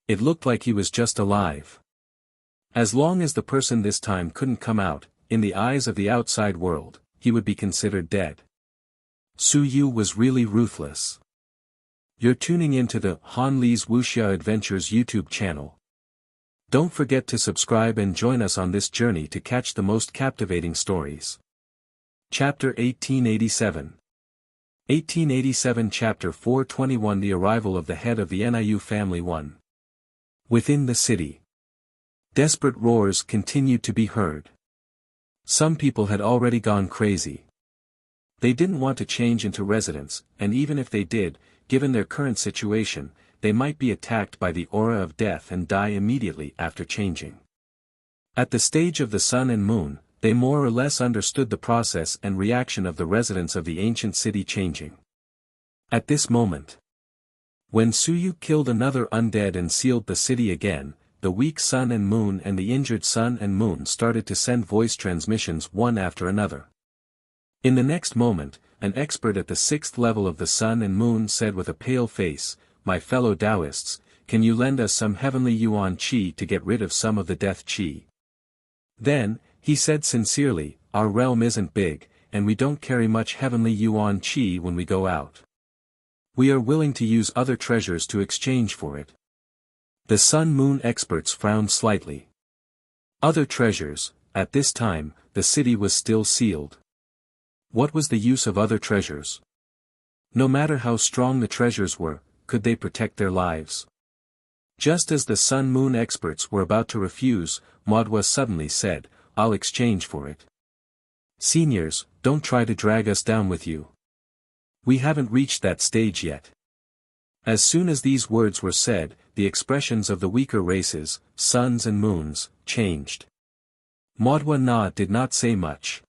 It looked like he was just alive. As long as the person this time couldn't come out, in the eyes of the outside world, he would be considered dead. Su Yu was really ruthless. You're tuning into the Han Li's Wuxia Adventures YouTube channel. Don't forget to subscribe and join us on this journey to catch the most captivating stories. Chapter 1887. 1887 Chapter 421 The arrival of the head of the Niu family 1. Within the city. Desperate roars continued to be heard. Some people had already gone crazy. They didn't want to change into residents, and even if they did, given their current situation, they might be attacked by the aura of death and die immediately after changing. At the stage of the sun and moon, they more or less understood the process and reaction of the residents of the ancient city changing. At this moment, when Su Yu killed another undead and sealed the city again, the weak sun and moon and the injured sun and moon started to send voice transmissions one after another. In the next moment, an expert at the 6th level of the sun and moon said with a pale face, "My fellow Taoists, can you lend us some heavenly yuan qi to get rid of some of the death qi?" Then, he said sincerely, "Our realm isn't big, and we don't carry much heavenly yuan qi when we go out. We are willing to use other treasures to exchange for it." The sun-moon experts frowned slightly. Other treasures. At this time, the city was still sealed. What was the use of other treasures? No matter how strong the treasures were, could they protect their lives? Just as the sun-moon experts were about to refuse, Madhwa suddenly said, "I'll exchange for it." "Seniors, don't try to drag us down with you. We haven't reached that stage yet." As soon as these words were said, the expressions of the weaker races, suns and moons, changed. Modwa Na did not say much.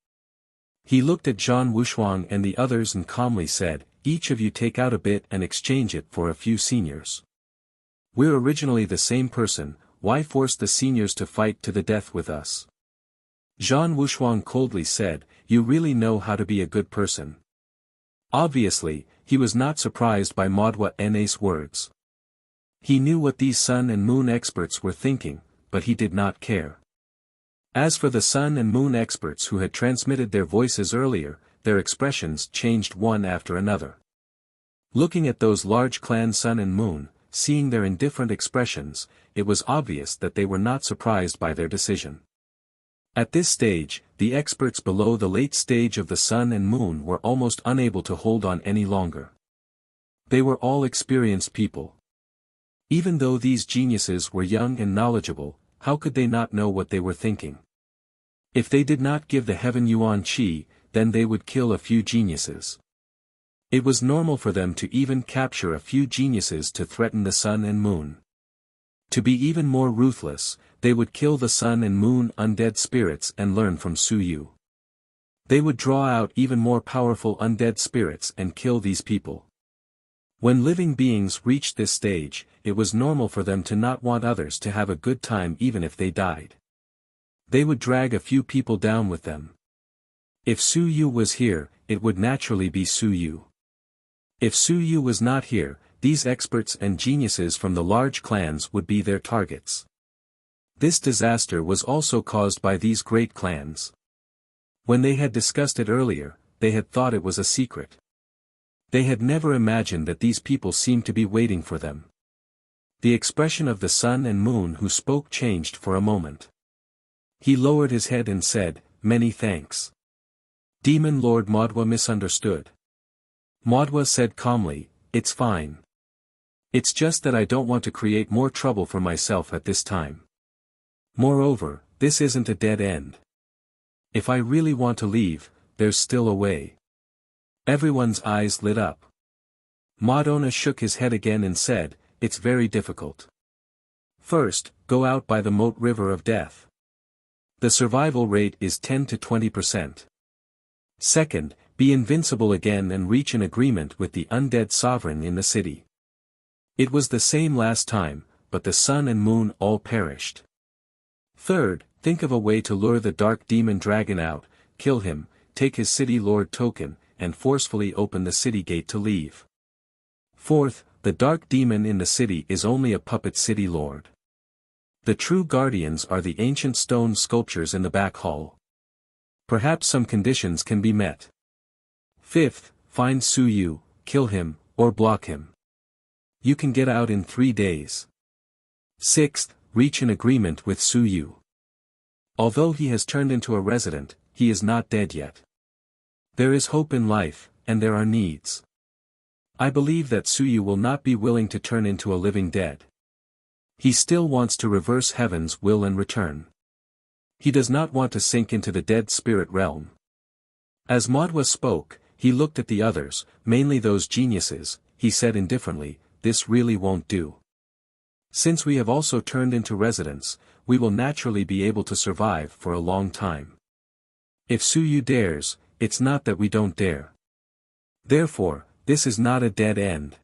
He looked at Zhan Wushuang and the others and calmly said, "Each of you take out a bit and exchange it for a few seniors. We're originally the same person, why force the seniors to fight to the death with us?" Zhan Wushuang coldly said, "You really know how to be a good person." Obviously, he was not surprised by Modwa Na's words. He knew what these sun and moon experts were thinking, but he did not care. As for the sun and moon experts who had transmitted their voices earlier, their expressions changed one after another. Looking at those large clan sun and moon, seeing their indifferent expressions, it was obvious that they were not surprised by their decision. At this stage, the experts below the late stage of the sun and moon were almost unable to hold on any longer. They were all experienced people. Even though these geniuses were young and knowledgeable, how could they not know what they were thinking? If they did not give the heaven yuan qi, then they would kill a few geniuses. It was normal for them to even capture a few geniuses to threaten the sun and moon. To be even more ruthless, they would kill the sun and moon undead spirits and learn from Su Yu. They would draw out even more powerful undead spirits and kill these people. When living beings reached this stage, it was normal for them to not want others to have a good time even if they died. They would drag a few people down with them. If Su Yu was here, it would naturally be Su Yu. If Su Yu was not here, these experts and geniuses from the large clans would be their targets. This disaster was also caused by these great clans. When they had discussed it earlier, they had thought it was a secret. They had never imagined that these people seemed to be waiting for them. The expression of the sun and moon who spoke changed for a moment. He lowered his head and said, "Many thanks." Demon Lord Modwa misunderstood. Modwa said calmly, "It's fine. It's just that I don't want to create more trouble for myself at this time. Moreover, this isn't a dead end. If I really want to leave, there's still a way." Everyone's eyes lit up. Madonna shook his head again and said, "It's very difficult. First, go out by the moat river of death. The survival rate is 10 to 20%. Second, be invincible again and reach an agreement with the undead sovereign in the city. It was the same last time, but the sun and moon all perished. Third, think of a way to lure the dark demon dragon out, kill him, take his city lord token, and forcefully open the city gate to leave. Fourth, the dark demon in the city is only a puppet city lord. The true guardians are the ancient stone sculptures in the back hall. Perhaps some conditions can be met. Fifth, find Su Yu, kill him, or block him. You can get out in 3 days. Sixth, reach an agreement with Su Yu. Although he has turned into a resident, he is not dead yet. There is hope in life, and there are needs. I believe that Su Yu will not be willing to turn into a living dead. He still wants to reverse heaven's will and return. He does not want to sink into the dead spirit realm. As Modwa spoke, he looked at the others, mainly those geniuses. He said indifferently, "This really won't do. Since we have also turned into residents, we will naturally be able to survive for a long time. If Su Yu dares, it's not that we don't dare. Therefore, this is not a dead end."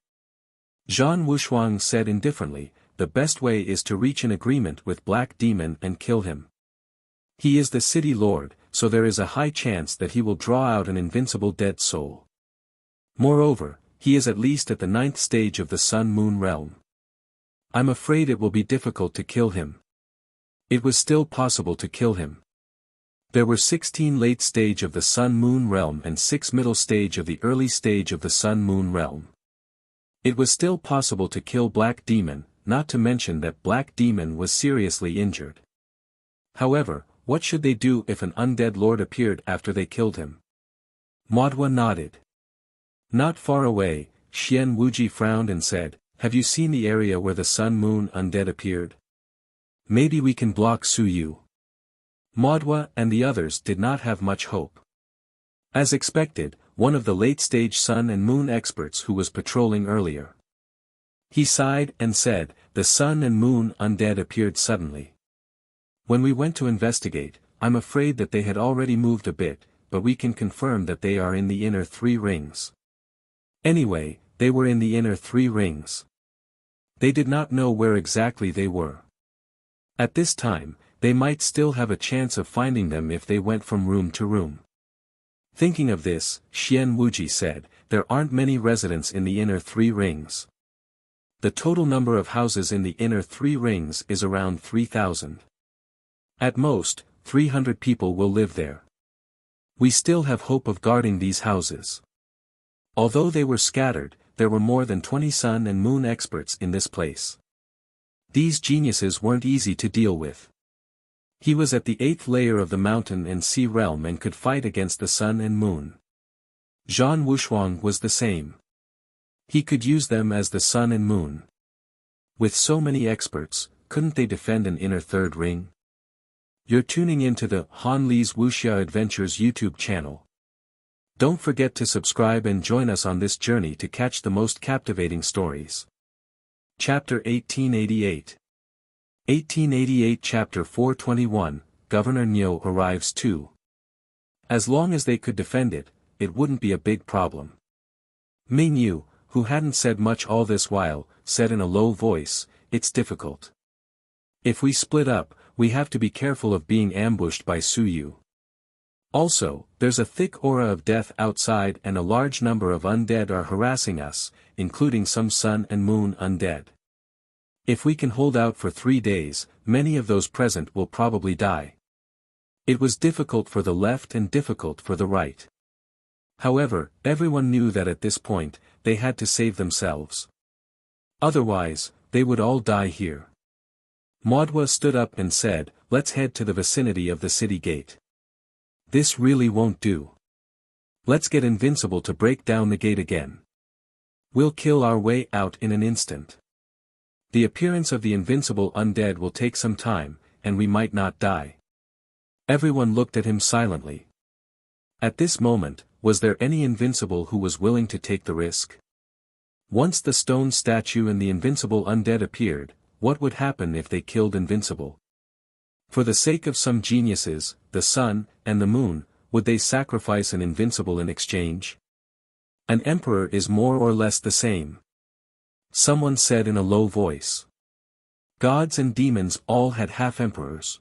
Zhan Wushuang said indifferently, "The best way is to reach an agreement with Black Demon and kill him. He is the city lord, so there is a high chance that he will draw out an invincible dead soul. Moreover, he is at least at the 9th stage of the sun-moon realm. I'm afraid it will be difficult to kill him." It was still possible to kill him. There were 16 late stage of the sun-moon realm and 6 middle stage of the early stage of the sun-moon realm. It was still possible to kill Black Demon, not to mention that Black Demon was seriously injured. However, what should they do if an undead lord appeared after they killed him? Modwa nodded. Not far away, Xian Wuji frowned and said, "Have you seen the area where the sun-moon undead appeared? Maybe we can block Su Yu." Modwa and the others did not have much hope. As expected, one of the late-stage sun and moon experts who was patrolling earlier. He sighed and said, "The sun and moon undead appeared suddenly. When we went to investigate, I'm afraid that they had already moved a bit, but we can confirm that they are in the inner 3 rings. Anyway, they were in the inner 3 rings. They did not know where exactly they were. At this time, they might still have a chance of finding them if they went from room to room." Thinking of this, Xian Wuji said, "There aren't many residents in the inner 3 rings. The total number of houses in the inner 3 rings is around 3,000. At most, 300 people will live there. We still have hope of guarding these houses." Although they were scattered, there were more than 20 sun and moon experts in this place. These geniuses weren't easy to deal with. He was at the 8th layer of the mountain and sea realm and could fight against the sun and moon. Zhan Wushuang was the same. He could use them as the sun and moon. With so many experts, couldn't they defend an inner 3rd ring? You're tuning into the Han Li's Wuxia Adventures YouTube channel. Don't forget to subscribe and join us on this journey to catch the most captivating stories. Chapter 1888. 1888 Chapter 421, Governor Niu arrives too. As long as they could defend it, it wouldn't be a big problem. Ming Yu, who hadn't said much all this while, said in a low voice, "It's difficult. If we split up, we have to be careful of being ambushed by Su Yu. Also, there's a thick aura of death outside and a large number of undead are harassing us, including some sun and moon undead. If we can hold out for 3 days, many of those present will probably die." It was difficult for the left and difficult for the right. However, everyone knew that at this point, they had to save themselves. Otherwise, they would all die here. Maudwa stood up and said, "Let's head to the vicinity of the city gate. This really won't do. Let's get Invincible to break down the gate again. We'll kill our way out in an instant. The appearance of the invincible undead will take some time, and we might not die." Everyone looked at him silently. At this moment, was there any invincible who was willing to take the risk? Once the stone statue and the invincible undead appeared, what would happen if they killed Invincible? For the sake of some geniuses, the sun, and the moon, would they sacrifice an invincible in exchange? An emperor is more or less the same. Someone said in a low voice. Gods and demons all had half-emperors.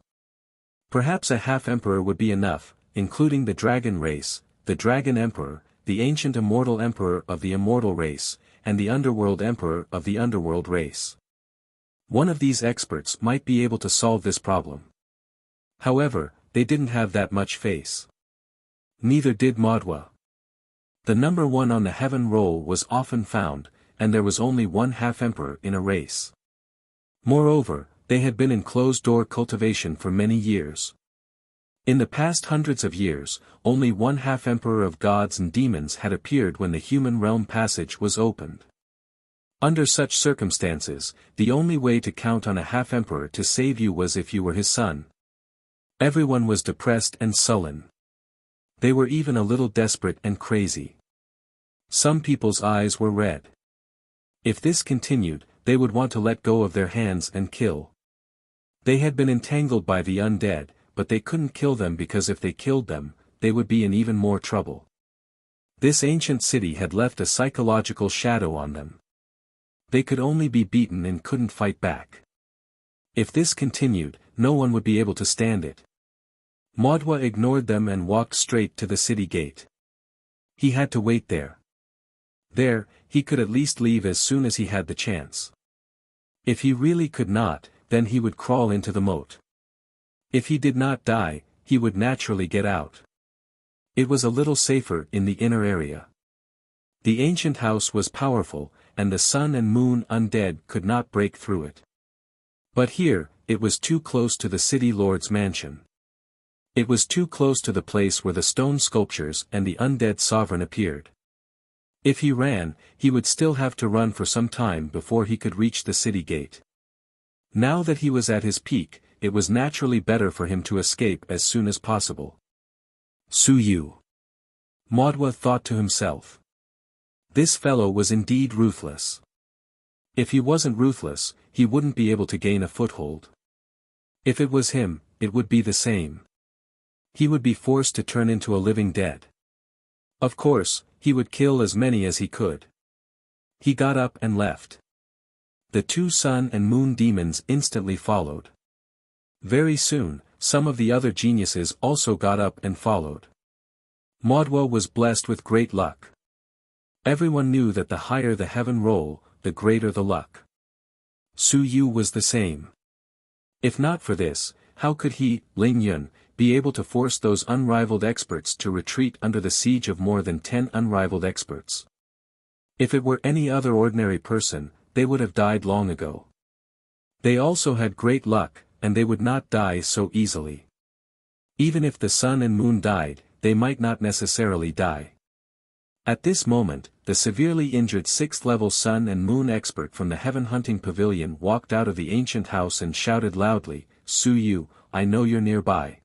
Perhaps a half-emperor would be enough, including the dragon race, the dragon emperor, the ancient immortal emperor of the immortal race, and the underworld emperor of the underworld race. One of these experts might be able to solve this problem. However, they didn't have that much face. Neither did Maudwa. The number 1 on the heaven roll was often found, and there was only one half-emperor in a race. Moreover, they had been in closed-door cultivation for many years. In the past hundreds of years, only one half-emperor of gods and demons had appeared when the human realm passage was opened. Under such circumstances, the only way to count on a half-emperor to save you was if you were his son. Everyone was depressed and sullen. They were even a little desperate and crazy. Some people's eyes were red. If this continued, they would want to let go of their hands and kill. They had been entangled by the undead, but they couldn't kill them because if they killed them, they would be in even more trouble. This ancient city had left a psychological shadow on them. They could only be beaten and couldn't fight back. If this continued, no one would be able to stand it. Maudwa ignored them and walked straight to the city gate. He had to wait there. There, he could at least leave as soon as he had the chance. If he really could not, then he would crawl into the moat. If he did not die, he would naturally get out. It was a little safer in the inner area. The ancient house was powerful, and the sun and moon undead could not break through it. But here, it was too close to the city lord's mansion. It was too close to the place where the stone sculptures and the undead sovereign appeared. If he ran, he would still have to run for some time before he could reach the city gate. Now that he was at his peak, it was naturally better for him to escape as soon as possible. Su Yu. Maudwa thought to himself. This fellow was indeed ruthless. If he wasn't ruthless, he wouldn't be able to gain a foothold. If it was him, it would be the same. He would be forced to turn into a living dead. Of course, he would kill as many as he could. He got up and left. The two sun and moon demons instantly followed. Very soon, some of the other geniuses also got up and followed. Maudwa was blessed with great luck. Everyone knew that the higher the heaven roll, the greater the luck. Su Yu was the same. If not for this, how could he, Ling Yun, be able to force those unrivaled experts to retreat under the siege of more than 10 unrivaled experts? If it were any other ordinary person, they would have died long ago. They also had great luck, and they would not die so easily. Even if the sun and moon died, they might not necessarily die. At this moment, the severely injured 6th-level sun and moon expert from the heaven hunting pavilion walked out of the ancient house and shouted loudly, "Su Yu, I know you're nearby.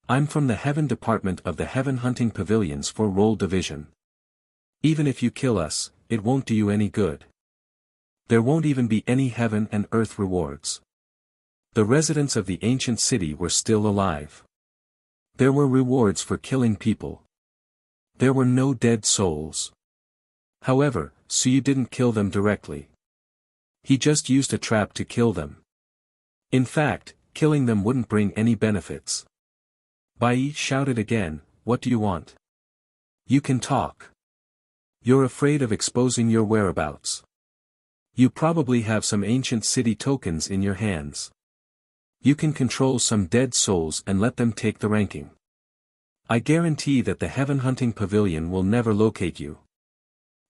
I'm from the heaven department of the heaven hunting pavilions for Roll Division. Even if you kill us, it won't do you any good. There won't even be any heaven and earth rewards." The residents of the ancient city were still alive. There were rewards for killing people. There were no dead souls. However, Su Yu didn't kill them directly. He just used a trap to kill them. In fact, killing them wouldn't bring any benefits. Bai shouted again, "What do you want? You can talk. You're afraid of exposing your whereabouts. You probably have some ancient city tokens in your hands. You can control some dead souls and let them take the ranking. I guarantee that the heaven hunting pavilion will never locate you.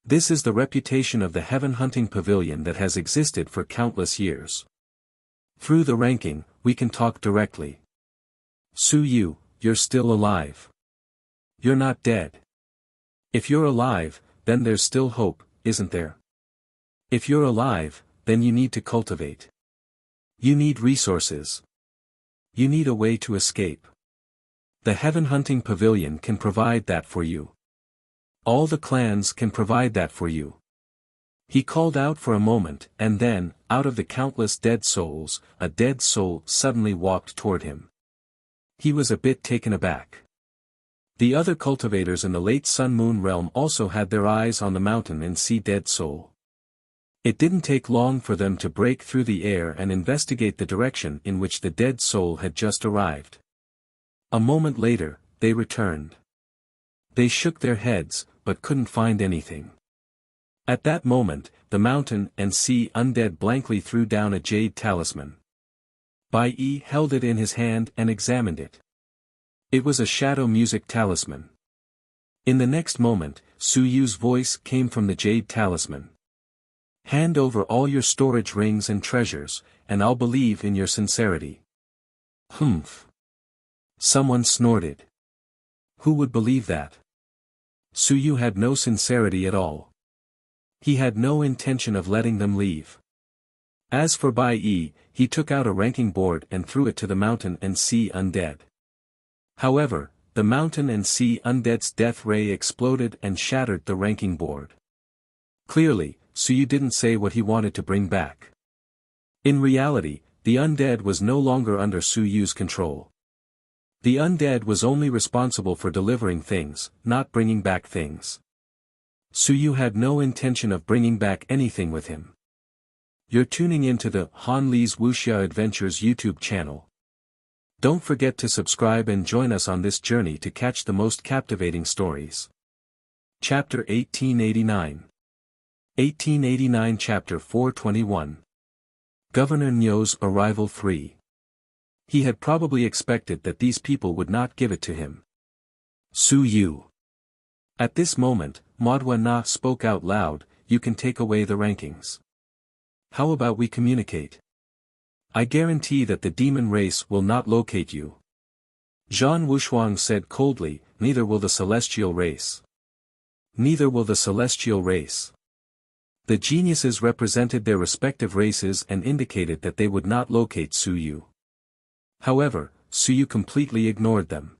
This is the reputation of the heaven hunting pavilion that has existed for countless years. Through the ranking, we can talk directly. Su Yu, you're still alive. You're not dead. If you're alive, then there's still hope, isn't there? If you're alive, then you need to cultivate. You need resources. You need a way to escape. The heaven hunting pavilion can provide that for you. All the clans can provide that for you." He called out for a moment, and then, out of the countless dead souls, a dead soul suddenly walked toward him. He was a bit taken aback. The other cultivators in the late Sun-Moon realm also had their eyes on the mountain and see dead soul. It didn't take long for them to break through the air and investigate the direction in which the dead soul had just arrived. A moment later, they returned. They shook their heads, but couldn't find anything. At that moment, the mountain and sea undead blankly threw down a jade talisman. Bai Yi held it in his hand and examined it. It was a shadow music talisman. In the next moment, Su Yu's voice came from the jade talisman. "Hand over all your storage rings and treasures, and I'll believe in your sincerity." Humph. Someone snorted. Who would believe that? Su Yu had no sincerity at all. He had no intention of letting them leave. As for Bai Yi, he took out a ranking board and threw it to the mountain and sea undead. However, the mountain and sea undead's death ray exploded and shattered the ranking board. Clearly, Su Yu didn't say what he wanted to bring back. In reality, the undead was no longer under Su Yu's control. The undead was only responsible for delivering things, not bringing back things. Su Yu had no intention of bringing back anything with him. You're tuning into the Han Li's Wuxia Adventures YouTube channel. Don't forget to subscribe and join us on this journey to catch the most captivating stories. Chapter 1889. 1889 Chapter 421. Governor Nyo's Arrival 3. He had probably expected that these people would not give it to him. Su Yu. At this moment, Maudwa Na spoke out loud, "You can take away the rankings. How about we communicate? I guarantee that the demon race will not locate you." Zhan Wushuang said coldly, "Neither will the celestial race. Neither will the celestial race." The geniuses represented their respective races and indicated that they would not locate Su Yu. However, Su Yu completely ignored them.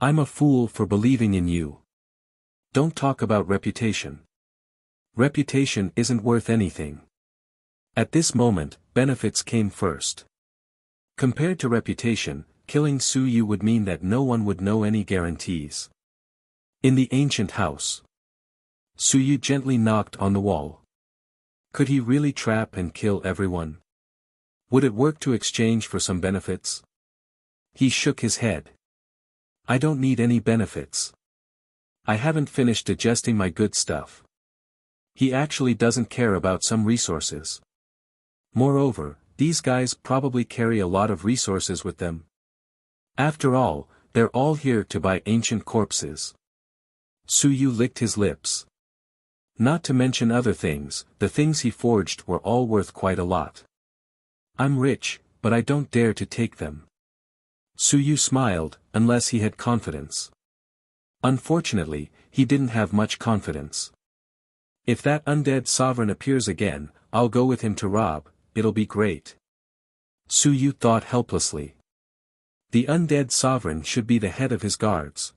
"I'm a fool for believing in you. Don't talk about reputation. Reputation isn't worth anything. At this moment, benefits came first. Compared to reputation, killing Su Yu would mean that no one would know any guarantees. In the ancient house, Su Yu gently knocked on the wall. Could he really trap and kill everyone? Would it work to exchange for some benefits? He shook his head. I don't need any benefits. I haven't finished digesting my good stuff. He actually doesn't care about some resources. Moreover, these guys probably carry a lot of resources with them. After all, they're all here to buy ancient corpses. Su Yu licked his lips. Not to mention other things, the things he forged were all worth quite a lot. I'm rich, but I don't dare to take them. Su Yu smiled, unless he had confidence. Unfortunately, he didn't have much confidence. If that undead sovereign appears again, I'll go with him to rob, it'll be great. Su Yu thought helplessly. The undead sovereign should be the head of his guards.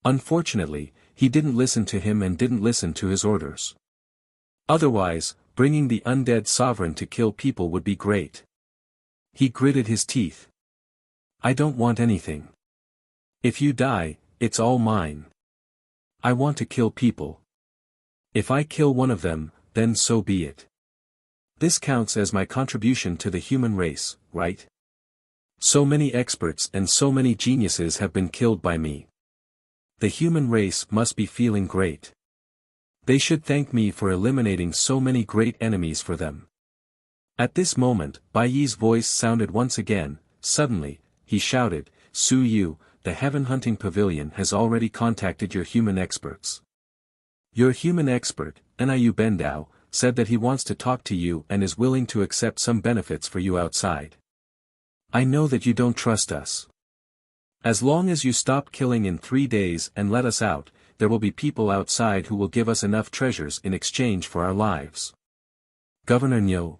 Unfortunately, he didn't listen to him and didn't listen to his orders. Otherwise, bringing the undead sovereign to kill people would be great. He gritted his teeth. I don't want anything. If you die, it's all mine. I want to kill people. If I kill one of them, then so be it. This counts as my contribution to the human race, right? So many experts and so many geniuses have been killed by me. The human race must be feeling great. They should thank me for eliminating so many great enemies for them. At this moment, Bai Yi's voice sounded once again. Suddenly, he shouted, Su Yu, the Heaven Hunting Pavilion has already contacted your human experts. Your human expert, Niu Bendao, said that he wants to talk to you and is willing to accept some benefits for you outside. I know that you don't trust us. As long as you stop killing in 3 days and let us out, there will be people outside who will give us enough treasures in exchange for our lives. Governor Niu.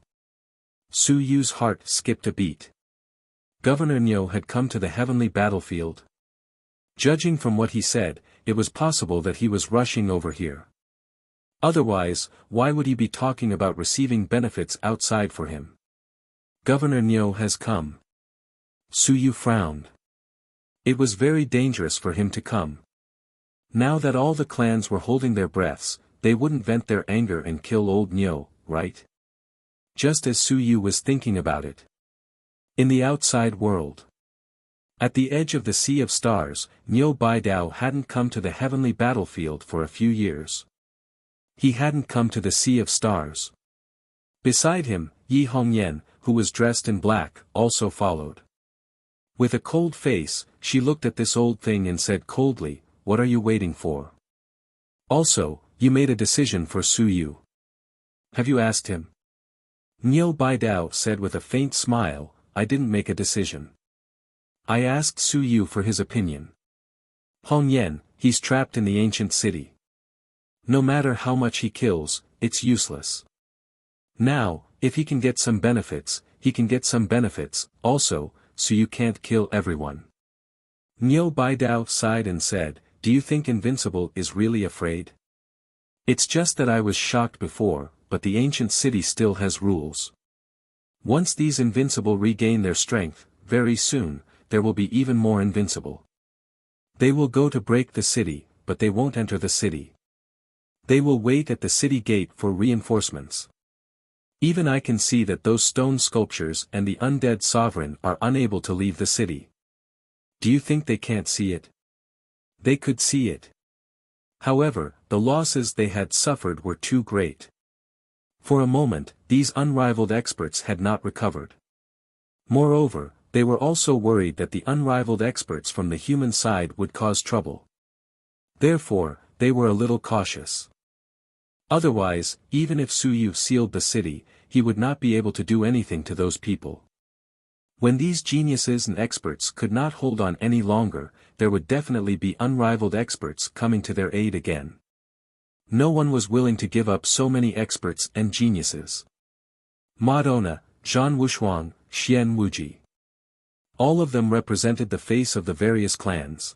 Su Yu's heart skipped a beat. Governor Niu had come to the heavenly battlefield. Judging from what he said, it was possible that he was rushing over here. Otherwise, why would he be talking about receiving benefits outside for him? Governor Niu has come. Su Yu frowned. It was very dangerous for him to come. Now that all the clans were holding their breaths, they wouldn't vent their anger and kill old Niu, right? Just as Su Yu was thinking about it. In the outside world. At the edge of the Sea of Stars, Niu Baidao hadn't come to the heavenly battlefield for a few years. He hadn't come to the Sea of Stars. Beside him, Yi Hongyan, who was dressed in black, also followed. With a cold face, she looked at this old thing and said coldly, what are you waiting for? Also, you made a decision for Su Yu. Have you asked him? Niu Baidao said with a faint smile, I didn't make a decision. I asked Su Yu for his opinion. Hongyan, he's trapped in the ancient city. No matter how much he kills, it's useless. Now, if he can get some benefits, he can get some benefits, also, so you can't kill everyone. Niu Baidao sighed and said, do you think Invincible is really afraid? It's just that I was shocked before, but the ancient city still has rules. Once these Invincible regain their strength, very soon, there will be even more Invincible. They will go to break the city, but they won't enter the city. They will wait at the city gate for reinforcements. Even I can see that those stone sculptures and the undead sovereign are unable to leave the city. Do you think they can't see it? They could see it. However, the losses they had suffered were too great. For a moment, these unrivaled experts had not recovered. Moreover, they were also worried that the unrivaled experts from the human side would cause trouble. Therefore, they were a little cautious. Otherwise, even if Su Yu sealed the city, he would not be able to do anything to those people. When these geniuses and experts could not hold on any longer, there would definitely be unrivaled experts coming to their aid again. No one was willing to give up so many experts and geniuses. Madonna, Zhan Wushuang, Xian Wuji. All of them represented the face of the various clans.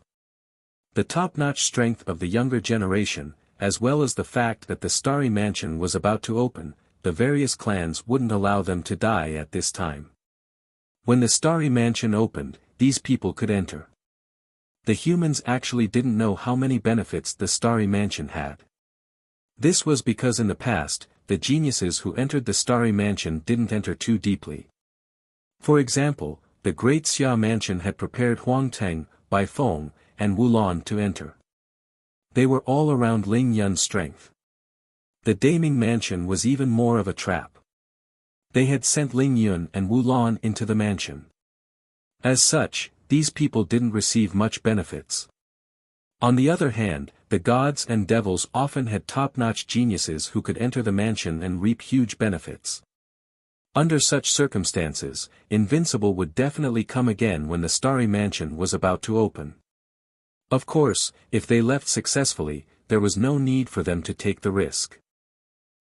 The top-notch strength of the younger generation, as well as the fact that the Starry Mansion was about to open, the various clans wouldn't allow them to die at this time. When the Starry Mansion opened, these people could enter. The humans actually didn't know how many benefits the Starry Mansion had. This was because in the past, the geniuses who entered the Starry Mansion didn't enter too deeply. For example, the Great Xia Mansion had prepared Huangteng, Baifeng, and Wulan to enter. They were all around Ling Yun's strength. The Daming Mansion was even more of a trap. They had sent Ling Yun and Wulan into the mansion. As such, these people didn't receive much benefits. On the other hand, the gods and devils often had top-notch geniuses who could enter the mansion and reap huge benefits. Under such circumstances, Invincible would definitely come again when the Starry Mansion was about to open. Of course, if they left successfully, there was no need for them to take the risk.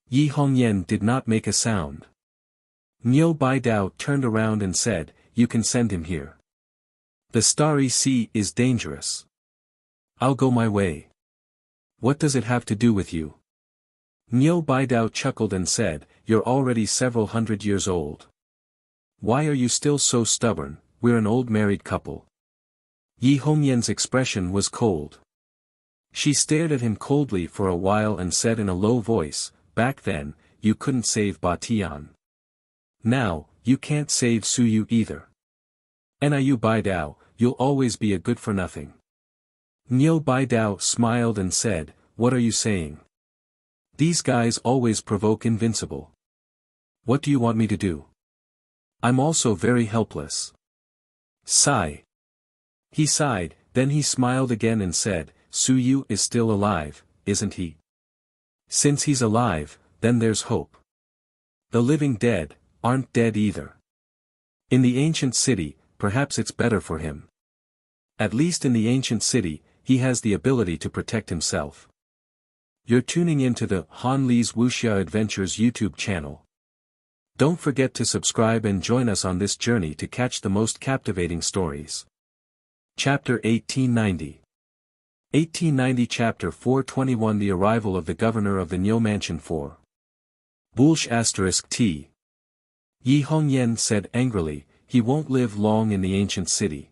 Yi Hongyan did not make a sound. Niu Baidao turned around and said, "You can send him here. The Starry Sea is dangerous. I'll go my way." "What does it have to do with you?" Niu Baidao chuckled and said, "You're already several hundred years old. Why are you still so stubborn? We're an old married couple." Yi Hongyan's expression was cold. She stared at him coldly for a while and said in a low voice, "Back then, you couldn't save Ba Tian. Now, you can't save Su Yu either. Niu Baidao, you'll always be a good-for-nothing." Niu Baidao smiled and said, "What are you saying? These guys always provoke Invincible. What do you want me to do? I'm also very helpless." Sigh. He sighed, then he smiled again and said, "Su Yu is still alive, isn't he? Since he's alive, then there's hope. The living dead aren't dead either. In the ancient city, perhaps it's better for him. At least in the ancient city, he has the ability to protect himself." You're tuning into the Han Li's Wuxia Adventures YouTube channel. Don't forget to subscribe and join us on this journey to catch the most captivating stories. Chapter 1890. 1890 Chapter 421 The Arrival of the Governor of the Niu Mansion 4. Bulsh *T. Yi Hongyan said angrily, "He won't live long in the ancient city.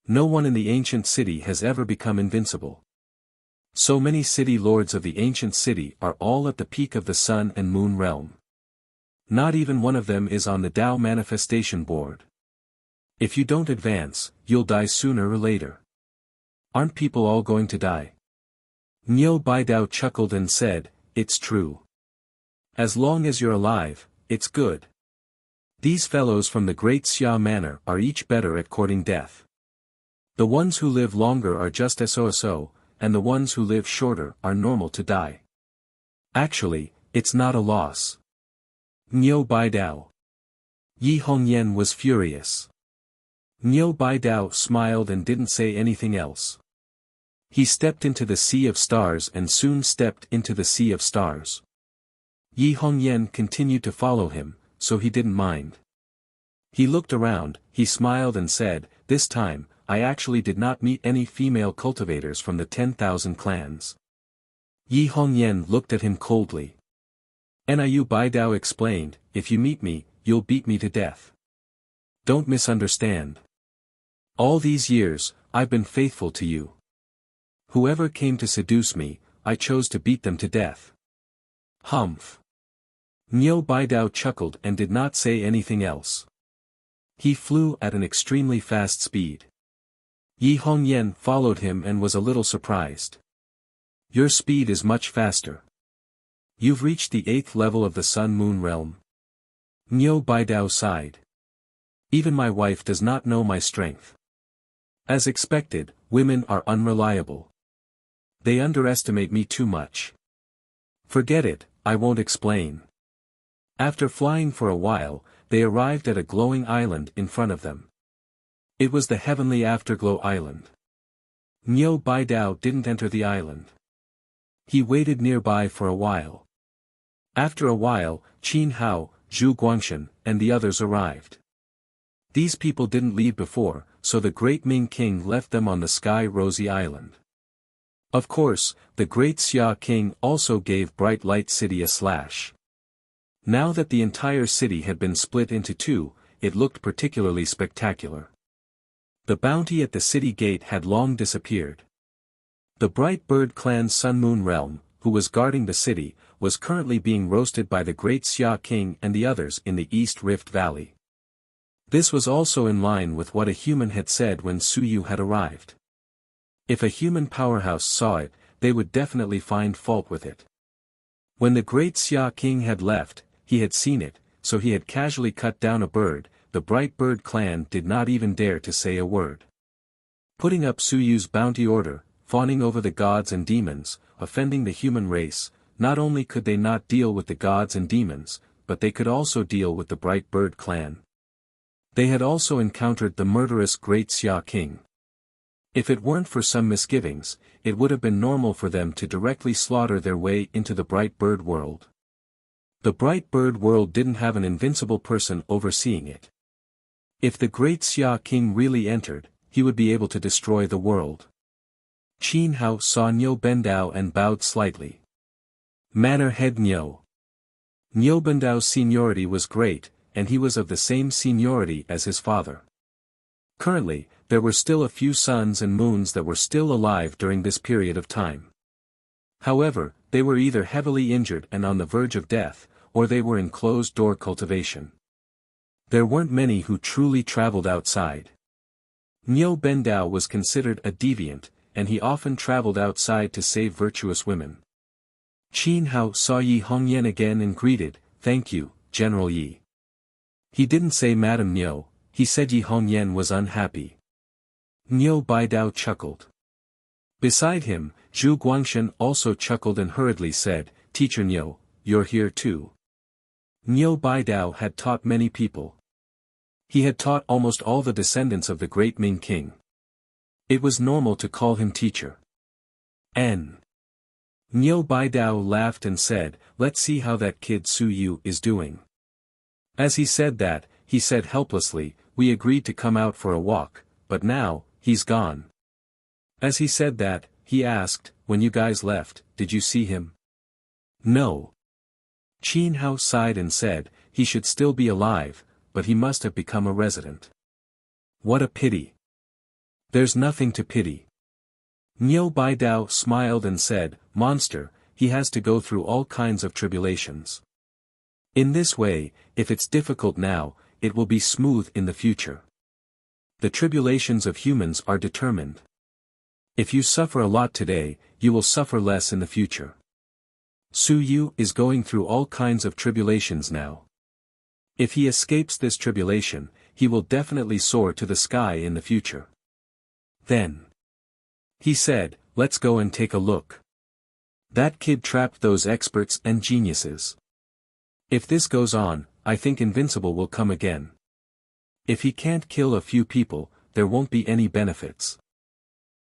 No one in the ancient city has ever become invincible. So many city lords of the ancient city are all at the peak of the sun and moon realm. Not even one of them is on the Tao manifestation board. If you don't advance, you'll die sooner or later. Aren't people all going to die?" Niu Baidao chuckled and said, "It's true. As long as you're alive, it's good. These fellows from the Great Xia Manor are each better at courting death. The ones who live longer are just so, and the ones who live shorter are normal to die. Actually, it's not a loss." Niu Baidao. Yi Hongyan was furious. Niu Baidao smiled and didn't say anything else. He stepped into the sea of stars and soon stepped into the sea of stars. Yi Hongyan continued to follow him, so he didn't mind. He looked around, he smiled and said, "This time, I actually did not meet any female cultivators from the 10,000 clans." Yi Hongyan looked at him coldly. Niu Baidao explained, "If you meet me, you'll beat me to death. Don't misunderstand. All these years, I've been faithful to you. Whoever came to seduce me, I chose to beat them to death." Humph. Niu Baidao chuckled and did not say anything else. He flew at an extremely fast speed. Yi Hongyan followed him and was a little surprised. "Your speed is much faster. You've reached the 8th level of the Sun-Moon realm." Niu Baidao sighed. "Even my wife does not know my strength. As expected, women are unreliable. They underestimate me too much. Forget it, I won't explain." After flying for a while, they arrived at a glowing island in front of them. It was the Heavenly Afterglow Island. Niu Baidao didn't enter the island. He waited nearby for a while. After a while, Qin Hao, Zhu Guangshan, and the others arrived. These people didn't leave before, so the great Ming King left them on the Sky Rosy Island. Of course, the great Xia King also gave Bright Light City a slash. Now that the entire city had been split into two, it looked particularly spectacular. The bounty at the city gate had long disappeared. The Bright Bird clan's Sun Moon realm, who was guarding the city, was currently being roasted by the great Xia King and the others in the East Rift Valley. This was also in line with what a human had said when Suyu had arrived. If a human powerhouse saw it, they would definitely find fault with it. When the great Xia King had left, he had seen it, so he had casually cut down a bird. The Bright Bird clan did not even dare to say a word. Putting up Suyu's bounty order, fawning over the gods and demons, offending the human race, not only could they not deal with the gods and demons, but they could also deal with the Bright Bird clan. They had also encountered the murderous great Xia King. If it weren't for some misgivings, it would have been normal for them to directly slaughter their way into the Bright Bird world. The Bright Bird world didn't have an invincible person overseeing it. If the great Xia King really entered, he would be able to destroy the world. Qin Hao saw Niu Bendao and bowed slightly. Manor head Niu. Niu Bendao's seniority was great, and he was of the same seniority as his father. Currently, there were still a few suns and moons that were still alive during this period of time. However, they were either heavily injured and on the verge of death, or they were in closed-door cultivation. There weren't many who truly traveled outside. Niu Bendao was considered a deviant, and he often traveled outside to save virtuous women. Qin Hao saw Yi Hongyan again and greeted, "Thank you, General Yi." He didn't say Madam Niu, he said Yi Hongyan was unhappy. Niu Baidao chuckled. Beside him, Zhu Guangshan also chuckled and hurriedly said, "Teacher Niu, you're here too." Niu Baidao had taught many people. He had taught almost all the descendants of the great Ming king. It was normal to call him teacher. Niu Baidao laughed and said, "Let's see how that kid Suyu is doing." As he said that, he said helplessly, "We agreed to come out for a walk, but now, he's gone." As he said that, he asked, "When you guys left, did you see him?" "No." Qin Hao sighed and said, "He should still be alive, but he must have become a resident." "What a pity." "There's nothing to pity." Niu Baidao smiled and said, "Monster, he has to go through all kinds of tribulations. In this way, if it's difficult now, it will be smooth in the future. The tribulations of humans are determined. If you suffer a lot today, you will suffer less in the future. Suyu is going through all kinds of tribulations now. If he escapes this tribulation, he will definitely soar to the sky in the future." Then he said, "Let's go and take a look. That kid trapped those experts and geniuses. If this goes on, I think Invincible will come again. If he can't kill a few people, there won't be any benefits.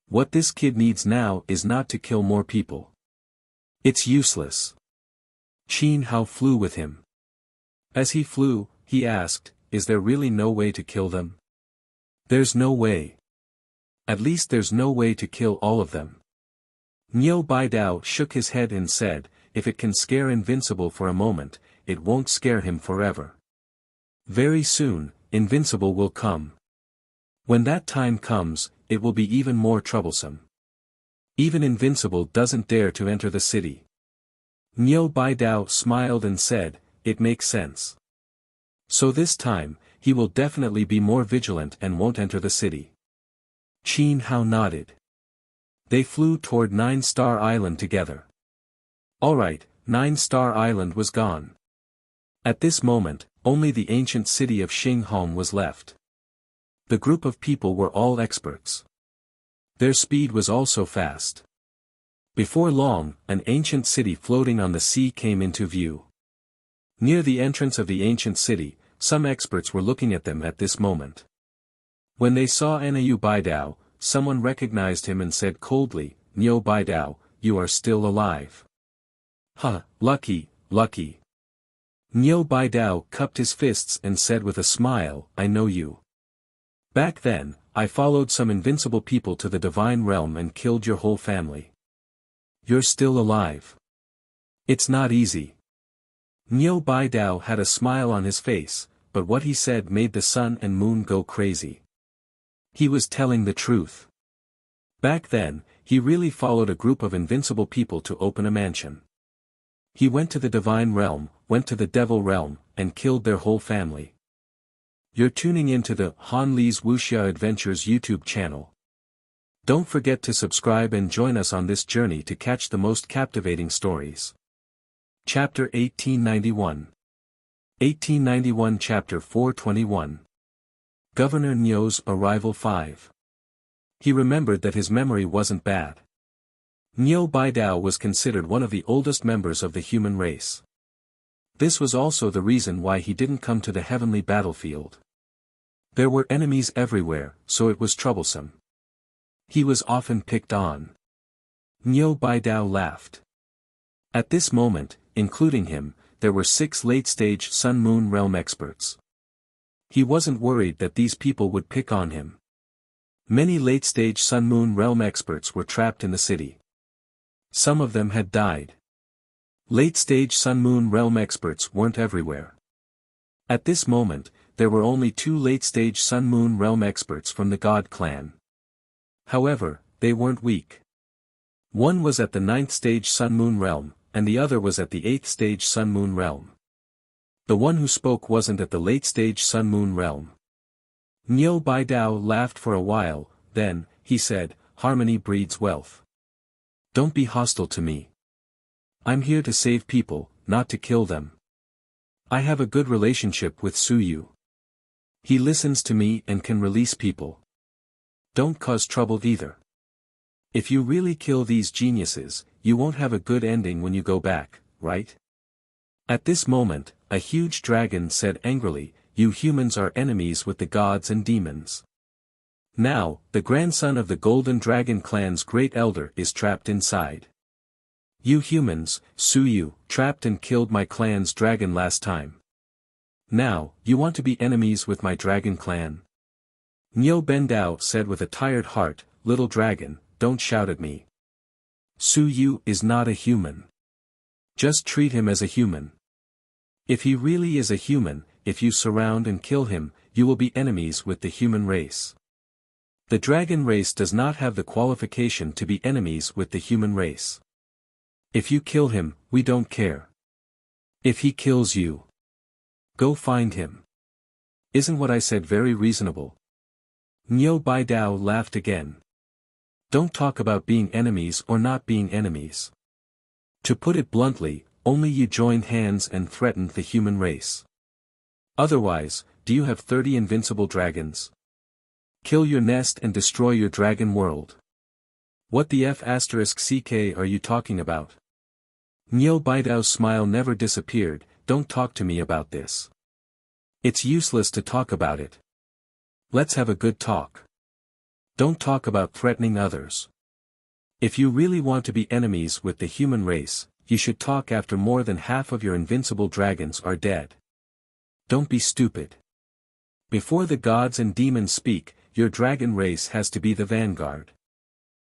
What this kid needs now is not to kill more people. It's useless." Qin Hao flew with him. As he flew, he asked, "Is there really no way to kill them?" "There's no way. At least there's no way to kill all of them." Niu Baidao shook his head and said, "If it can scare Invincible for a moment, it won't scare him forever. Very soon, Invincible will come. When that time comes, it will be even more troublesome. Even Invincible doesn't dare to enter the city." Niu Baidao smiled and said, "It makes sense. So this time, he will definitely be more vigilant and won't enter the city." Qin Hao nodded. They flew toward 9-Star Island together. Alright, 9-Star Island was gone. At this moment, only the ancient city of Xinghong was left. The group of people were all experts. Their speed was also fast. Before long, an ancient city floating on the sea came into view. Near the entrance of the ancient city, some experts were looking at them at this moment. When they saw Niu Baidao, someone recognized him and said coldly, "Niu Baidao, you are still alive." "Huh, lucky, lucky." Niu Baidao cupped his fists and said with a smile, "I know you. Back then, I followed some invincible people to the divine realm and killed your whole family. You're still alive. It's not easy. Niu Baidao had a smile on his face, but what he said made the sun and moon go crazy. He was telling the truth. Back then, he really followed a group of invincible people to open a mansion. He went to the divine realm, went to the devil realm, and killed their whole family. You're tuning into the Han Li's Wuxia Adventures YouTube channel. Don't forget to subscribe and join us on this journey to catch the most captivating stories. Chapter 1891. 1891 Chapter 421. Governor Niu's Arrival 5. He remembered that his memory wasn't bad. Niu Baidao was considered one of the oldest members of the human race. This was also the reason why he didn't come to the heavenly battlefield. There were enemies everywhere, so it was troublesome. He was often picked on. Niu Baidao laughed. At this moment, including him, there were 6 late-stage Sun-Moon realm experts. He wasn't worried that these people would pick on him. Many late-stage Sun-Moon realm experts were trapped in the city. Some of them had died. Late-stage Sun-Moon realm experts weren't everywhere. At this moment, there were only 2 late-stage Sun-Moon realm experts from the God clan. However, they weren't weak. One was at the 9th stage Sun-Moon realm, and the other was at the 8th stage Sun-Moon realm. The one who spoke wasn't at the late-stage Sun-Moon realm. Niu Baidao laughed for a while, then, he said, "Harmony breeds wealth. Don't be hostile to me. I'm here to save people, not to kill them. I have a good relationship with Suyu. He listens to me and can release people. Don't cause trouble either. If you really kill these geniuses, you won't have a good ending when you go back, right?" At this moment, a huge dragon said angrily, "You humans are enemies with the gods and demons. Now, the grandson of the Golden Dragon clan's great elder is trapped inside. You humans, Suyu, trapped and killed my clan's dragon last time. Now, you want to be enemies with my dragon clan?" Niu Baidao said with a tired heart, "Little dragon, don't shout at me. Suyu is not a human. Just treat him as a human. If he really is a human, if you surround and kill him, you will be enemies with the human race. The dragon race does not have the qualification to be enemies with the human race. If you kill him, we don't care. If he kills you, go find him. Isn't what I said very reasonable?" Niu Baidao laughed again. "Don't talk about being enemies or not being enemies. To put it bluntly, only you joined hands and threatened the human race. Otherwise, do you have 30 invincible dragons? Kill your nest and destroy your dragon world. What the f***ck are you talking about?" Niu Baidao's smile never disappeared. "Don't talk to me about this. It's useless to talk about it. Let's have a good talk. Don't talk about threatening others. If you really want to be enemies with the human race, you should talk after more than half of your invincible dragons are dead. Don't be stupid. Before the gods and demons speak, your dragon race has to be the vanguard.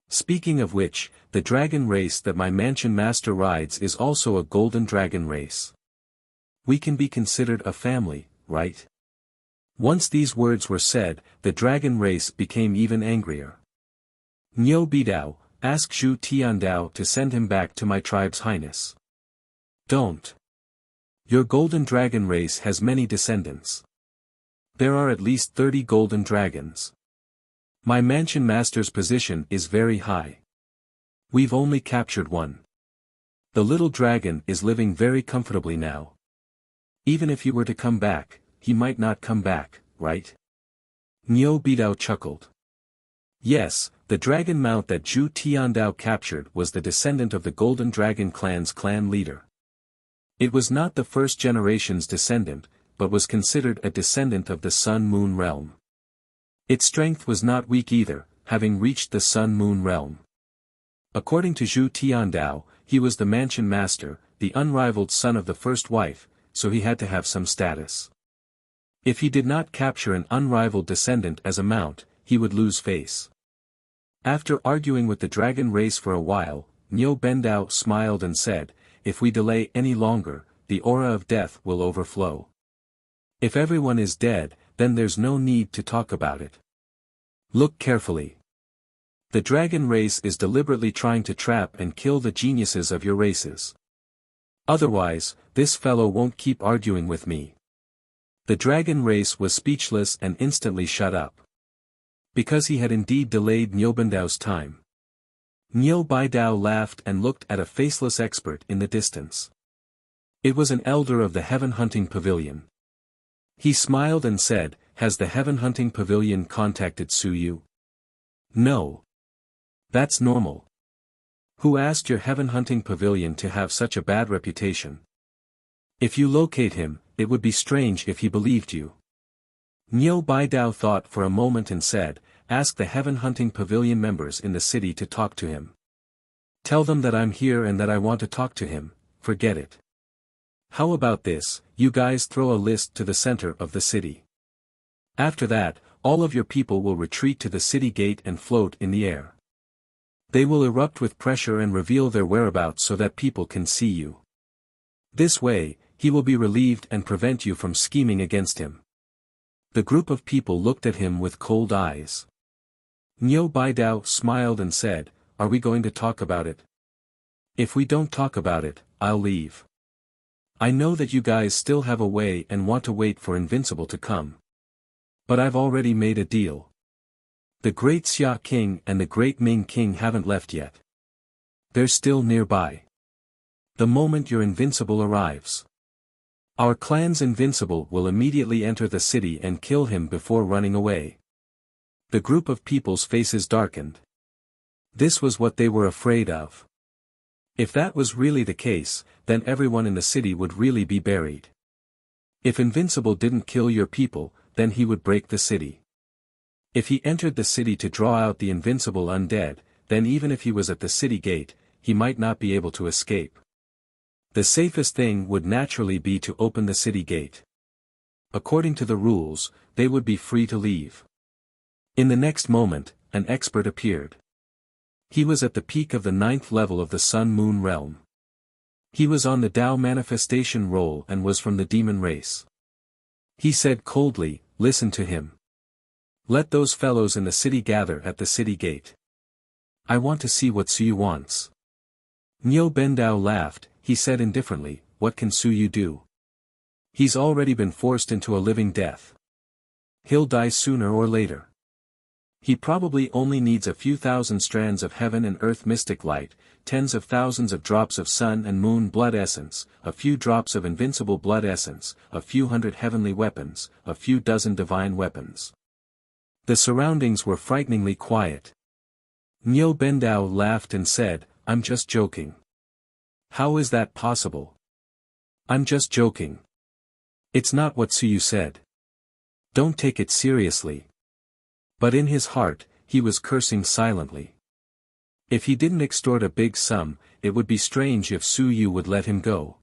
Speaking of which, the dragon race that my mansion master rides is also a golden dragon race. We can be considered a family, right?" Once these words were said, the dragon race became even angrier. "Niu Baidao, ask Zhu Tiandao to send him back to my tribe's highness. Don't. Your golden dragon race has many descendants. There are at least 30 golden dragons. My mansion master's position is very high. We've only captured one. The little dragon is living very comfortably now. Even if he were to come back, he might not come back, right?" Niu Baidao chuckled. Yes, the dragon mount that Zhu Tiandao captured was the descendant of the Golden Dragon clan's clan leader. It was not the first generation's descendant, but was considered a descendant of the Sun-Moon realm. Its strength was not weak either, having reached the Sun-Moon realm. According to Zhu Tiandao, he was the mansion master, the unrivaled son of the first wife, so he had to have some status. If he did not capture an unrivaled descendant as a mount, he would lose face. After arguing with the dragon race for a while, Niu Baidao smiled and said, "If we delay any longer, the aura of death will overflow. If everyone is dead, then there's no need to talk about it. Look carefully. The dragon race is deliberately trying to trap and kill the geniuses of your races. Otherwise, this fellow won't keep arguing with me. The dragon race was speechless and instantly shut up. Because he had indeed delayed Niubandao's time. Niu Baidao laughed and looked at a faceless expert in the distance. It was an elder of the heaven hunting pavilion. He smiled and said, "Has the heaven hunting pavilion contacted Su Yu?" "No. That's normal. Who asked your heaven hunting pavilion to have such a bad reputation? If you locate him, it would be strange if he believed you." Niu Baidao thought for a moment and said, "Ask the heaven hunting pavilion members in the city to talk to him. Tell them that I'm here and that I want to talk to him, forget it. How about this, you guys throw a list to the center of the city. After that, all of your people will retreat to the city gate and float in the air. They will erupt with pressure and reveal their whereabouts so that people can see you. This way, he will be relieved and prevent you from scheming against him." The group of people looked at him with cold eyes. Niu Baidao smiled and said, "Are we going to talk about it? If we don't talk about it, I'll leave. I know that you guys still have a way and want to wait for Invincible to come. But I've already made a deal. The Great Xia King and the Great Ming King haven't left yet. They're still nearby. The moment your Invincible arrives, our clan's Invincible will immediately enter the city and kill him before running away." The group of people's faces darkened. This was what they were afraid of. If that was really the case, then everyone in the city would really be buried. If Invincible didn't kill your people, then he would break the city. If he entered the city to draw out the Invincible undead, then even if he was at the city gate, he might not be able to escape. The safest thing would naturally be to open the city gate. According to the rules, they would be free to leave. In the next moment, an expert appeared. He was at the peak of the 9th level of the Sun-Moon realm. He was on the Tao manifestation roll and was from the demon race. He said coldly, "Listen to him. Let those fellows in the city gather at the city gate. I want to see what Su Yu wants." Niu Bendao laughed. He said indifferently, "What can Su Yu do? He's already been forced into a living death. He'll die sooner or later. He probably only needs a few thousand strands of heaven and earth mystic light, tens of thousands of drops of sun and moon blood essence, a few drops of invincible blood essence, a few hundred heavenly weapons, a few dozen divine weapons." The surroundings were frighteningly quiet. Niu Bendao laughed and said, "I'm just joking." "How is that possible?" "I'm just joking. It's not what Su Yu said. Don't take it seriously." But in his heart, he was cursing silently. If he didn't extort a big sum, it would be strange if Su Yu would let him go.